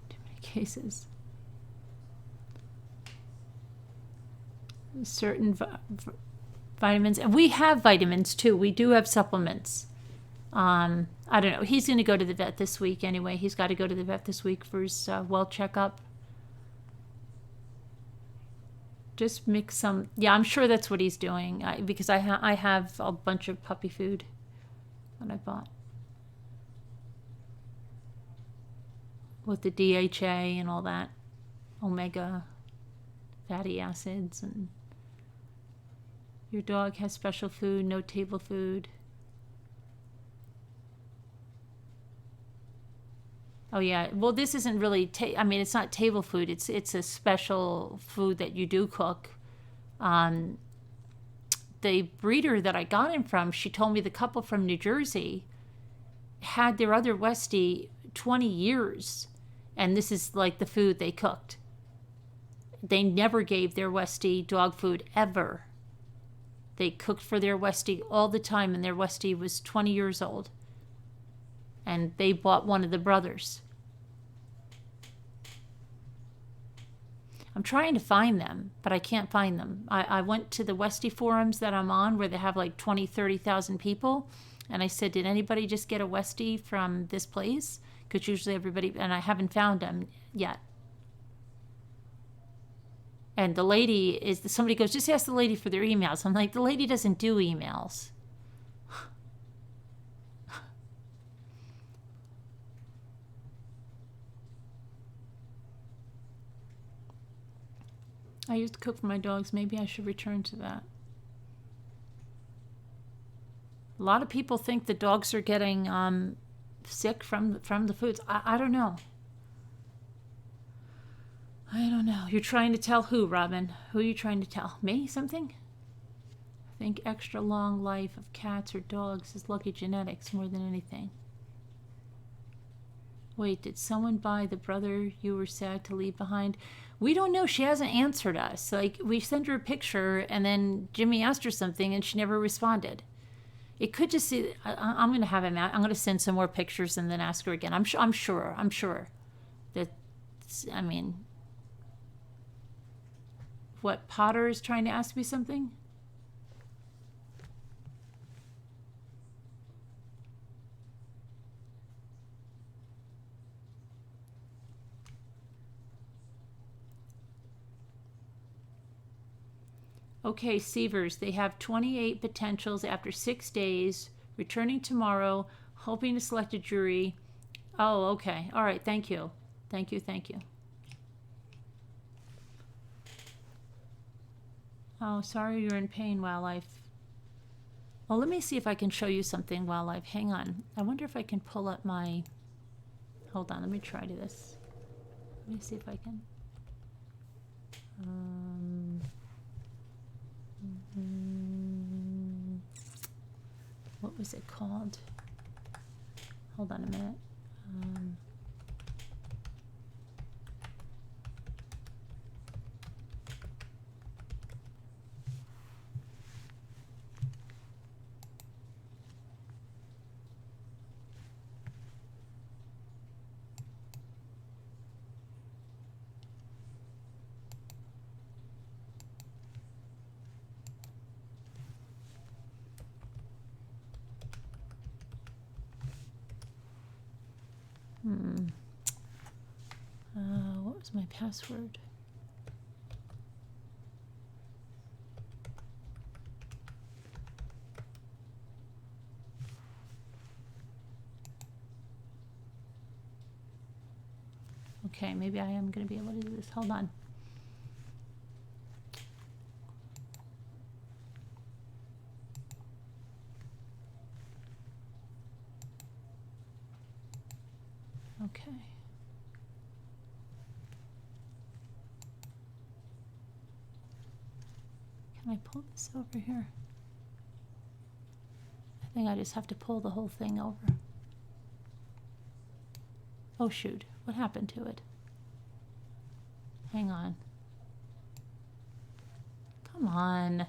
Too many cases. Certain vitamins, and we have vitamins too. We do have supplements. I don't know. He's going to go to the vet this week anyway. He's got to go to the vet this week for his well checkup. Just mix some. Yeah, I'm sure that's what he's doing because I have a bunch of puppy food that I bought with the DHA and all that, omega fatty acids. And your dog has special food, no table food. Oh yeah, well this isn't really, I mean it's not table food, it's a special food that you do cook. The breeder that I got him from, she told me the couple from New Jersey had their other Westie 20 years, and this is like the food they cooked. They never gave their Westie dog food ever. They cooked for their Westie all the time, and their Westie was 20 years old. And they bought one of the brothers. I'm trying to find them, but I can't find them. I went to the Westie forums that I'm on where they have like 20, 30,000 people. And I said, did anybody just get a Westie from this place? Because usually everybody, and I haven't found them yet. And the lady somebody goes, just ask the lady for their emails. I'm like, the lady doesn't do emails. I used to cook for my dogs. Maybe I should return to that. A lot of people think the dogs are getting sick from the foods. I don't know. I don't know. You're trying to tell who, Robin? Who are you trying to tell? Me something? I think extra long life of cats or dogs is lucky genetics more than anything. Wait, did someone buy the brother you were sad to leave behind? We don't know. She hasn't answered us. Like, we sent her a picture, and then Jimmy asked her something, and she never responded. It could just be, I'm going to have him out. I'm going to send some more pictures and then ask her again. I'm sure that, I mean, what, Potter is trying to ask me something? Okay, Sievers, they have 28 potentials after 6 days, returning tomorrow, hoping to select a jury. Oh, okay. All right, thank you. Thank you. Oh, sorry you're in pain, Wildlife. Well, let me see if I can show you something, Wildlife. Hang on. I wonder if I can pull up my... Hold on, let me try this. Let me see if I can... What was it called? Hold on a minute. What was my password? Okay, maybe I am going to be able to do this. Hold on. Okay. Can I pull this over here? I think I just have to pull the whole thing over. Oh shoot, what happened to it? Hang on. Come on.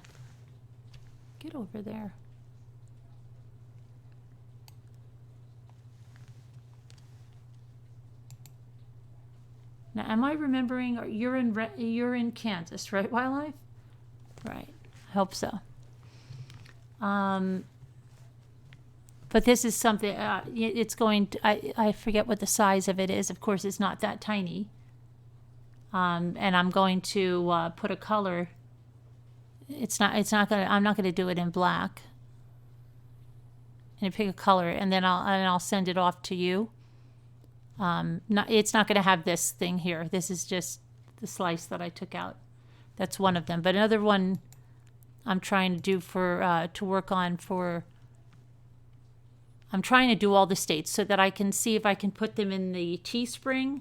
Get over there. Now, am I remembering, you're in Kansas, right, Wildlife? Right, I hope so. But this is something, it's going to, I forget what the size of it is. Of course, it's not that tiny. And I'm going to put a color. I'm not gonna do it in black. And pick a color, and then I'll send it off to you. It's not going to have this thing here. This is just the slice that I took out. That's one of them. But another one I'm trying to do to work on for... I'm trying to do all the states so that I can see if I can put them in the Teespring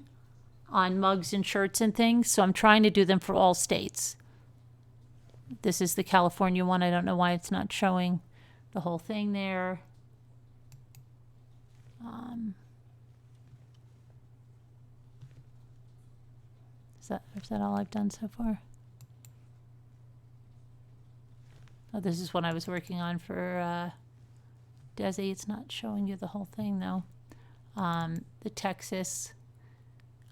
on mugs and shirts and things. So I'm trying to do them for all states. This is the California one. I don't know why it's not showing the whole thing there. Is that all I've done so far? Oh, this is what I was working on for Desi. It's not showing you the whole thing though. The Texas.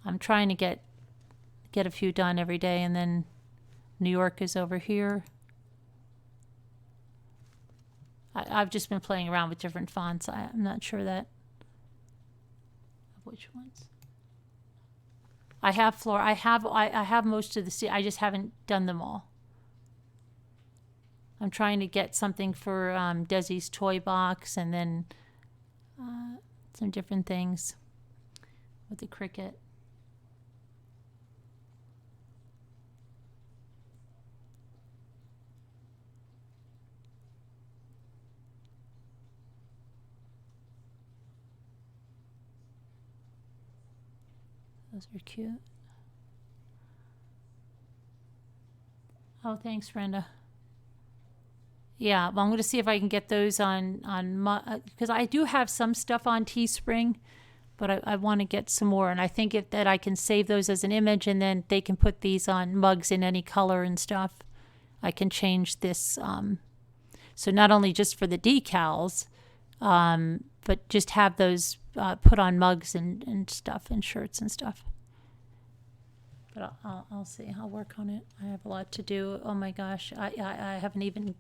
I'm trying to get a few done every day, and then New York is over here. I've just been playing around with different fonts. I'm not sure of which ones. I have I have most of the I just haven't done them all. I'm trying to get something for Desi's toy box, and then some different things with the Cricut. Those are cute. Oh, thanks, Brenda. Yeah, well, I'm going to see if I can get those on because I do have some stuff on Teespring, but I want to get some more. And I think that I can save those as an image, and then they can put these on mugs in any color and stuff. I can change this. So not only just for the decals, but just have those put on mugs and stuff and shirts and stuff. But I'll see. I'll work on it. I have a lot to do. Oh my gosh, I haven't even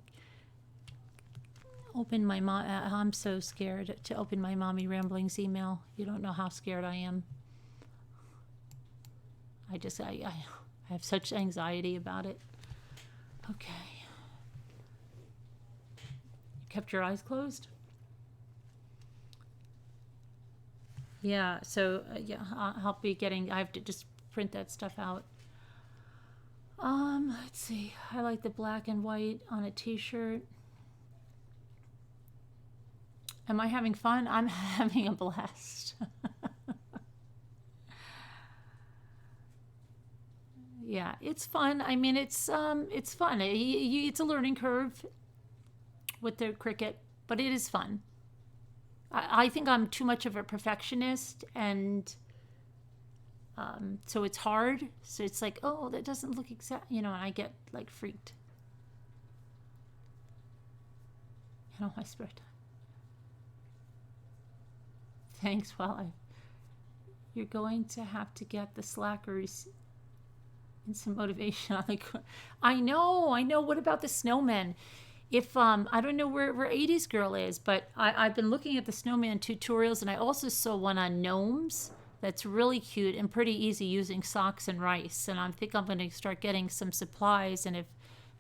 opened my mom. I'm so scared to open my Mommy Ramblings email. You don't know how scared I am. I have such anxiety about it. Okay. You kept your eyes closed? Yeah, so yeah, I'll be getting, I have to just print that stuff out. Let's see. I like the black and white on a t-shirt. Am I having fun? I'm having a blast. Yeah, it's fun. I mean, it's fun. It's a learning curve with the Cricut, but it is fun. I think I'm too much of a perfectionist, and so it's hard. So it's like, oh, that doesn't look exact, and I get like freaked. My spirit. Thanks, you're going to have to get the slackers and some motivation. I know. What about the snowmen? If I don't know where 80s Girl is, but I've been looking at the snowman tutorials, and I also saw one on gnomes that's really cute and pretty easy using socks and rice. And I think I'm going to start getting some supplies, and if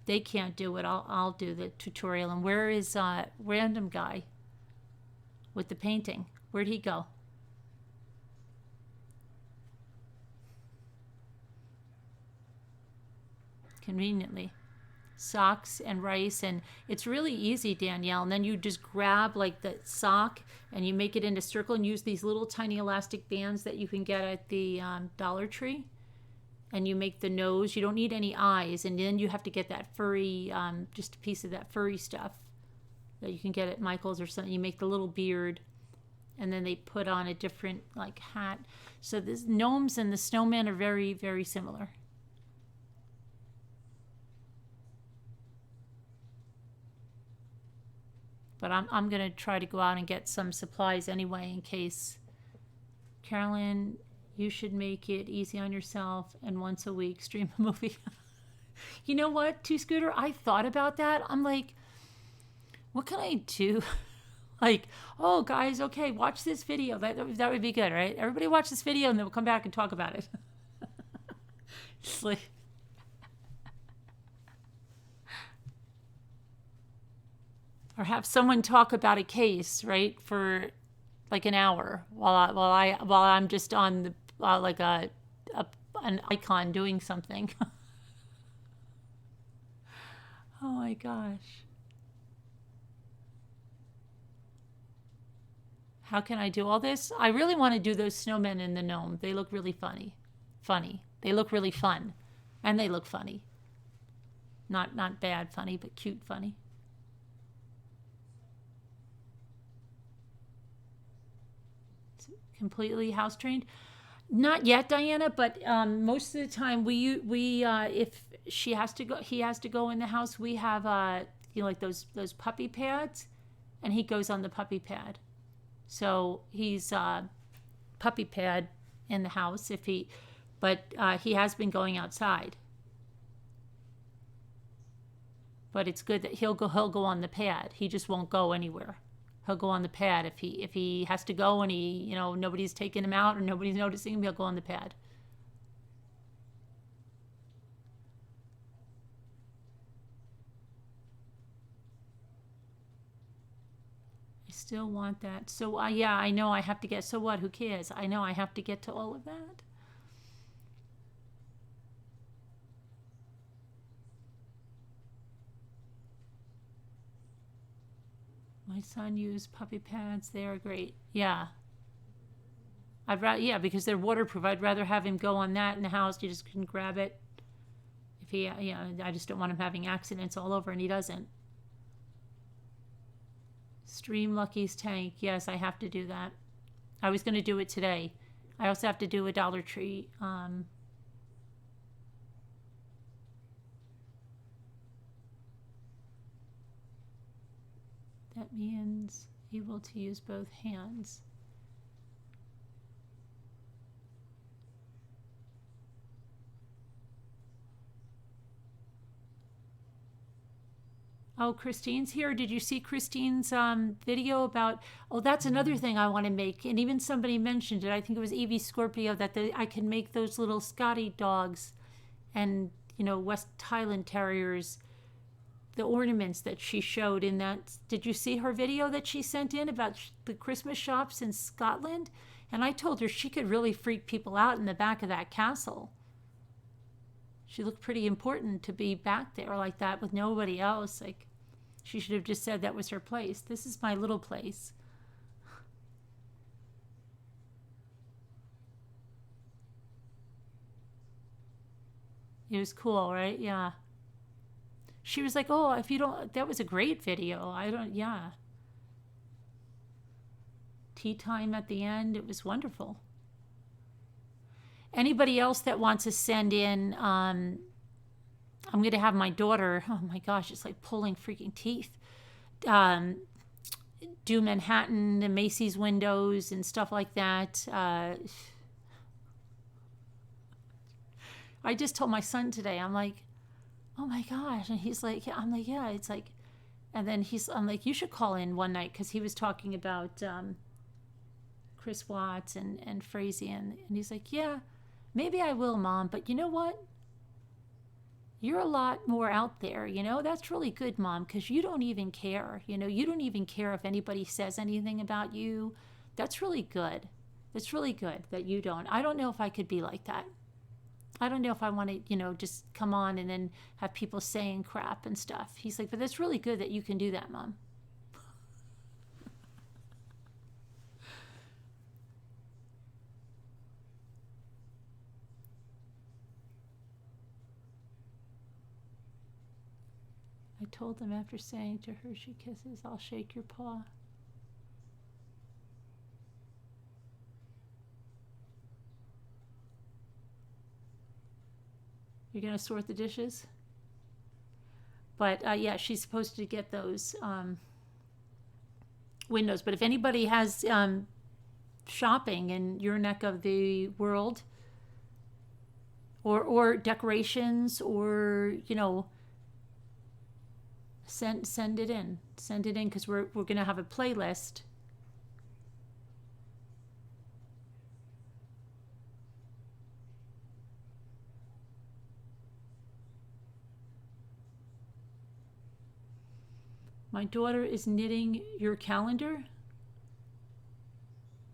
they can't do it, I'll do the tutorial. And where is random guy with the painting? Where'd he go? Conveniently. Socks and rice, and it's really easy, Danielle. And then you just grab like the sock and you make it into a circle and use these little tiny elastic bands that you can get at the Dollar Tree, and you make the nose. You don't need any eyes, and then you have to get that furry, just a piece of that furry stuff that you can get at Michael's or something. You make the little beard, and then they put on a different like hat. So the gnomes and the snowmen are very, very similar. But I'm going to try to go out and get some supplies anyway in case. Carolyn, you should make it easy on yourself and once a week stream a movie. You know what, Two Scooter? I thought about that. I'm like, what can I do? Like, oh, guys, okay, watch this video. That would be good, right? Everybody watch this video, and then we'll come back and talk about it. It's like... Or have someone talk about a case, right, for like an hour while I'm just on the like an icon doing something. Oh my gosh. How can I do all this? I really want to do those snowmen in the gnome. They look really funny. They look really fun, and they look funny. Not bad funny, but cute funny. Completely house trained? Not yet, Diana, but most of the time we if he has to go in the house, we have like those puppy pads, and he goes on the puppy pad. So he's puppy pad in the house but he has been going outside. But it's good that he'll go on the pad. He just won't go anywhere. He'll go on the pad if he has to go, and he nobody's taking him out or nobody's noticing him. He'll go on the pad. I still want that. So yeah, I know I have to get. So what? Who cares? I know I have to get to all of that. My son used puppy pads. They are great. Yeah. I'd rather, because they're waterproof. I'd rather have him go on that in the house. You just can grab it. If If he, you know, I just don't want him having accidents all over, and he doesn't. Stream Lucky's tank. Yes, I have to do that. I was going to do it today. I also have to do a Dollar Tree. That means able to use both hands. Oh, Christine's here. Did you see Christine's video about, oh, that's another thing I want to make. And even somebody mentioned it. I think it was Evie Scorpio, that I can make those little Scotty dogs and, you know, West Highland Terriers, the ornaments that she showed in that. Did you see her video that she sent in about the Christmas shops in Scotland? And I told her she could really freak people out in the back of that castle. She looked pretty important to be back there like that with nobody else. Like, she should have just said that was her place. This is my little place. It was cool, right? Yeah. She was like, oh, if you don't, that was a great video. I don't, yeah. Tea time at the end. It was wonderful. Anybody else that wants to send in, I'm going to have my daughter, oh my gosh, it's like pulling freaking teeth, do Manhattan and Macy's windows and stuff like that. I just told my son today, I'm like, oh my gosh. And he's like, I'm like, yeah, it's like, and then I'm like, you should call in one night, because he was talking about Chris Watts and Frazee, and he's like, yeah, maybe I will, Mom, but you know what? You're a lot more out there, you know? That's really good, Mom, because you don't even care. You know, you don't even care if anybody says anything about you. That's really good. It's really good that you don't. I don't know if I could be like that. I don't know if I want to, you know, just come on and then have people saying crap and stuff. He's like, but that's really good that you can do that, Mom. I told them after saying to her she kisses, I'll shake your paw. You're going to sort the dishes? But yeah, she's supposed to get those windows. But if anybody has shopping in your neck of the world, or decorations, or, you know, send it in. Send it in, because we're going to have a playlist. My daughter is knitting your calendar.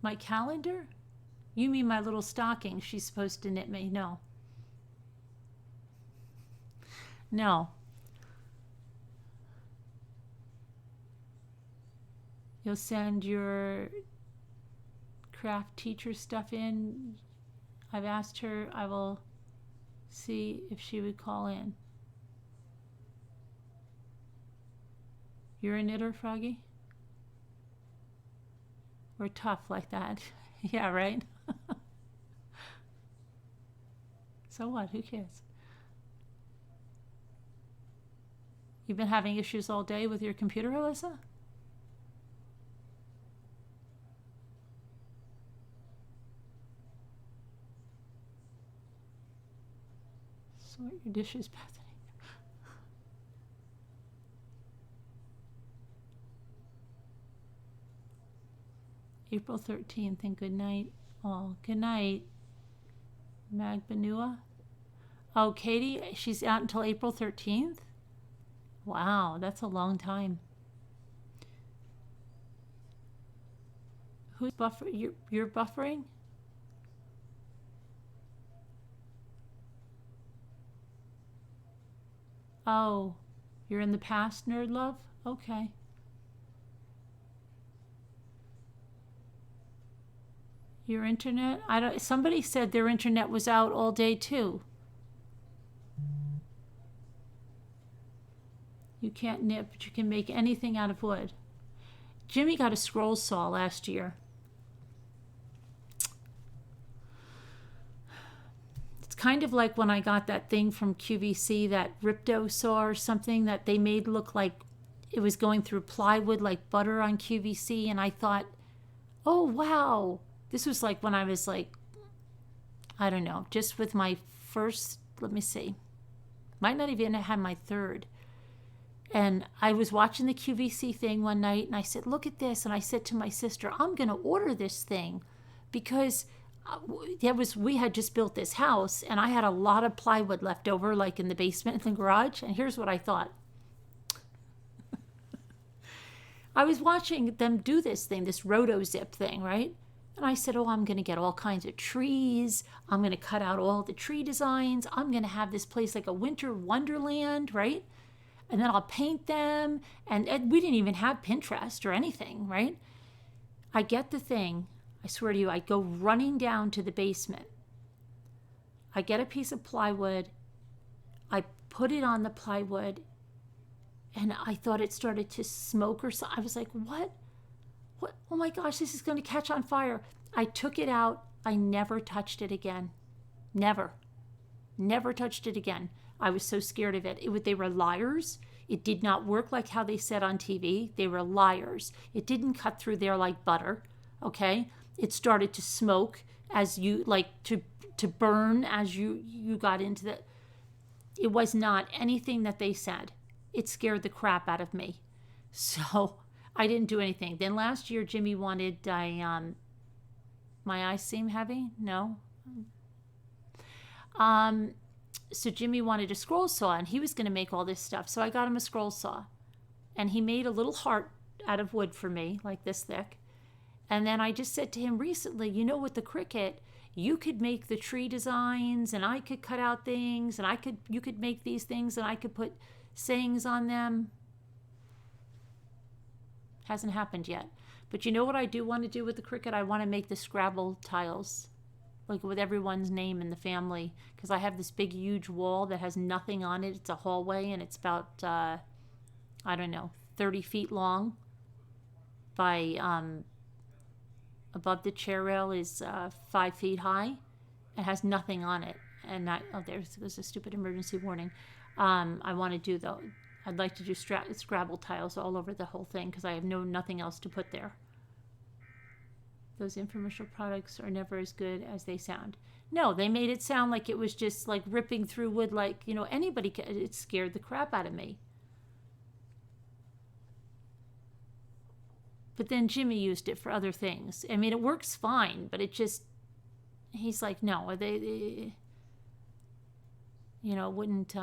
My calendar? You mean my little stocking she's supposed to knit me? No. No. You'll send your craft teacher stuff in. I've asked her. I will see if she would call in. You're a knitter, Froggy? We're tough like that. Yeah, right? So what? Who cares? You've been having issues all day with your computer, Alyssa? Sort your dishes, Bethany. April 13th, and good night. Oh, good night, Magbanua. Oh, Katie, she's out until April 13th? Wow, that's a long time. Who's buffering? You're buffering? Oh, you're in the past, Nerd Love? Okay. Your internet? Somebody said their internet was out all day too. You can't knit, but you can make anything out of wood. Jimmy got a scroll saw last year. It's kind of like when I got that thing from QVC, that Ripto saw or something that they made look like it was going through plywood like butter on QVC. And I thought, oh, wow. This was like when I was like, I don't know, just with my first, let me see, might not even have my third. And I was watching the QVC thing one night and I said, look at this. And I said to my sister, I'm going to order this thing because we had just built this house and I had a lot of plywood left over, like in the basement and the garage. And here's what I thought. I was watching them do this thing, this roto-zip thing, right? And I said, oh, I'm going to get all kinds of trees. I'm going to cut out all the tree designs. I'm going to have this place like a winter wonderland, right? And then I'll paint them. And we didn't even have Pinterest or anything, right? I get the thing. I swear to you, I go running down to the basement. I get a piece of plywood. I put it on the plywood. And I thought it started to smoke or something. I was like, what? What? Oh my gosh, this is going to catch on fire. I took it out. I never touched it again. Never. Never touched it again. I was so scared of it. They were liars. It did not work like how they said on TV. They were liars. It didn't cut through there like butter. Okay? It started to smoke as you, like, to burn as you got into the... It was not anything that they said. It scared the crap out of me. So I didn't do anything. Then last year, Jimmy wanted, my eyes seem heavy? No. So Jimmy wanted a scroll saw and he was going to make all this stuff. So I got him a scroll saw and he made a little heart out of wood for me, like this thick. And then I just said to him recently, you know, with the Cricut, you could make the tree designs and I could cut out things and you could make these things and I could put sayings on them. Hasn't happened yet. But you know what I do want to do with the Cricut? I want to make the Scrabble tiles, like with everyone's name in the family, because I have this big huge wall that has nothing on it. It's a hallway and it's about I don't know, 30 feet long by above the chair rail is 5 feet high. It has nothing on it. And there's a stupid emergency warning. I want to do though. I'd like to do Scrabble tiles all over the whole thing because I have nothing else to put there. Those infomercial products are never as good as they sound. No, they made it sound like it was just like ripping through wood, like, you know, anybody could. It scared the crap out of me. But then Jimmy used it for other things. I mean, it works fine, but it just, he's like, no, they you know, wouldn't,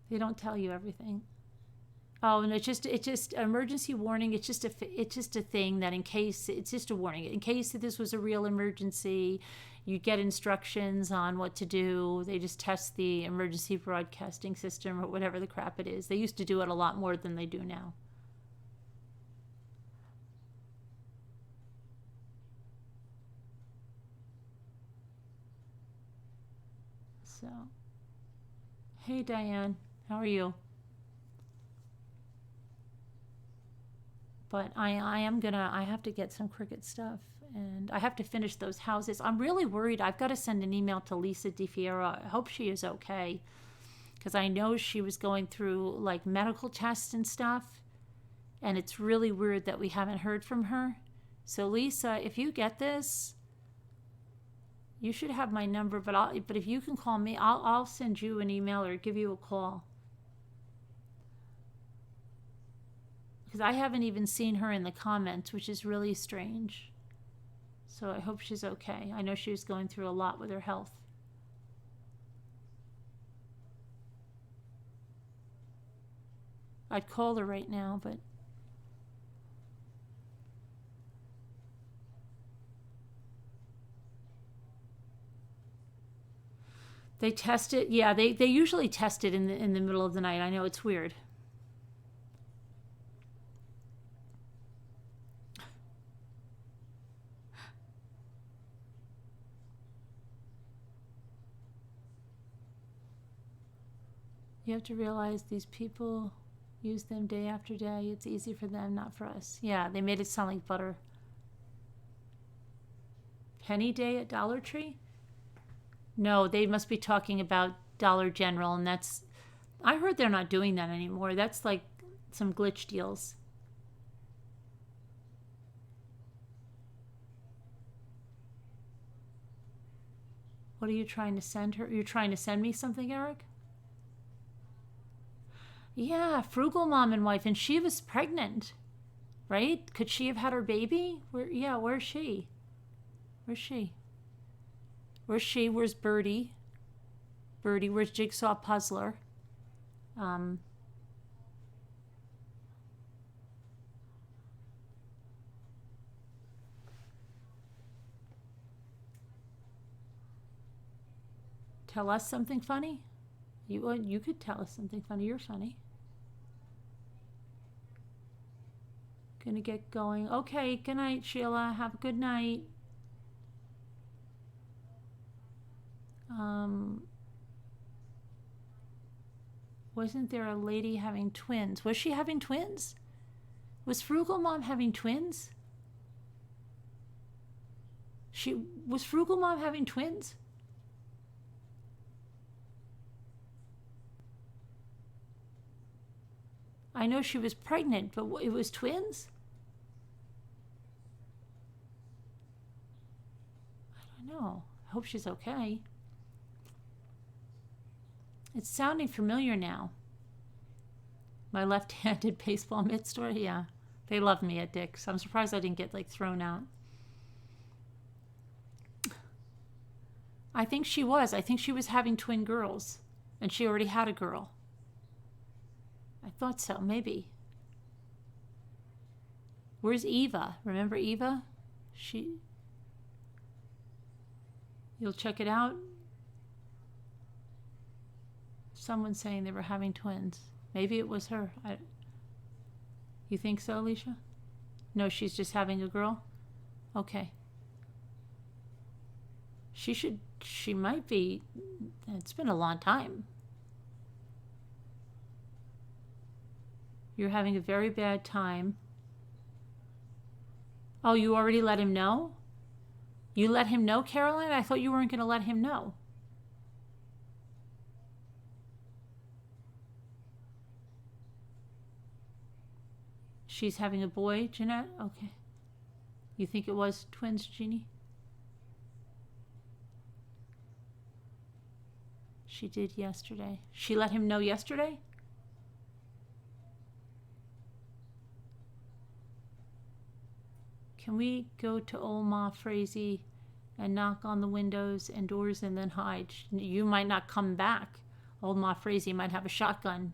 they don't tell you everything. Oh, and it's just emergency warning. It's just a thing that in case, it's just a warning. In case this was a real emergency, you get instructions on what to do. They just test the emergency broadcasting system or whatever the crap it is. They used to do it a lot more than they do now. So, hey Diane, how are you? But I have to get some Cricut stuff and I have to finish those houses. I'm really worried. I've got to send an email to Lisa DiFiero. I hope she is okay because I know she was going through like medical tests and stuff and it's really weird that we haven't heard from her. So Lisa, if you get this, you should have my number, but if you can call me, I'll send you an email or give you a call. Because I haven't even seen her in the comments, which is really strange. So I hope she's okay. I know she was going through a lot with her health. I'd call her right now, but they test it. Yeah, they usually test it in the middle of the night. I know it's weird. You have to realize these people use them day after day. It's easy for them, not for us. Yeah, they made it sound like butter. Penny Day at Dollar Tree? No, they must be talking about Dollar General, and that's... I heard they're not doing that anymore. That's like some glitch deals. What are you trying to send her? You're trying to send me something, Eric? Yeah, frugal mom and wife, and she was pregnant, right? Could she have had her baby? Where's she? Where's she? Where's she? Where's Birdie? Birdie, where's Jigsaw Puzzler? Tell us something funny? You could tell us something funny. You're funny. Gonna get going. Okay, good night, Sheila. Have a good night. Wasn't there a lady having twins? Was she having twins? Was Frugal Mom having twins? Was Frugal Mom having twins? I know she was pregnant, but it was twins? I don't know. I hope she's okay. It's sounding familiar now. My left-handed baseball mitt store? Yeah. They love me at Dick's. I'm surprised I didn't get thrown out. I think she was. I think she was having twin girls. And she already had a girl. I thought so, maybe. Where's Eva? Remember Eva? You'll check it out? Someone's saying they were having twins. Maybe it was her. You think so, Alicia? No, she's just having a girl? Okay. She might be. It's been a long time. You're having a very bad time. Oh, you already let him know? You let him know, Caroline? I thought you weren't going to let him know. She's having a boy, Jeanette? Okay. You think it was twins, Jeannie? She did yesterday. She let him know yesterday? Can we go to old Ma Frazee and knock on the windows and doors and then hide? You might not come back. Old Ma Frazee might have a shotgun.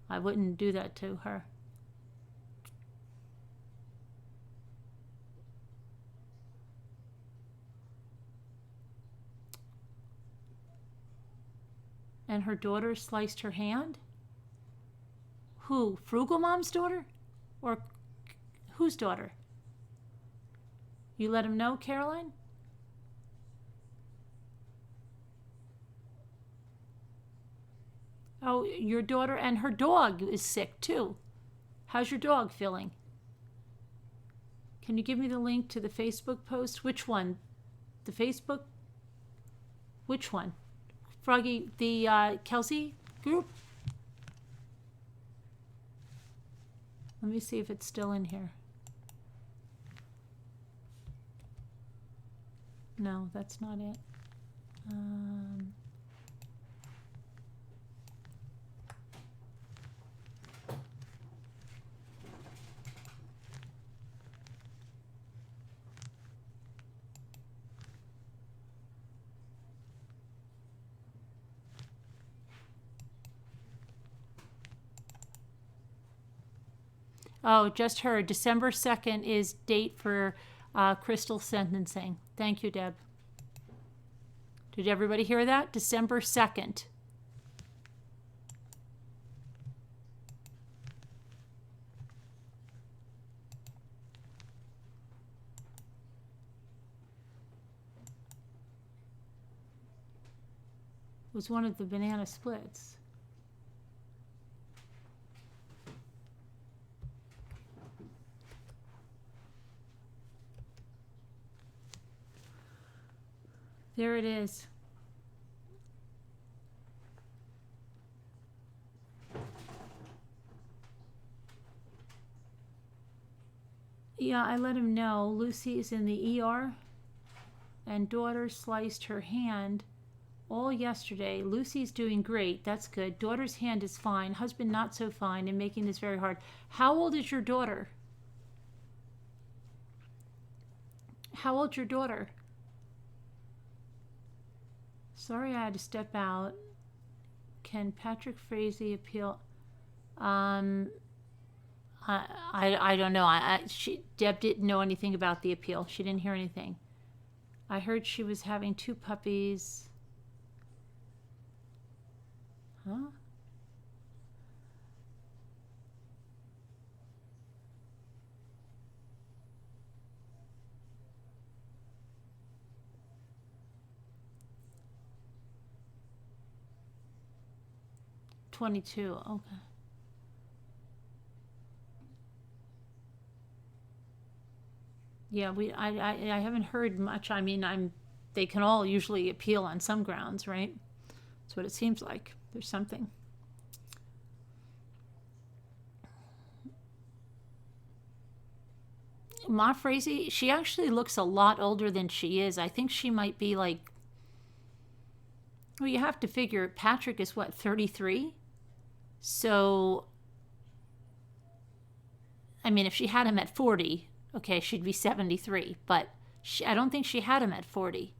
I wouldn't do that to her. And her daughter sliced her hand? Who? Frugal Mom's daughter? Or whose daughter? You let him know, Caroline? Oh, your daughter and her dog is sick too. How's your dog feeling? Can you give me the link to the Facebook post? Which one? The Facebook? Which one? Froggy, the Kelsey group? Let me see if it's still in here. No, that's not it. Oh, just heard. December 2nd is date for Krystal sentencing. Thank you, Deb. Did everybody hear that? December 2nd. It was one of the banana splits. There it is. Yeah, I let him know. Lucy is in the ER, and daughter sliced her hand all yesterday. Lucy's doing great. That's good. Daughter's hand is fine. Husband not so fine and making this very hard. How old is your daughter? How old's your daughter? Sorry I had to step out. Can Patrick Frazee appeal? I don't know. Deb didn't know anything about the appeal. She didn't hear anything. I heard she was having 2 puppies. Huh? $22. Okay. Yeah, I haven't heard much. I mean, they can all usually appeal on some grounds, right? That's what it seems like. There's something. Ma Frazee, she actually looks a lot older than she is. I think she might be like, well, you have to figure Patrick is what, 33? So, I mean, if she had him at 40, okay, she'd be 73. But I don't think she had him at 40.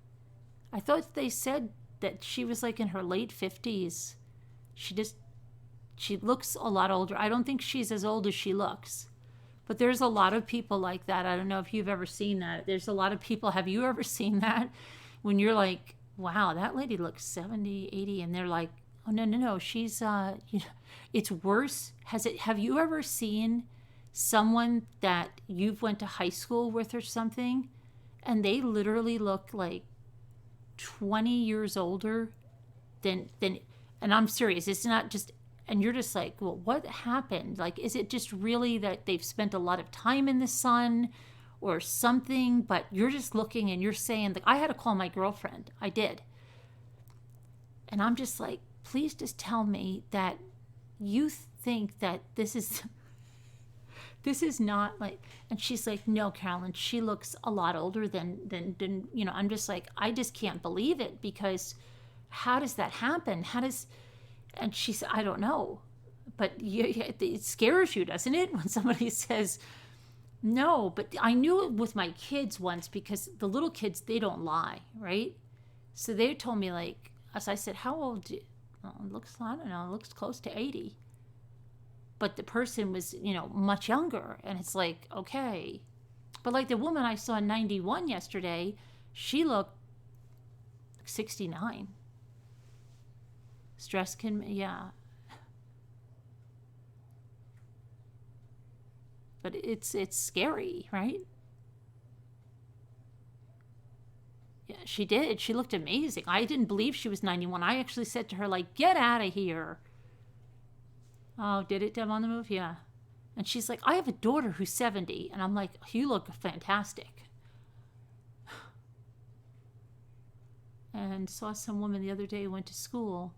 I thought they said that she was like in her late 50s. She looks a lot older. I don't think she's as old as she looks. But there's a lot of people like that. I don't know if you've ever seen that. There's a lot of people. Have you ever seen that? When you're like, wow, that lady looks 70, 80. And they're like, oh, no. She's, it's worse. Have you ever seen someone that you've went to high school with or something, and they literally look like 20 years older than, and I'm serious, it's not just, and you're just like, well, what happened? Like, is it just really that they've spent a lot of time in the sun or something? But you're just looking and you're saying, like, I had to call my girlfriend. I did. And I'm just like, please just tell me that you think that this is not like, and she's like, no, Carolyn, she looks a lot older than, I'm just like, I just can't believe it, because how does that happen? And she said, I don't know, but it scares you, doesn't it? When somebody says no, but I knew it with my kids once, because the little kids, they don't lie, right? So they told me, like, as I said, how old? Well, it looks, I don't know, it looks close to 80. But the person was, much younger. And it's like, okay. But like the woman I saw in 91 yesterday, she looked 69. Stress can, yeah. But it's scary, right? Yeah, she did. She looked amazing. I didn't believe she was 91. I actually said to her, like, get out of here. Oh, did it, Deb, on the move? Yeah. And she's like, I have a daughter who's 70. And I'm like, you look fantastic. And saw some woman the other day who went to school,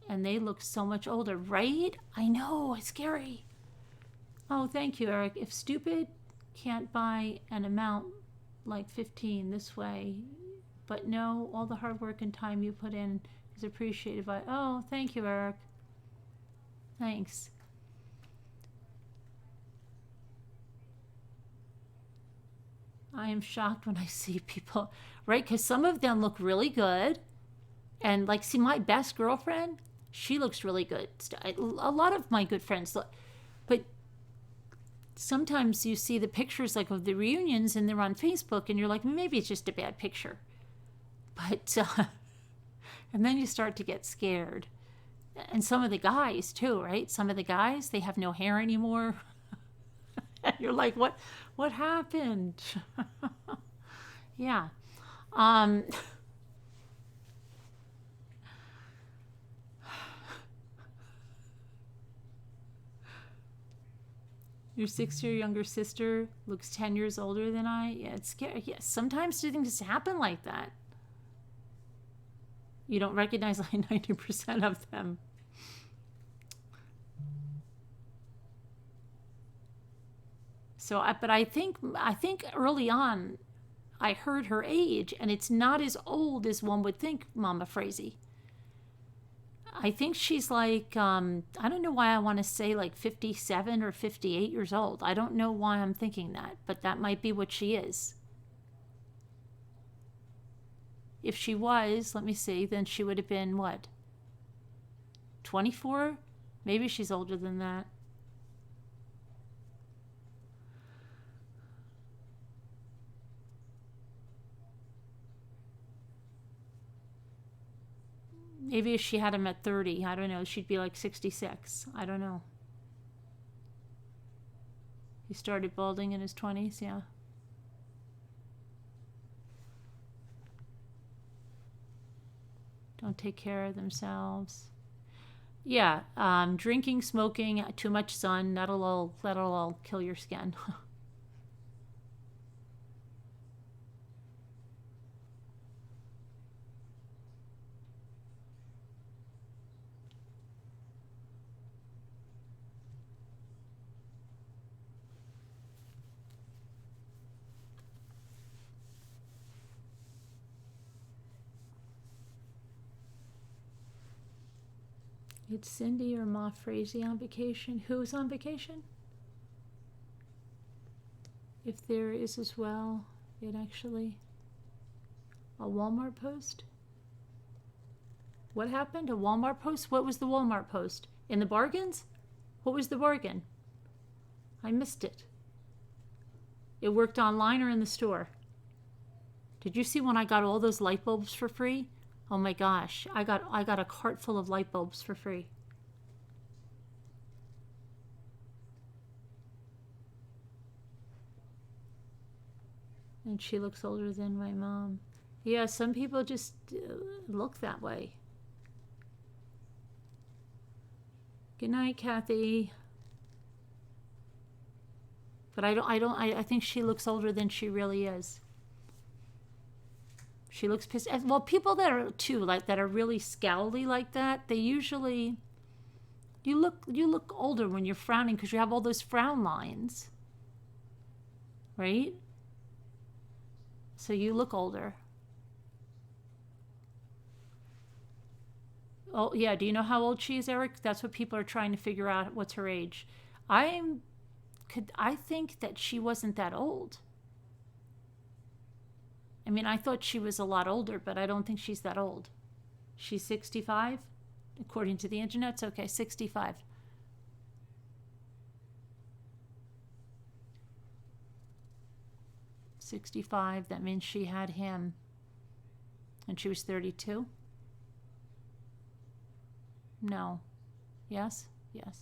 and they look so much older, right? I know, it's scary. Oh, thank you, Eric. If stupid can't buy an amount like 15 this way, but no, all the hard work and time you put in is appreciated by, oh, thank you, Eric. Thanks. I am shocked when I see people, right? Because some of them look really good. And like, see, my best girlfriend, she looks really good. A lot of my good friends look, but sometimes you see the pictures like of the reunions and they're on Facebook and you're like, maybe it's just a bad picture. But, and then you start to get scared. And some of the guys too, right? Some of the guys, they have no hair anymore. And you're like, what happened? Yeah. Your 6-year younger sister looks 10 years older than I. Yeah, it's scary. Yeah, sometimes things happen like that. You don't recognize like 90% of them. So, but I think early on, I heard her age, and it's not as old as one would think, Mama Frazee. I think she's like, I don't know why I want to say like 57 or 58 years old. I don't know why I'm thinking that, but that might be what she is. If she was, let me see, then she would have been what? 24? Maybe she's older than that. Maybe if she had him at 30, I don't know, she'd be like 66. I don't know. He started balding in his 20s, yeah. Don't take care of themselves. Yeah, drinking, smoking, too much sun, that'll all kill your skin. It's Cindy or Ma Frazee on vacation. Who's on vacation? If there is as well, it actually... A Walmart post? What happened? A Walmart post? What was the Walmart post? In the bargains? What was the bargain? I missed it. It worked online or in the store? Did you see when I got all those light bulbs for free? Oh my gosh, I got a cart full of light bulbs for free. And she looks older than my mom. Yeah, some people just look that way. Good night, Kathy. But I think she looks older than she really is. She looks pissed. Well, people that are too that are really scowly like that, they usually you look older when you're frowning because you have all those frown lines, right? So you look older. Oh yeah, do you know how old she is, Eric? That's what people are trying to figure out. What's her age? I think that she wasn't that old. I mean, I thought she was a lot older, but I don't think she's that old. She's 65? According to the internet, it's okay, 65. That means she had him, and she was 32? No. Yes? Yes.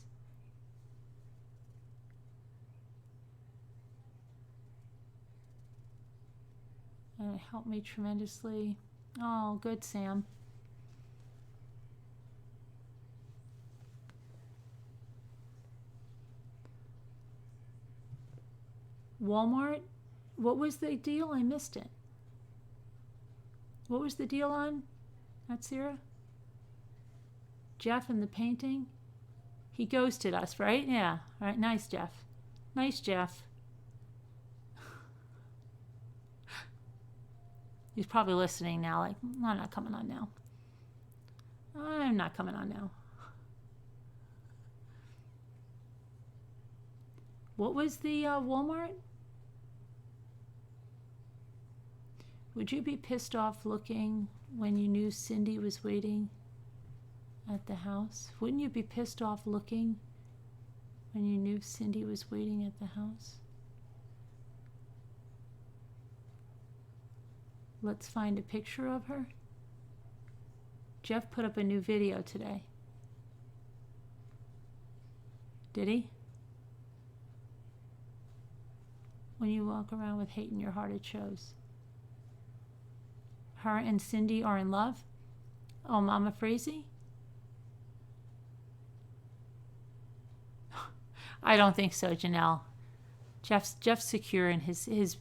And it helped me tremendously. Oh, good, Sam. Walmart? What was the deal? I missed it. What was the deal on that, Sarah? Jeff and the painting? He ghosted us, right? Yeah. All right, nice, Jeff. Nice, Jeff. He's probably listening now, like, I'm not coming on now. I'm not coming on now. What was the Walmart? Would you be pissed off looking when you knew Cindy was waiting at the house? Wouldn't you be pissed off looking when you knew Cindy was waiting at the house? Let's find a picture of her. Jeff put up a new video today. Did he? When you walk around with hate in your heart, it shows. Her and Cindy are in love? Oh, Mama Frazee? I don't think so, Janelle. Jeff's secure in his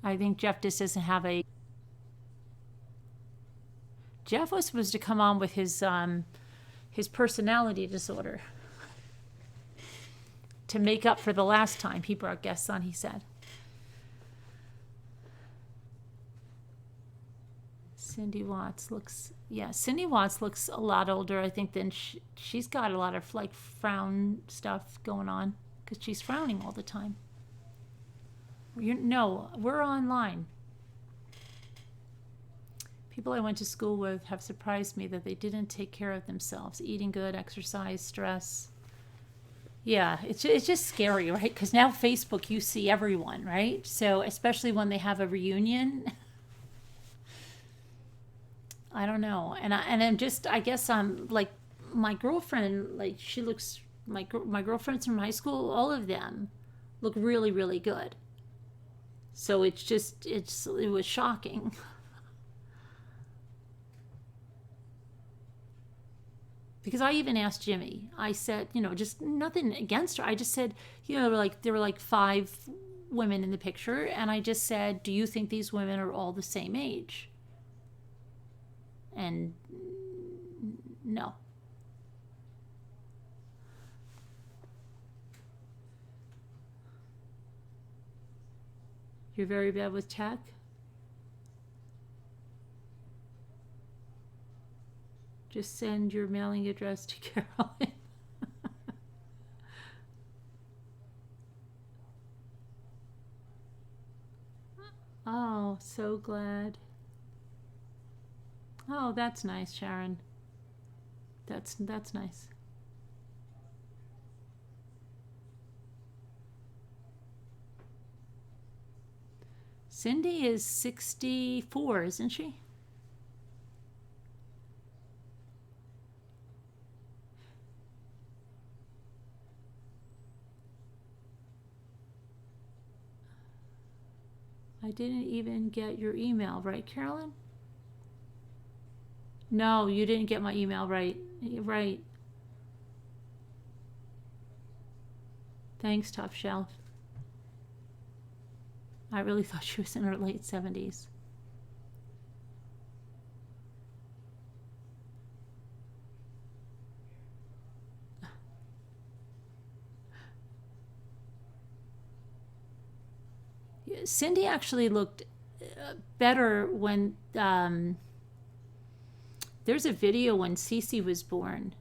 I think Jeff just doesn't have a... Jeff was supposed to come on with his personality disorder to make up for the last time he brought guests on, he said. Cindy Watts looks a lot older, I think, than she's got a lot of like frown stuff going on because she's frowning all the time. No, we're online. People I went to school with have surprised me that they didn't take care of themselves. Eating good, exercise, stress. Yeah, it's just scary, right? Because now Facebook, you see everyone, right? So especially when they have a reunion. I don't know. And I'm just, I guess I'm like, my girlfriend, like she looks, my girlfriends from high school, all of them look really, really good. So it was shocking. Because I even asked Jimmy, I said, just nothing against her. I just said, there were like 5 women in the picture. And I just said, do you think these women are all the same age? And no. You're very bad with tech? Just send your mailing address to Caroline. Oh, so glad. Oh, that's nice, Sharon. That's nice. Cindy is 64, isn't she? I didn't even get your email, right, Carolyn? No, you didn't get my email, right? Right. Thanks, Top Shelf. I really thought she was in her late 70s. Cindy actually looked better when there's a video when Cece was born.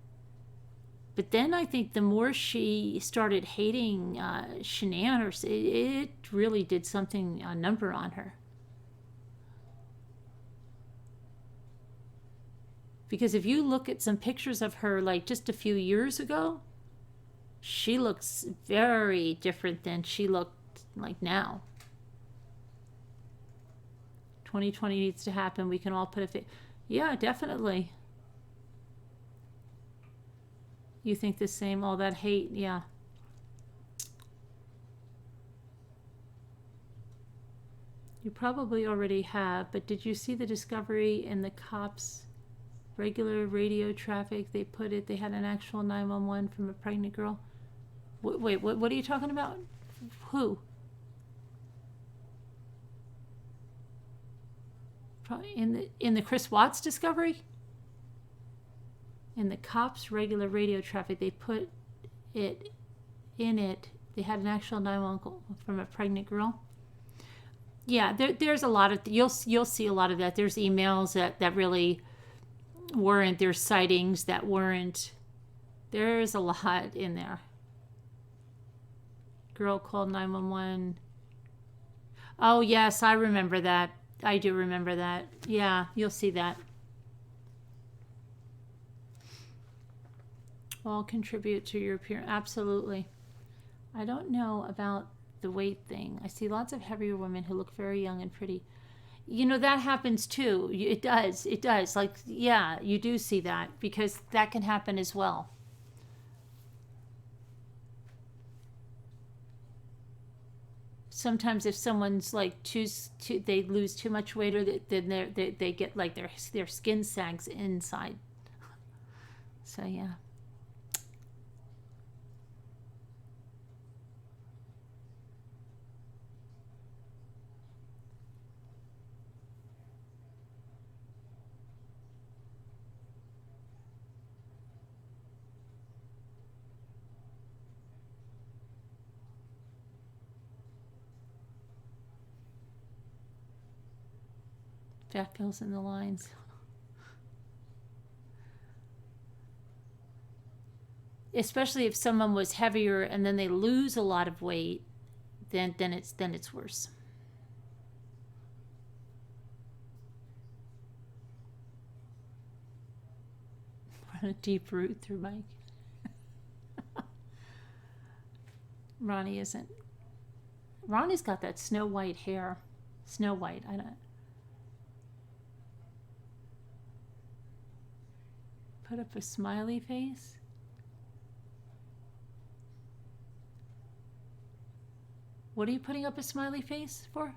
But then I think the more she started hating Shanann, it really did a number on her. Because if you look at some pictures of her like just a few years ago, she looks very different than she looked like now. 2020 needs to happen. We can all put a yeah, definitely. You think the same, all that hate, yeah. You probably already have, but did you see the discovery in the cops' regular radio traffic? They had an actual 911 from a pregnant girl. Wait, what are you talking about? Who? In the Chris Watts discovery? In the cops' regular radio traffic, they put it in it. They had an actual 911 from a pregnant girl. Yeah, there's a lot of you'll see a lot of that. There's emails that really weren't. There's sightings that weren't. There's a lot in there. Girl called 911. Oh yes, I remember that. I do remember that. Yeah, you'll see that. All contribute to your appearance. Absolutely. I don't know about the weight thing. I see lots of heavier women who look very young and pretty. That happens too. It does. Like, yeah, you do see that because that can happen as well. Sometimes if someone's like they lose too much weight, or then they get like their skin sags inside. So yeah. Jack fills in the lines. Especially if someone was heavier and then they lose a lot of weight, then it's worse. Run a deep root through Mike. Ronnie isn't. Ronnie's got that Snow White hair. Snow White. I don't. Put up a smiley face. What are you putting up a smiley face for?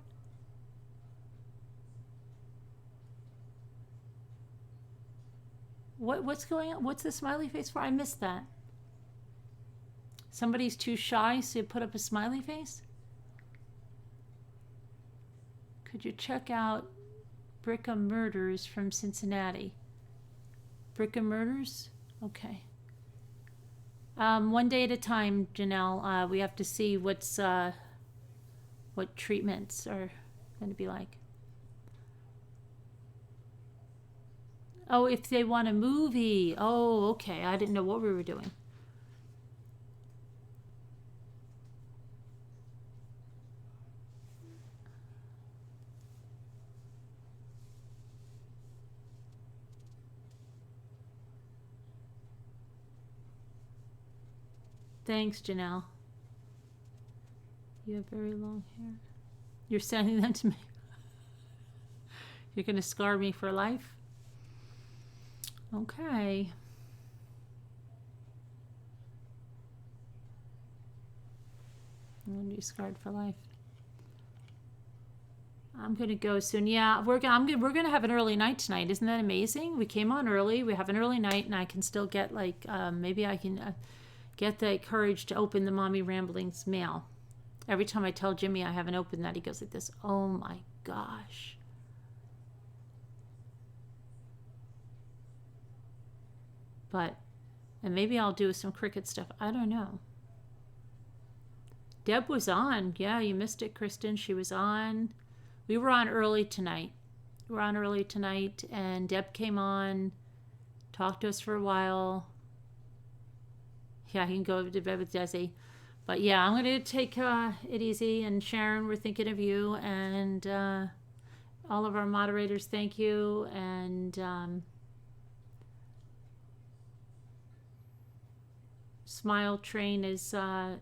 What's going on? What's the smiley face for? I missed that. Somebody's too shy, so you put up a smiley face? Could you check out Bricka Murders from Cincinnati? Bricka Murders? Okay. One day at a time, Janelle. We have to see what treatments are going to be like. Oh, if they want a movie. Oh, okay. I didn't know what we were doing. Thanks, Janelle. You have very long hair. You're sending them to me. You're going to scar me for life? Okay. I'm going to be scarred for life. I'm going to go soon. Yeah, we're going to have an early night tonight. Isn't that amazing? We came on early. We have an early night, and I can still get like maybe I can get the courage to open the Mommy Ramblings mail. Every time I tell Jimmy I haven't opened that, he goes like this, oh my gosh. And maybe I'll do some cricket stuff. I don't know. Deb was on. Yeah, you missed it, Kristen. She was on. We were on early tonight. And Deb came on, talked to us for a while. Yeah, he can go to bed with Desi. But yeah, I'm going to take it easy. And Sharon, we're thinking of you. And all of our moderators, thank you. And Smile Train is a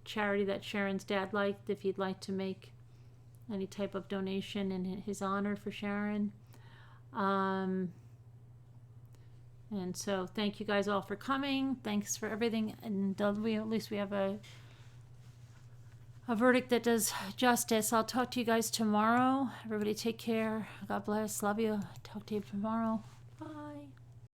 charity that Sharon's dad liked. If you'd like to make any type of donation in his honor for Sharon. And so thank you guys all for coming. Thanks for everything. And at least we have a verdict that does justice. I'll talk to you guys tomorrow. Everybody take care. God bless. Love you. Talk to you tomorrow. Bye.